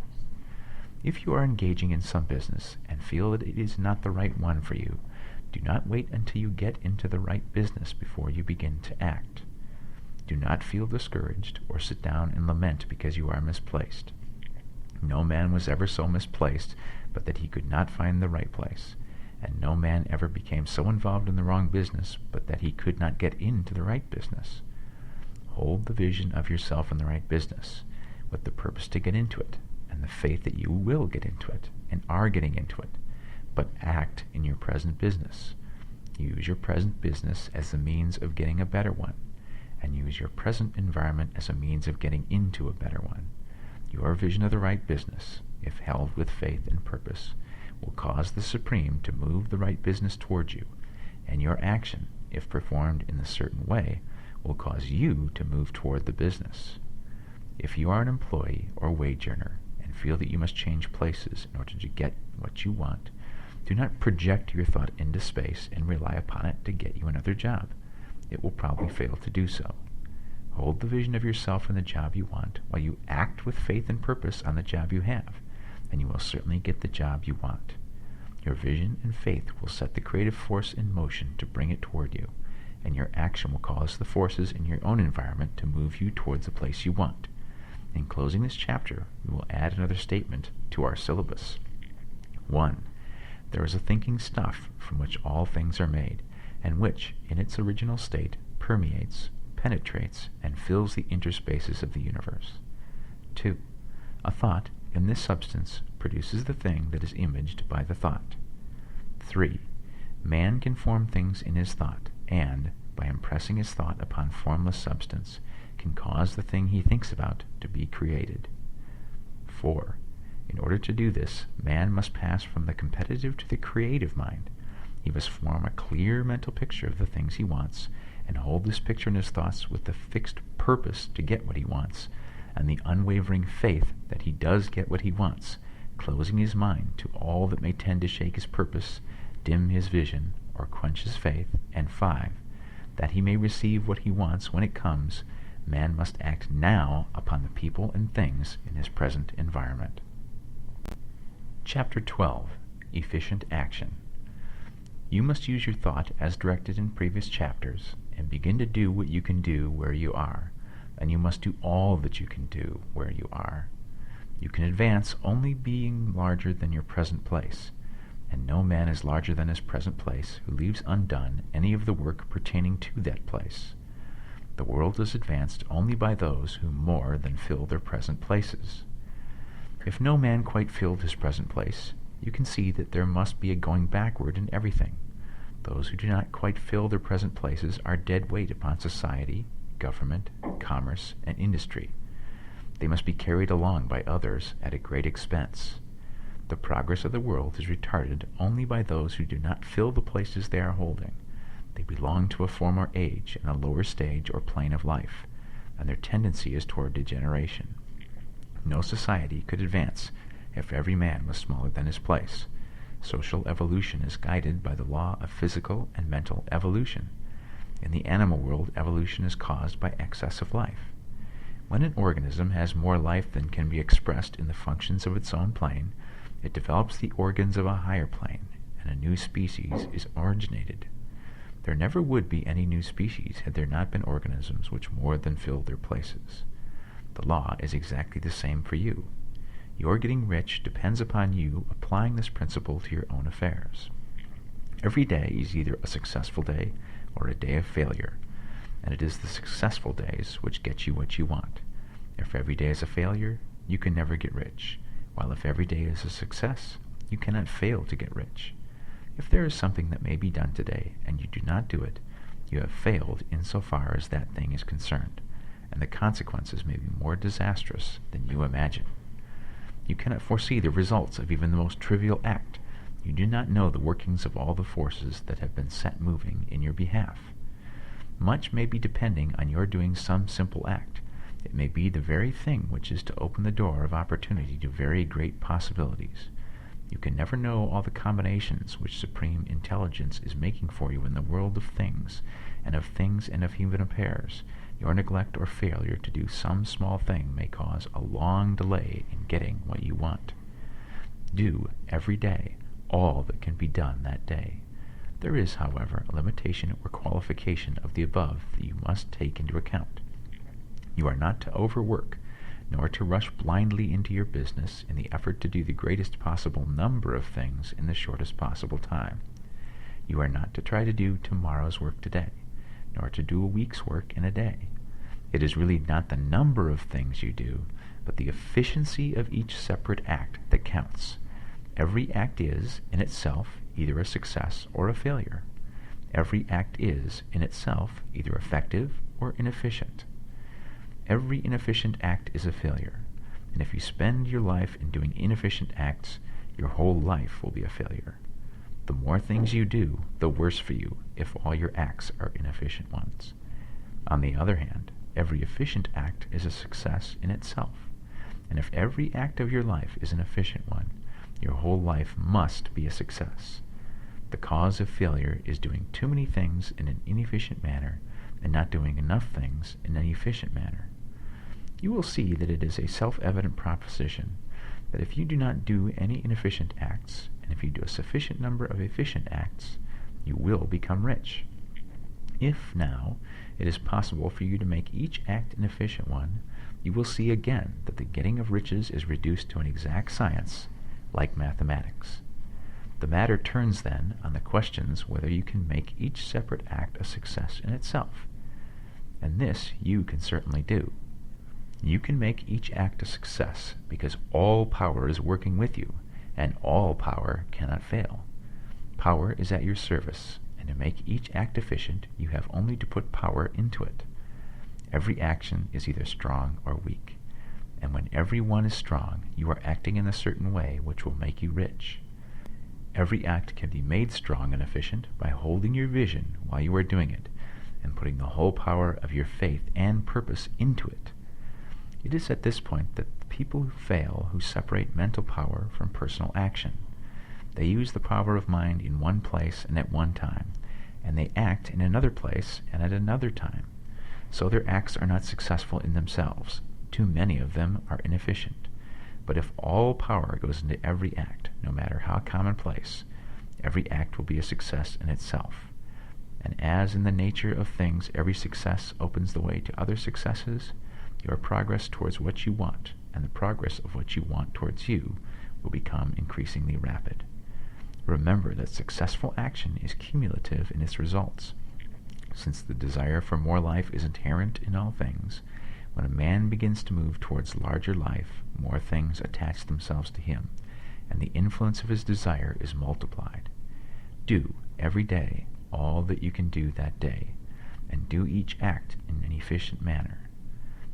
If you are engaging in some business and feel that it is not the right one for you, do not wait until you get into the right business before you begin to act. Do not feel discouraged or sit down and lament because you are misplaced. No man was ever so misplaced but that he could not find the right place, and no man ever became so involved in the wrong business but that he could not get into the right business. Hold the vision of yourself in the right business, with the purpose to get into it, and the faith that you will get into it, and are getting into it, but act in your present business. Use your present business as the means of getting a better one, and use your present environment as a means of getting into a better one. Your vision of the right business, if held with faith and purpose, will cause the Supreme to move the right business towards you, and your action, if performed in a certain way, will cause you to move toward the business. If you are an employee or wage earner and feel that you must change places in order to get what you want, do not project your thought into space and rely upon it to get you another job. It will probably fail to do so. Hold the vision of yourself in the job you want while you act with faith and purpose on the job you have, and you will certainly get the job you want. Your vision and faith will set the creative force in motion to bring it toward you, and your action will cause the forces in your own environment to move you towards the place you want. In closing this chapter, we will add another statement to our syllabus. 1. There is a thinking stuff from which all things are made, and which, in its original state, permeates, penetrates, and fills the interspaces of the universe. 2. A thought, in this substance, produces the thing that is imaged by the thought. 3. Man can form things in his thought, and, by impressing his thought upon formless substance, can cause the thing he thinks about to be created. 4. In order to do this, man must pass from the competitive to the creative mind. He must form a clear mental picture of the things he wants, and hold this picture in his thoughts with the fixed purpose to get what he wants, and the unwavering faith that he does get what he wants, closing his mind to all that may tend to shake his purpose, dim his vision, or quench his faith. And 5. That he may receive what he wants when it comes, man must act now upon the people and things in his present environment. Chapter 12. Efficient Action. You must use your thought as directed in previous chapters, and begin to do what you can do where you are, and you must do all that you can do where you are. You can advance only being larger than your present place, and no man is larger than his present place who leaves undone any of the work pertaining to that place. The world is advanced only by those who more than fill their present places. If no man quite filled his present place, you can see that there must be a going backward in everything. Those who do not quite fill their present places are dead weight upon society, government, commerce, and industry. They must be carried along by others at a great expense. The progress of the world is retarded only by those who do not fill the places they are holding. They belong to a former age and a lower stage or plane of life, and their tendency is toward degeneration. No society could advance if every man was smaller than his place. Social evolution is guided by the law of physical and mental evolution. In the animal world, evolution is caused by excess of life. When an organism has more life than can be expressed in the functions of its own plane, it develops the organs of a higher plane, and a new species is originated. There never would be any new species had there not been organisms which more than filled their places. The law is exactly the same for you. Your getting rich depends upon you applying this principle to your own affairs. Every day is either a successful day or a day of failure, and it is the successful days which get you what you want. If every day is a failure, you can never get rich, while if every day is a success, you cannot fail to get rich. If there is something that may be done today, and you do not do it, you have failed insofar as that thing is concerned, and the consequences may be more disastrous than you imagine. You cannot foresee the results of even the most trivial act. You do not know the workings of all the forces that have been set moving in your behalf. Much may be depending on your doing some simple act. It may be the very thing which is to open the door of opportunity to very great possibilities. You can never know all the combinations which supreme intelligence is making for you in the world of things and of human affairs. Your neglect or failure to do some small thing may cause a long delay in getting what you want. Do, every day, all that can be done that day. There is, however, a limitation or qualification of the above that you must take into account. You are not to overwork, nor to rush blindly into your business in the effort to do the greatest possible number of things in the shortest possible time. You are not to try to do tomorrow's work today, nor to do a week's work in a day. It is really not the number of things you do, but the efficiency of each separate act that counts. Every act is, in itself, either a success or a failure. Every act is, in itself, either effective or inefficient. Every inefficient act is a failure, and if you spend your life in doing inefficient acts, your whole life will be a failure. The more things you do, the worse for you if all your acts are inefficient ones. On the other hand, every efficient act is a success in itself, and if every act of your life is an efficient one, your whole life must be a success. The cause of failure is doing too many things in an inefficient manner and not doing enough things in an efficient manner. You will see that it is a self-evident proposition that if you do not do any inefficient acts, and if you do a sufficient number of efficient acts, you will become rich. If, now, it is possible for you to make each act an efficient one, you will see again that the getting of riches is reduced to an exact science, like mathematics. The matter turns, then, on the questions whether you can make each separate act a success in itself. And this you can certainly do. You can make each act a success because all power is working with you, and all power cannot fail. Power is at your service, and to make each act efficient, you have only to put power into it. Every action is either strong or weak. And when every one is strong, you are acting in a certain way which will make you rich. Every act can be made strong and efficient by holding your vision while you are doing it, and putting the whole power of your faith and purpose into it. It is at this point that the people who fail who separate mental power from personal action. They use the power of mind in one place and at one time, and they act in another place and at another time. So their acts are not successful in themselves. Too many of them are inefficient. But if all power goes into every act, no matter how commonplace, every act will be a success in itself. And as in the nature of things every success opens the way to other successes, your progress towards what you want, and the progress of what you want towards you, will become increasingly rapid. Remember that successful action is cumulative in its results. Since the desire for more life is inherent in all things, when a man begins to move towards larger life, more things attach themselves to him, and the influence of his desire is multiplied. Do, every day, all that you can do that day, and do each act in an efficient manner.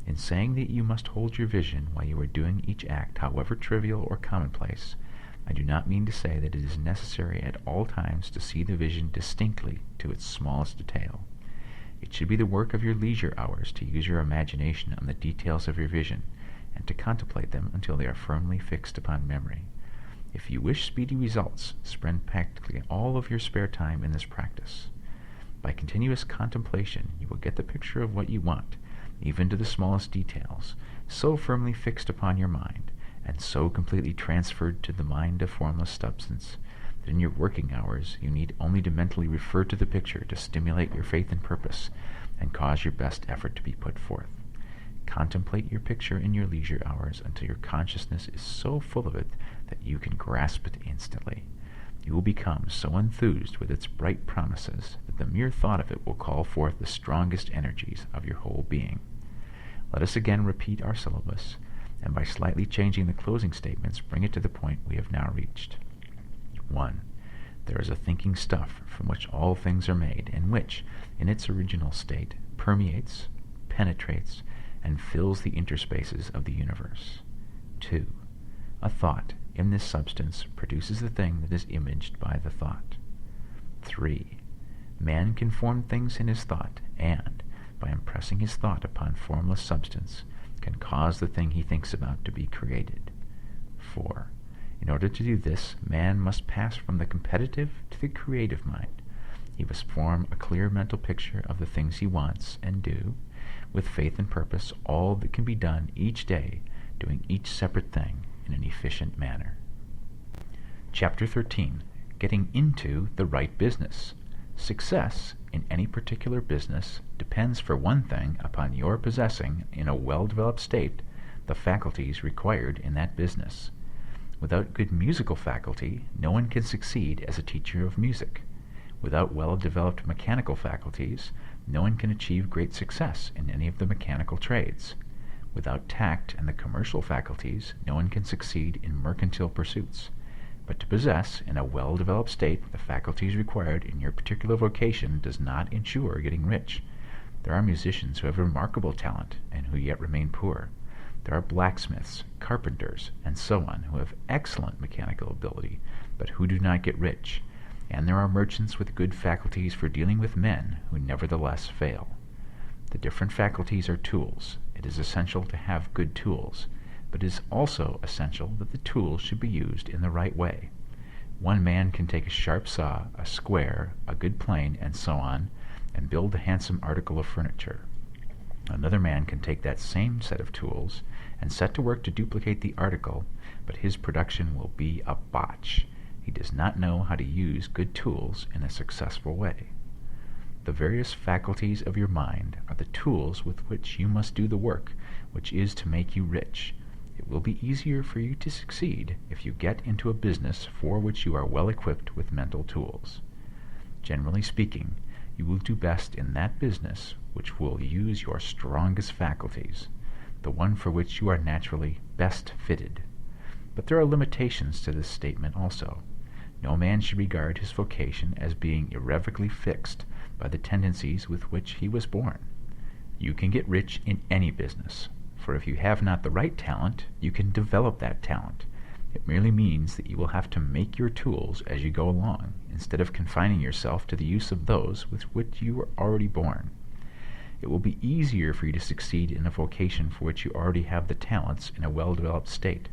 In saying that you must hold your vision while you are doing each act, however trivial or commonplace, I do not mean to say that it is necessary at all times to see the vision distinctly to its smallest detail. It should be the work of your leisure hours to use your imagination on the details of your vision, and to contemplate them until they are firmly fixed upon memory. If you wish speedy results, spend practically all of your spare time in this practice. By continuous contemplation, you will get the picture of what you want, even to the smallest details, so firmly fixed upon your mind, and so completely transferred to the mind of formless substance, that in your working hours you need only to mentally refer to the picture to stimulate your faith and purpose, and cause your best effort to be put forth. Contemplate your picture in your leisure hours until your consciousness is so full of it that you can grasp it instantly. You will become so enthused with its bright promises that the mere thought of it will call forth the strongest energies of your whole being. Let us again repeat our syllabus, and by slightly changing the closing statements, bring it to the point we have now reached. 1. There is a thinking stuff from which all things are made, and which, in its original state, permeates, penetrates, and fills the interspaces of the universe. 2. A thought in this substance produces the thing that is imaged by the thought. 3. Man can form things in his thought, and, by impressing his thought upon formless substance, can cause the thing he thinks about to be created. 4. In order to do this, man must pass from the competitive to the creative mind. He must form a clear mental picture of the things he wants, and do, with faith and purpose, all that can be done each day, doing each separate thing in an efficient manner. Chapter 13. Getting into the right business. Success in any particular business depends, for one thing, upon your possessing, in a well-developed state, the faculties required in that business. Without good musical faculty, no one can succeed as a teacher of music. Without well-developed mechanical faculties, no one can achieve great success in any of the mechanical trades. Without tact and the commercial faculties, no one can succeed in mercantile pursuits. But to possess, in a well-developed state, the faculties required in your particular vocation does not ensure getting rich. There are musicians who have remarkable talent, and who yet remain poor. There are blacksmiths, carpenters, and so on, who have excellent mechanical ability, but who do not get rich. And there are merchants with good faculties for dealing with men, who nevertheless fail. The different faculties are tools. It is essential to have good tools, but it is also essential that the tools should be used in the right way. One man can take a sharp saw, a square, a good plane, and so on, and build a handsome article of furniture. Another man can take that same set of tools and set to work to duplicate the article, but his production will be a botch. He does not know how to use good tools in a successful way. The various faculties of your mind are the tools with which you must do the work which is to make you rich. It will be easier for you to succeed if you get into a business for which you are well equipped with mental tools. Generally speaking, you will do best in that business which will use your strongest faculties, the one for which you are naturally best fitted. But there are limitations to this statement also. No man should regard his vocation as being irrevocably fixed by the tendencies with which he was born. You can get rich in any business, for if you have not the right talent, you can develop that talent. It merely means that you will have to make your tools as you go along, instead of confining yourself to the use of those with which you were already born. It will be easier for you to succeed in a vocation for which you already have the talents in a well-developed state,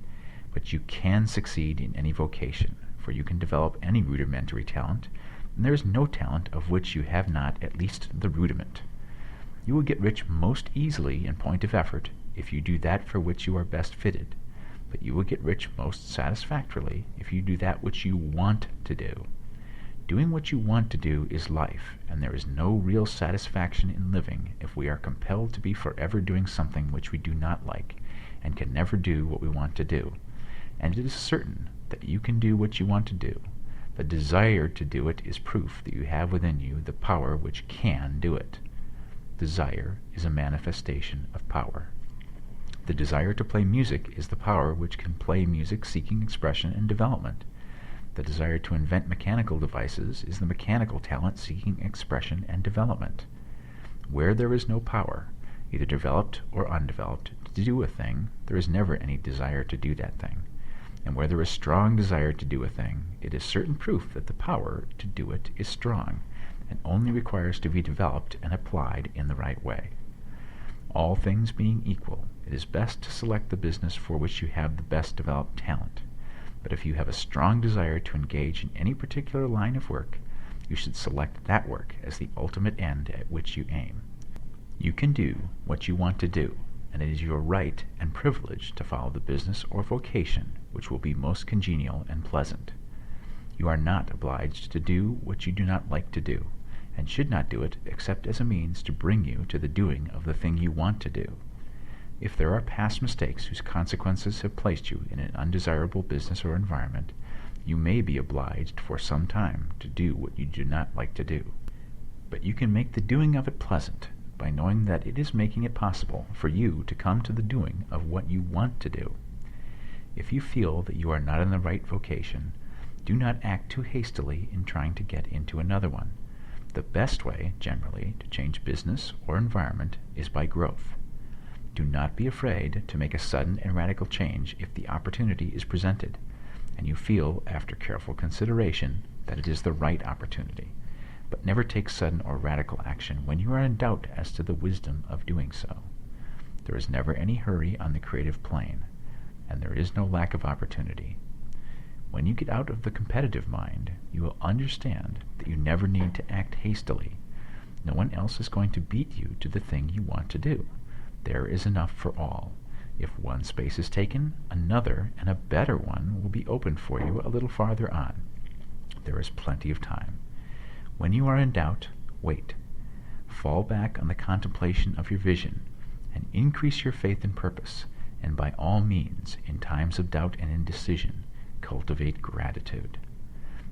but you can succeed in any vocation, for you can develop any rudimentary talent, and there is no talent of which you have not at least the rudiment. You will get rich most easily in point of effort if you do that for which you are best fitted, but you will get rich most satisfactorily if you do that which you want to do. Doing what you want to do is life, and there is no real satisfaction in living if we are compelled to be forever doing something which we do not like, and can never do what we want to do. And it is certain that you can do what you want to do. The desire to do it is proof that you have within you the power which can do it. Desire is a manifestation of power. The desire to play music is the power which can play music seeking expression and development. The desire to invent mechanical devices is the mechanical talent seeking expression and development. Where there is no power, either developed or undeveloped, to do a thing, there is never any desire to do that thing. And where there is strong desire to do a thing, it is certain proof that the power to do it is strong, and only requires to be developed and applied in the right way. All things being equal, it is best to select the business for which you have the best developed talent. But if you have a strong desire to engage in any particular line of work, you should select that work as the ultimate end at which you aim. You can do what you want to do, and it is your right and privilege to follow the business or vocation which will be most congenial and pleasant. You are not obliged to do what you do not like to do, and should not do it except as a means to bring you to the doing of the thing you want to do. If there are past mistakes whose consequences have placed you in an undesirable business or environment, you may be obliged for some time to do what you do not like to do. But you can make the doing of it pleasant by knowing that it is making it possible for you to come to the doing of what you want to do. If you feel that you are not in the right vocation, do not act too hastily in trying to get into another one. The best way, generally, to change business or environment is by growth. Do not be afraid to make a sudden and radical change if the opportunity is presented, and you feel, after careful consideration, that it is the right opportunity. But never take sudden or radical action when you are in doubt as to the wisdom of doing so. There is never any hurry on the creative plane, and there is no lack of opportunity. When you get out of the competitive mind, you will understand that you never need to act hastily. No one else is going to beat you to the thing you want to do. There is enough for all. If one space is taken, another and a better one will be opened for you a little farther on. There is plenty of time. When you are in doubt, wait. Fall back on the contemplation of your vision, and increase your faith and purpose, and by all means, in times of doubt and indecision, cultivate gratitude.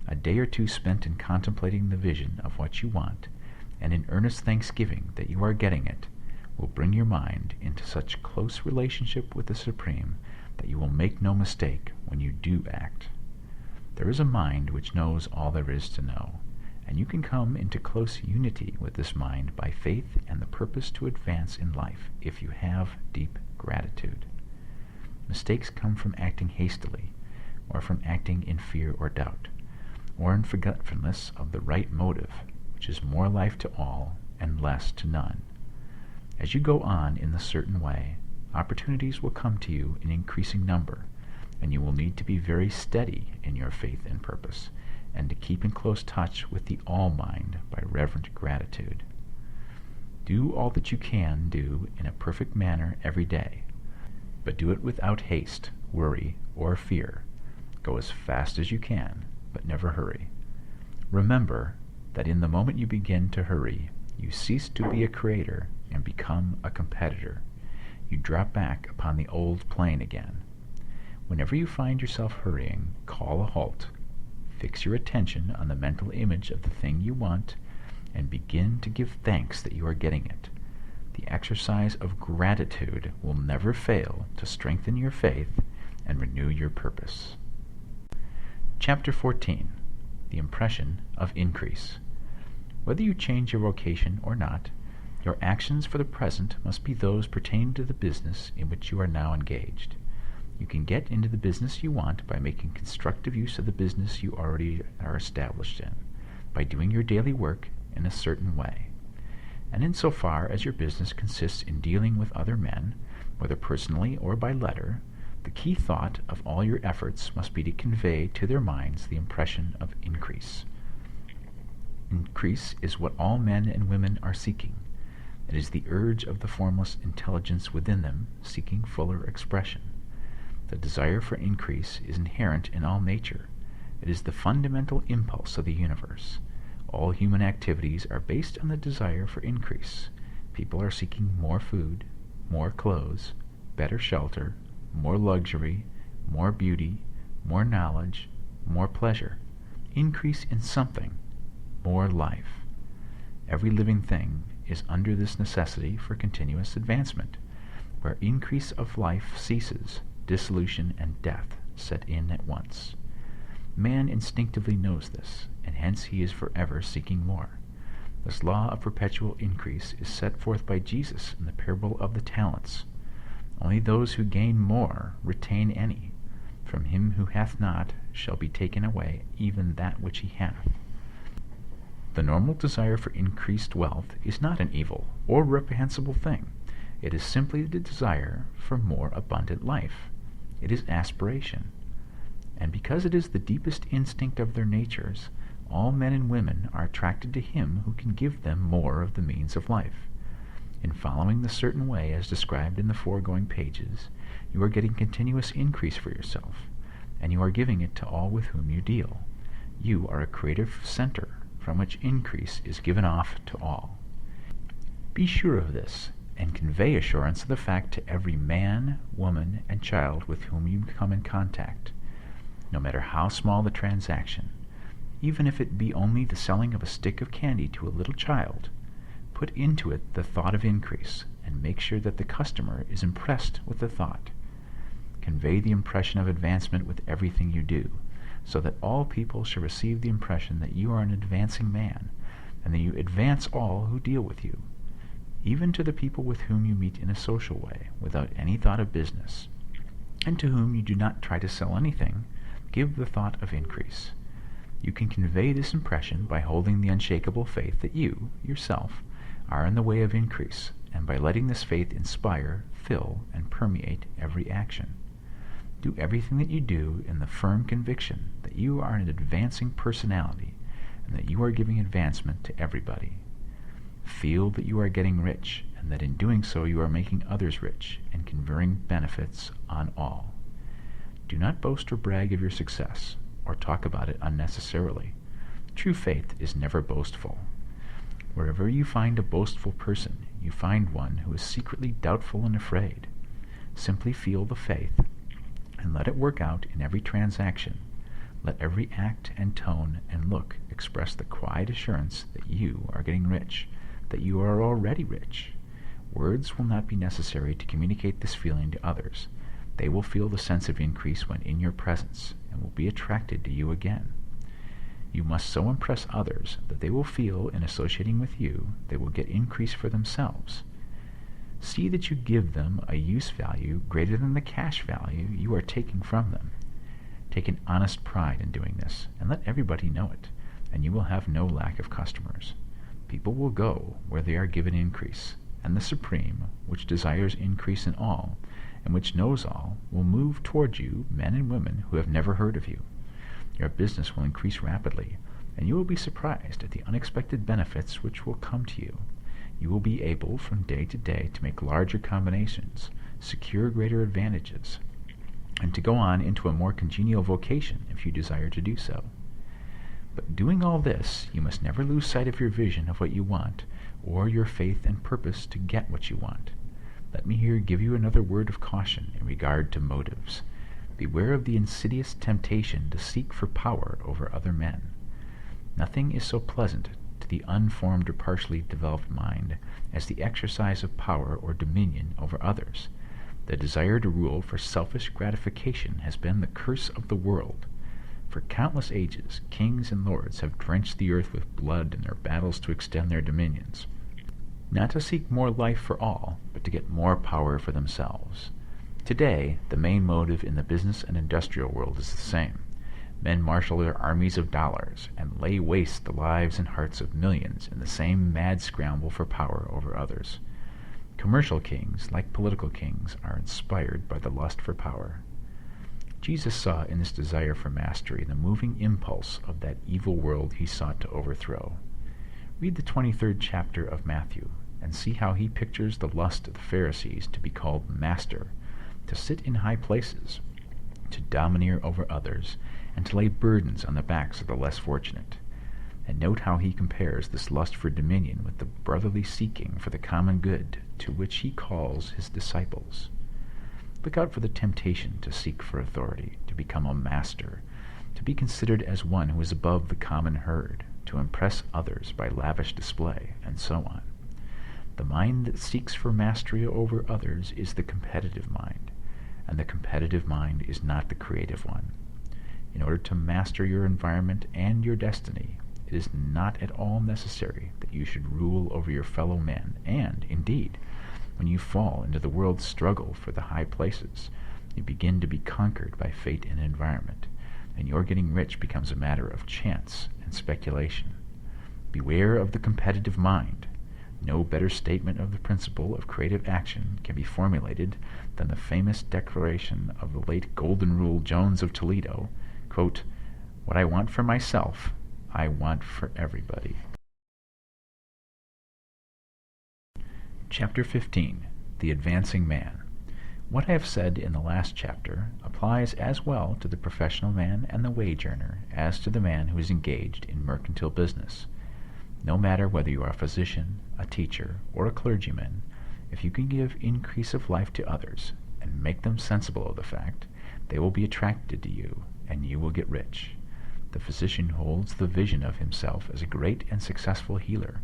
A day or two spent in contemplating the vision of what you want, and in earnest thanksgiving that you are getting it, will bring your mind into such close relationship with the Supreme that you will make no mistake when you do act. There is a mind which knows all there is to know, and you can come into close unity with this mind by faith and the purpose to advance in life if you have deep gratitude. Mistakes come from acting hastily, or from acting in fear or doubt, or in forgetfulness of the right motive, which is more life to all and less to none. As you go on in the certain way, opportunities will come to you in increasing number, and you will need to be very steady in your faith and purpose, and to keep in close touch with the all-mind by reverent gratitude. Do all that you can do in a perfect manner every day, but do it without haste, worry, or fear. Go as fast as you can, but never hurry. Remember that in the moment you begin to hurry, you cease to be a creator and become a competitor. You drop back upon the old plane again. Whenever you find yourself hurrying, call a halt. Fix your attention on the mental image of the thing you want, and begin to give thanks that you are getting it. The exercise of gratitude will never fail to strengthen your faith and renew your purpose. Chapter 14. The Impression of Increase. Whether you change your vocation or not, Your actions for the present must be those pertaining to the business in which you are now engaged. You can get into the business you want by making constructive use of the business you already are established in, by doing your daily work in a certain way. And insofar as your business consists in dealing with other men, whether personally or by letter, the key thought of all your efforts must be to convey to their minds the impression of increase. Increase is what all men and women are seeking. It is the urge of the formless intelligence within them seeking fuller expression. The desire for increase is inherent in all nature. It is the fundamental impulse of the universe. All human activities are based on the desire for increase. People are seeking more food, more clothes, better shelter, more luxury, more beauty, more knowledge, more pleasure. Increase in something, more life. Every living thing is under this necessity for continuous advancement. Where increase of life ceases, dissolution and death set in at once. Man instinctively knows this, and hence he is forever seeking more. This law of perpetual increase is set forth by Jesus in the parable of the talents. Only those who gain more retain any. From him who hath not shall be taken away even that which he hath. The normal desire for increased wealth is not an evil or reprehensible thing. It is simply the desire for more abundant life. It is aspiration. And because it is the deepest instinct of their natures, all men and women are attracted to him who can give them more of the means of life. In following the certain way as described in the foregoing pages, you are getting continuous increase for yourself, and you are giving it to all with whom you deal. You are a creative center from which increase is given off to all. Be sure of this, and convey assurance of the fact to every man, woman, and child with whom you come in contact, no matter how small the transaction. Even if it be only the selling of a stick of candy to a little child, put into it the thought of increase, and make sure that the customer is impressed with the thought. Convey the impression of advancement with everything you do, so that all people shall receive the impression that you are an advancing man, and that you advance all who deal with you, even to the people with whom you meet in a social way, without any thought of business, and to whom you do not try to sell anything. Give the thought of increase. You can convey this impression by holding the unshakable faith that you, yourself, are in the way of increase, and by letting this faith inspire, fill, and permeate every action. Do everything that you do in the firm conviction that you are an advancing personality, and that you are giving advancement to everybody. Feel that you are getting rich, and that in doing so you are making others rich, and conferring benefits on all. Do not boast or brag of your success, or talk about it unnecessarily. True faith is never boastful. Wherever you find a boastful person, you find one who is secretly doubtful and afraid. Simply feel the faith, and let it work out in every transaction. Let every act and tone and look express the quiet assurance that you are getting rich, that you are already rich. Words will not be necessary to communicate this feeling to others. They will feel the sense of increase when in your presence, and will be attracted to you again. You must so impress others that they will feel in associating with you they will get increase for themselves. See that you give them a use value greater than the cash value you are taking from them. Take an honest pride in doing this, and let everybody know it, and you will have no lack of customers. People will go where they are given increase, and the Supreme, which desires increase in all, and which knows all, will move toward you men and women who have never heard of you. Your business will increase rapidly, and you will be surprised at the unexpected benefits which will come to you. You will be able from day to day to make larger combinations, secure greater advantages, and to go on into a more congenial vocation if you desire to do so. But doing all this, you must never lose sight of your vision of what you want, or your faith and purpose to get what you want. Let me here give you another word of caution in regard to motives. Beware of the insidious temptation to seek for power over other men. Nothing is so pleasant to the unformed or partially developed mind as the exercise of power or dominion over others. The desire to rule for selfish gratification has been the curse of the world. For countless ages, kings and lords have drenched the earth with blood in their battles to extend their dominions. not to seek more life for all, but to get more power for themselves. Today, the main motive in the business and industrial world is the same. Men marshal their armies of dollars and lay waste the lives and hearts of millions in the same mad scramble for power over others. Commercial kings, like political kings, are inspired by the lust for power. Jesus saw in this desire for mastery the moving impulse of that evil world he sought to overthrow. Read the 23rd chapter of Matthew and see how he pictures the lust of the Pharisees to be called master, to sit in high places, to domineer over others, and to lay burdens on the backs of the less fortunate. And note how he compares this lust for dominion with the brotherly seeking for the common good to which he calls his disciples. Look out for the temptation to seek for authority, to become a master, to be considered as one who is above the common herd, to impress others by lavish display, and so on. The mind that seeks for mastery over others is the competitive mind, and the competitive mind is not the creative one. In order to master your environment and your destiny, it is not at all necessary that you should rule over your fellow men, and, indeed, when you fall into the world's struggle for the high places, you begin to be conquered by fate and environment, and your getting rich becomes a matter of chance and speculation. Beware of the competitive mind. No better statement of the principle of creative action can be formulated than the famous declaration of the late Golden Rule Jones of Toledo, quote, "What I want for myself, I want for everybody." Chapter 15. The Advancing Man. What I have said in the last chapter applies as well to the professional man and the wage earner as to the man who is engaged in mercantile business. No matter whether you are a physician, a teacher, or a clergyman, if you can give increase of life to others and make them sensible of the fact, they will be attracted to you, and you will get rich. The physician holds the vision of himself as a great and successful healer,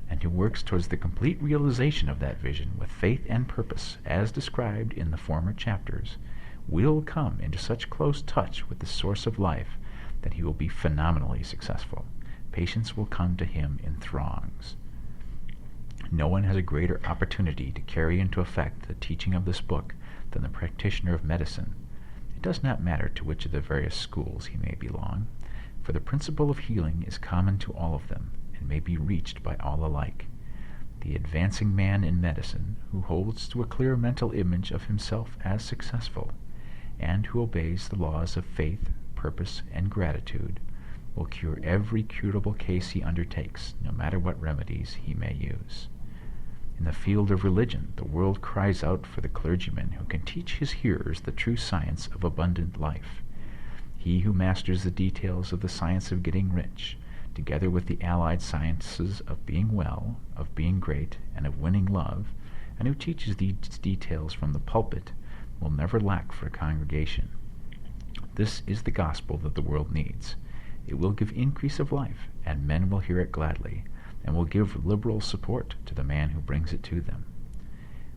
and who works towards the complete realization of that vision with faith and purpose, as described in the former chapters, will come into such close touch with the source of life that he will be phenomenally successful. Patients will come to him in throngs. No one has a greater opportunity to carry into effect the teaching of this book than the practitioner of medicine. It does not matter to which of the various schools he may belong, for the principle of healing is common to all of them, and may be reached by all alike. The advancing man in medicine, who holds to a clear mental image of himself as successful, and who obeys the laws of faith, purpose, and gratitude, will cure every curable case he undertakes, no matter what remedies he may use. In the field of religion, the world cries out for the clergyman who can teach his hearers the true science of abundant life. He who masters the details of the science of getting rich, together with the allied sciences of being well, of being great, and of winning love, and who teaches these details from the pulpit, will never lack for a congregation. This is the gospel that the world needs. It will give increase of life, and men will hear it gladly, and will give liberal support to the man who brings it to them.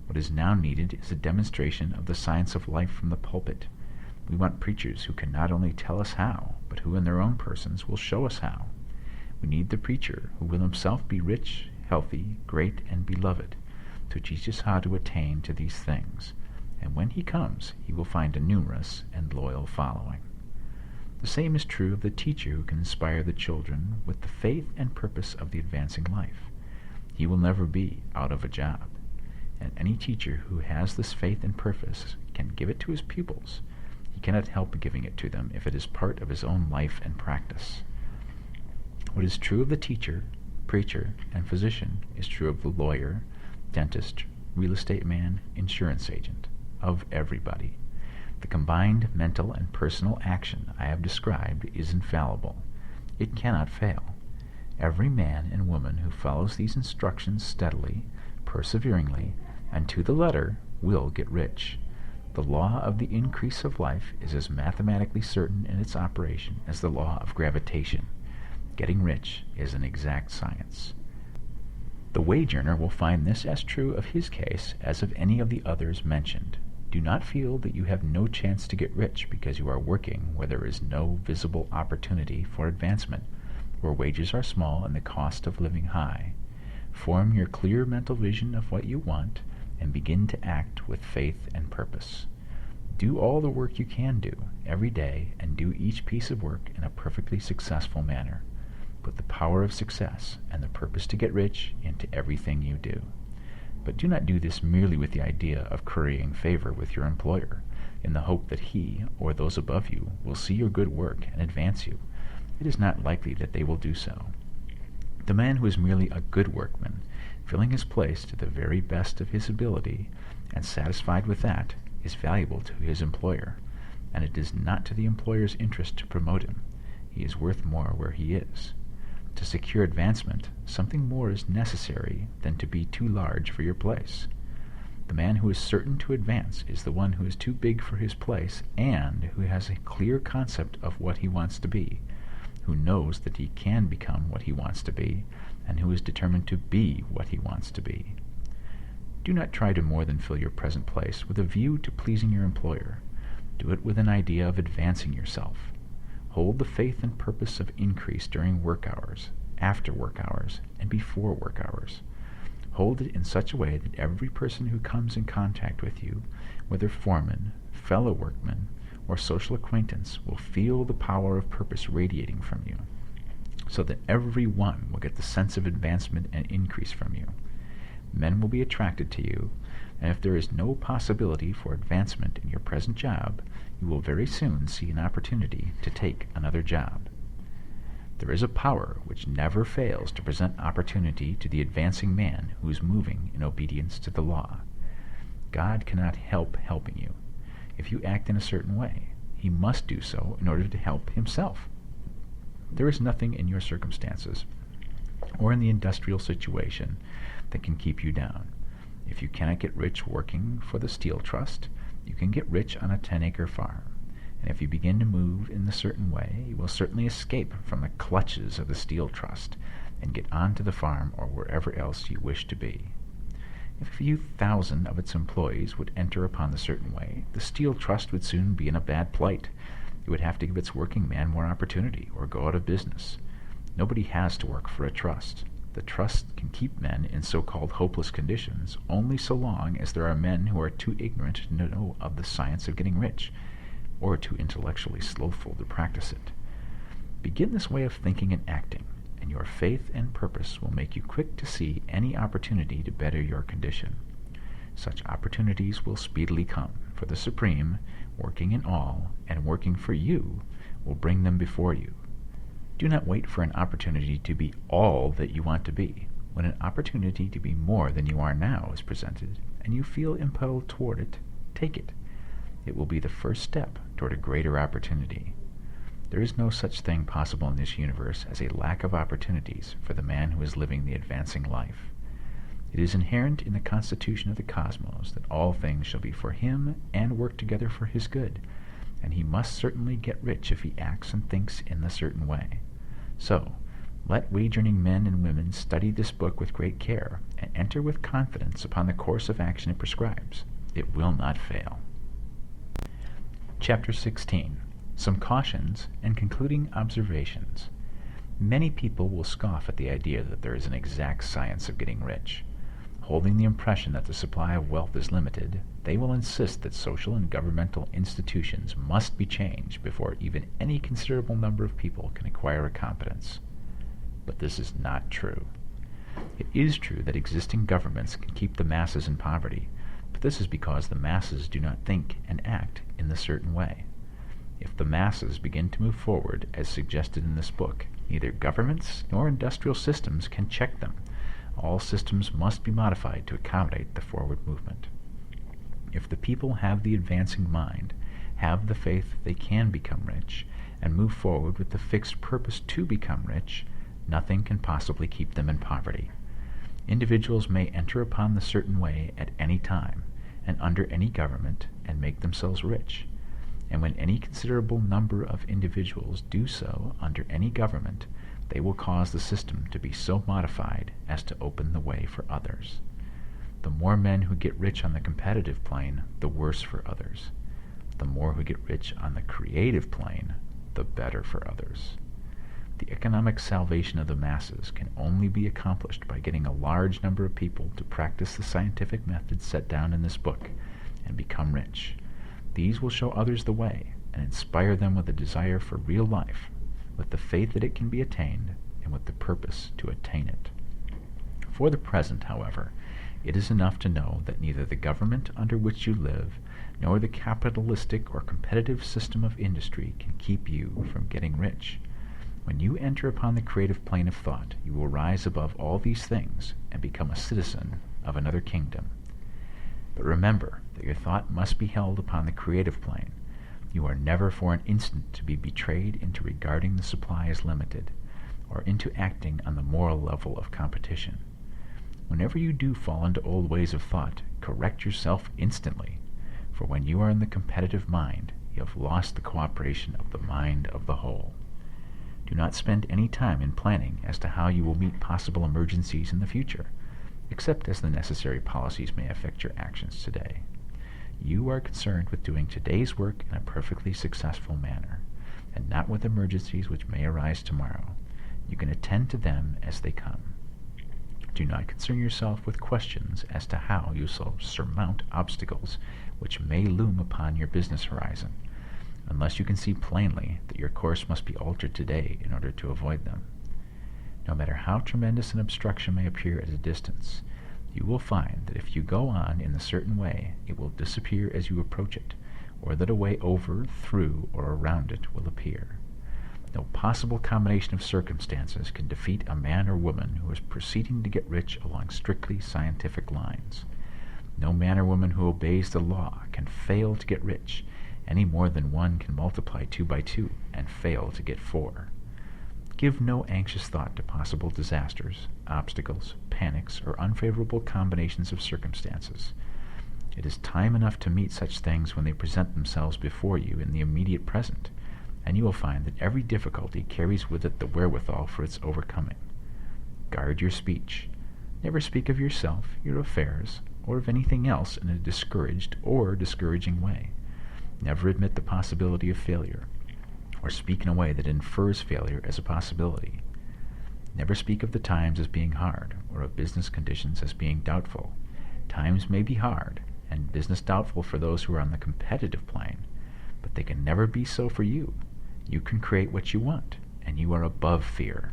What is now needed is a demonstration of the science of life from the pulpit. We want preachers who can not only tell us how, but who in their own persons will show us how. We need the preacher who will himself be rich, healthy, great, and beloved, to teach us how to attain to these things, and when he comes, he will find a numerous and loyal following. The same is true of the teacher who can inspire the children with the faith and purpose of the advancing life. He will never be out of a job, and any teacher who has this faith and purpose can give it to his pupils. He cannot help giving it to them if it is part of his own life and practice. What is true of the teacher, preacher, and physician is true of the lawyer, dentist, real estate man, insurance agent, of everybody. The combined mental and personal action I have described is infallible. It cannot fail. Every man and woman who follows these instructions steadily, perseveringly, and to the letter will get rich. The law of the increase of life is as mathematically certain in its operation as the law of gravitation. Getting rich is an exact science. The wage earner will find this as true of his case as of any of the others mentioned. Do not feel that you have no chance to get rich because you are working where there is no visible opportunity for advancement, where wages are small and the cost of living high. Form your clear mental vision of what you want and begin to act with faith and purpose. Do all the work you can do every day and do each piece of work in a perfectly successful manner. Put the power of success and the purpose to get rich into everything you do. But do not do this merely with the idea of currying favor with your employer, in the hope that he or those above you will see your good work and advance you. It is not likely that they will do so. The man who is merely a good workman, filling his place to the very best of his ability, and satisfied with that, is valuable to his employer, and it is not to the employer's interest to promote him. He is worth more where he is. To secure advancement, something more is necessary than to be too large for your place. The man who is certain to advance is the one who is too big for his place and who has a clear concept of what he wants to be, who knows that he can become what he wants to be, and who is determined to be what he wants to be. Do not try to more than fill your present place with a view to pleasing your employer. Do it with an idea of advancing yourself. Hold the faith and purpose of increase during work hours, after work hours, and before work hours. Hold it in such a way that every person who comes in contact with you, whether foreman, fellow workman, or social acquaintance, will feel the power of purpose radiating from you, so that every one will get the sense of advancement and increase from you. Men will be attracted to you, and if there is no possibility for advancement in your present job, you will very soon see an opportunity to take another job. There is a power which never fails to present opportunity to the advancing man who is moving in obedience to the law. God cannot help helping you. If you act in a certain way, he must do so in order to help himself. There is nothing in your circumstances or in the industrial situation that can keep you down. If you cannot get rich working for the Steel Trust, you can get rich on a 10-acre farm. And if you begin to move in a certain way, you will certainly escape from the clutches of the Steel Trust and get onto the farm or wherever else you wish to be. If a few thousand of its employees would enter upon the certain way, the Steel Trust would soon be in a bad plight. It would have to give its working man more opportunity or go out of business. Nobody has to work for a trust. The trust can keep men in so-called hopeless conditions only so long as there are men who are too ignorant to know of the science of getting rich, or too intellectually slothful to practice it. Begin this way of thinking and acting, and your faith and purpose will make you quick to see any opportunity to better your condition. Such opportunities will speedily come, for the Supreme, working in all and working for you, will bring them before you. Do not wait for an opportunity to be all that you want to be. When an opportunity to be more than you are now is presented, and you feel impelled toward it, take it. It will be the first step toward a greater opportunity. There is no such thing possible in this universe as a lack of opportunities for the man who is living the advancing life. It is inherent in the constitution of the cosmos that all things shall be for him and work together for his good, and he must certainly get rich if he acts and thinks in the certain way. So, let wage-earning men and women study this book with great care and enter with confidence upon the course of action it prescribes. It will not fail. Chapter 16. Some cautions and concluding observations. Many people will scoff at the idea that there is an exact science of getting rich. Holding the impression that the supply of wealth is limited, they will insist that social and governmental institutions must be changed before even any considerable number of people can acquire a competence. But this is not true. It is true that existing governments can keep the masses in poverty, but this is because the masses do not think and act in the certain way. If the masses begin to move forward, as suggested in this book, neither governments nor industrial systems can check them. All systems must be modified to accommodate the forward movement. If the people have the advancing mind, have the faith they can become rich, and move forward with the fixed purpose to become rich, nothing can possibly keep them in poverty. Individuals may enter upon the certain way at any time, and under any government, and make themselves rich. And when any considerable number of individuals do so under any government, they will cause the system to be so modified as to open the way for others. The more men who get rich on the competitive plane, the worse for others. The more who get rich on the creative plane, the better for others. The economic salvation of the masses can only be accomplished by getting a large number of people to practice the scientific methods set down in this book and become rich. These will show others the way and inspire them with a desire for real life, with the faith that it can be attained, and with the purpose to attain it. For the present, however, it is enough to know that neither the government under which you live nor the capitalistic or competitive system of industry can keep you from getting rich. When you enter upon the creative plane of thought, you will rise above all these things and become a citizen of another kingdom. But remember that your thought must be held upon the creative plane. You are never for an instant to be betrayed into regarding the supply as limited, or into acting on the moral level of competition. Whenever you do fall into old ways of thought, correct yourself instantly, for when you are in the competitive mind, you have lost the cooperation of the mind of the whole. Do not spend any time in planning as to how you will meet possible emergencies in the future, except as the necessary policies may affect your actions today. You are concerned with doing today's work in a perfectly successful manner, and not with emergencies which may arise tomorrow. You can attend to them as they come. Do not concern yourself with questions as to how you shall surmount obstacles which may loom upon your business horizon, unless you can see plainly that your course must be altered today in order to avoid them. No matter how tremendous an obstruction may appear at a distance, you will find that if you go on in a certain way, it will disappear as you approach it, or that a way over, through, or around it will appear. No possible combination of circumstances can defeat a man or woman who is proceeding to get rich along strictly scientific lines. No man or woman who obeys the law can fail to get rich, any more than one can multiply 2 by 2 and fail to get 4. Give no anxious thought to possible disasters, obstacles, panics, or unfavorable combinations of circumstances. It is time enough to meet such things when they present themselves before you in the immediate present, and you will find that every difficulty carries with it the wherewithal for its overcoming. Guard your speech. Never speak of yourself, your affairs, or of anything else in a discouraged or discouraging way. Never admit the possibility of failure, or speak in a way that infers failure as a possibility. Never speak of the times as being hard, or of business conditions as being doubtful. Times may be hard, and business doubtful for those who are on the competitive plane, but they can never be so for you. You can create what you want, and you are above fear.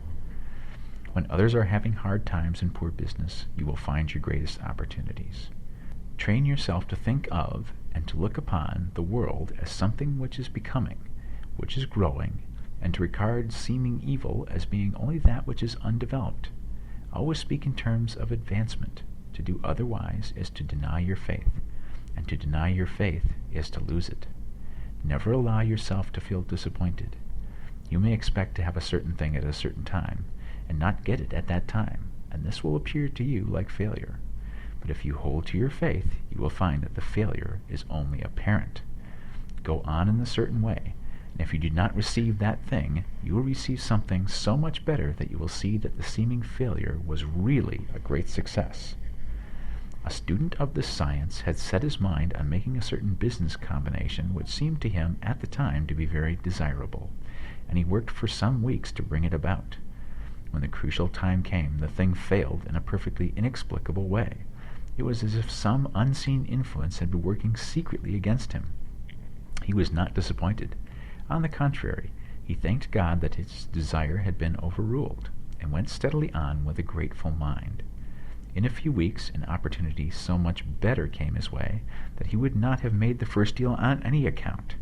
When others are having hard times in poor business, you will find your greatest opportunities. Train yourself to think of and to look upon the world as something which is becoming, which is growing, and to regard seeming evil as being only that which is undeveloped. Always speak in terms of advancement. To do otherwise is to deny your faith, and to deny your faith is to lose it. Never allow yourself to feel disappointed. You may expect to have a certain thing at a certain time, and not get it at that time, and this will appear to you like failure. But if you hold to your faith, you will find that the failure is only apparent. Go on in a certain way, and if you do not receive that thing, you will receive something so much better that you will see that the seeming failure was really a great success. A student of this science had set his mind on making a certain business combination which seemed to him at the time to be very desirable, and he worked for some weeks to bring it about. When the crucial time came, the thing failed in a perfectly inexplicable way. It was as if some unseen influence had been working secretly against him. He was not disappointed. On the contrary, he thanked God that his desire had been overruled, and went steadily on with a grateful mind. In a few weeks, an opportunity so much better came his way that he would not have made the first deal on any account,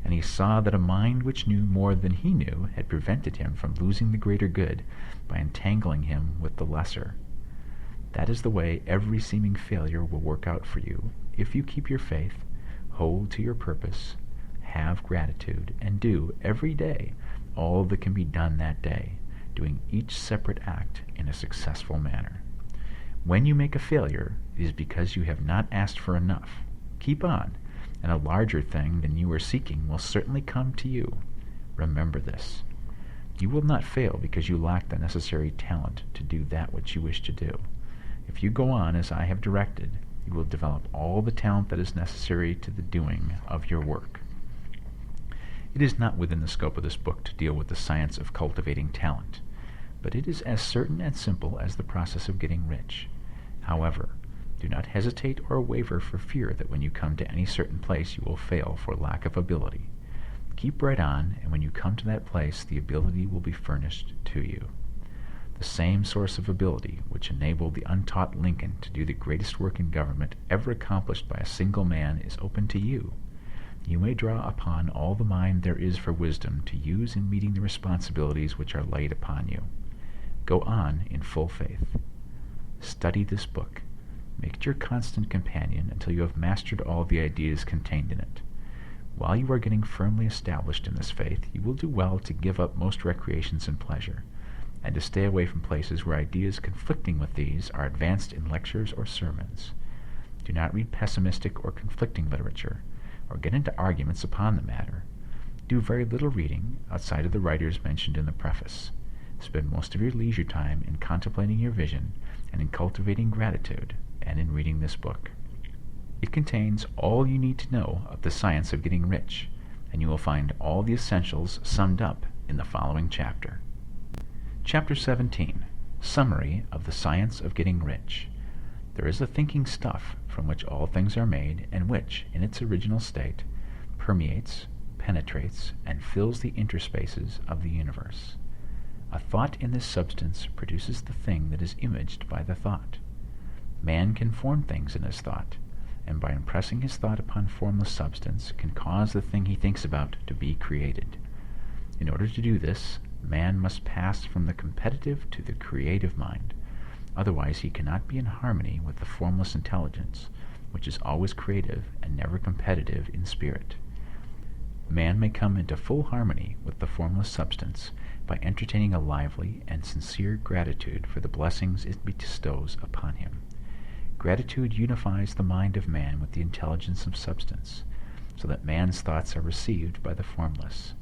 and he saw that a mind which knew more than he knew had prevented him from losing the greater good by entangling him with the lesser. That is the way every seeming failure will work out for you, if you keep your faith, hold to your purpose, have gratitude, and do every day all that can be done that day, doing each separate act in a successful manner. When you make a failure, it is because you have not asked for enough. Keep on, and a larger thing than you are seeking will certainly come to you. Remember this. You will not fail because you lack the necessary talent to do that which you wish to do. If you go on as I have directed, you will develop all the talent that is necessary to the doing of your work. It is not within the scope of this book to deal with the science of cultivating talent, but it is as certain and simple as the process of getting rich. However, do not hesitate or waver for fear that when you come to any certain place you will fail for lack of ability. Keep right on, and when you come to that place, the ability will be furnished to you. The same source of ability which enabled the untaught Lincoln to do the greatest work in government ever accomplished by a single man is open to you. You may draw upon all the mind there is for wisdom to use in meeting the responsibilities which are laid upon you. Go on in full faith. Study this book. Make it your constant companion until you have mastered all the ideas contained in it. While you are getting firmly established in this faith, you will do well to give up most recreations and pleasure, and to stay away from places where ideas conflicting with these are advanced in lectures or sermons. Do not read pessimistic or conflicting literature, or get into arguments upon the matter. Do very little reading outside of the writers mentioned in the preface. Spend most of your leisure time in contemplating your vision and in cultivating gratitude and in reading this book. It contains all you need to know of the science of getting rich, and you will find all the essentials summed up in the following chapter. Chapter 17. Summary of the Science of Getting Rich. There is a thinking stuff from which all things are made, and which, in its original state, permeates, penetrates, and fills the interspaces of the universe. A thought in this substance produces the thing that is imaged by the thought. Man can form things in his thought, and by impressing his thought upon formless substance can cause the thing he thinks about to be created. In order to do this, man must pass from the competitive to the creative mind. Otherwise he cannot be in harmony with the formless intelligence, which is always creative and never competitive in spirit. Man may come into full harmony with the formless substance by entertaining a lively and sincere gratitude for the blessings it bestows upon him. Gratitude unifies the mind of man with the intelligence of substance, so that man's thoughts are received by the formless.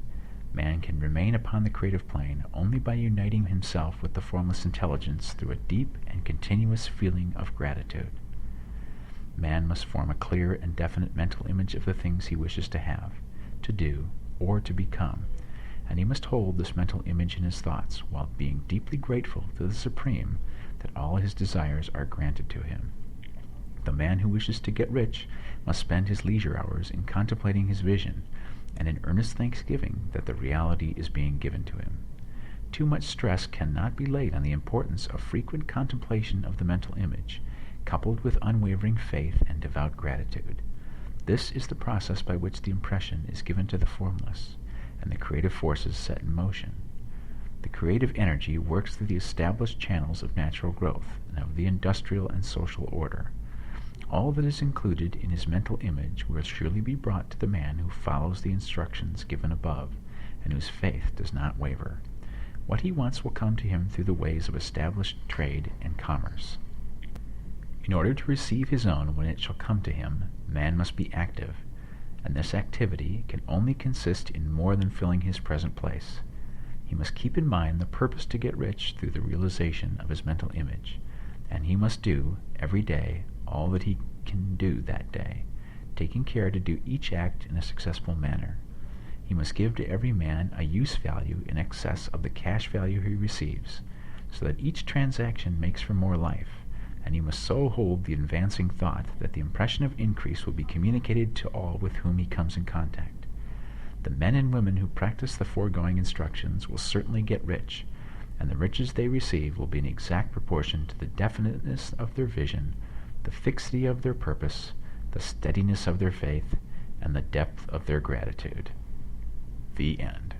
Man can remain upon the creative plane only by uniting himself with the formless intelligence through a deep and continuous feeling of gratitude. Man must form a clear and definite mental image of the things he wishes to have, to do, or to become, and he must hold this mental image in his thoughts while being deeply grateful to the Supreme that all his desires are granted to him. The man who wishes to get rich must spend his leisure hours in contemplating his vision and in earnest thanksgiving that the reality is being given to him. Too much stress cannot be laid on the importance of frequent contemplation of the mental image, coupled with unwavering faith and devout gratitude. This is the process by which the impression is given to the formless, and the creative forces set in motion. The creative energy works through the established channels of natural growth and of the industrial and social order. All that is included in his mental image will surely be brought to the man who follows the instructions given above, and whose faith does not waver. What he wants will come to him through the ways of established trade and commerce. In order to receive his own when it shall come to him, man must be active, and this activity can only consist in more than filling his present place. He must keep in mind the purpose to get rich through the realization of his mental image, and he must do, every day, all that he can do that day, taking care to do each act in a successful manner. He must give to every man a use value in excess of the cash value he receives, so that each transaction makes for more life, and he must so hold the advancing thought that the impression of increase will be communicated to all with whom he comes in contact. The men and women who practice the foregoing instructions will certainly get rich, and the riches they receive will be in exact proportion to the definiteness of their vision, the fixity of their purpose, the steadiness of their faith, and the depth of their gratitude. The end.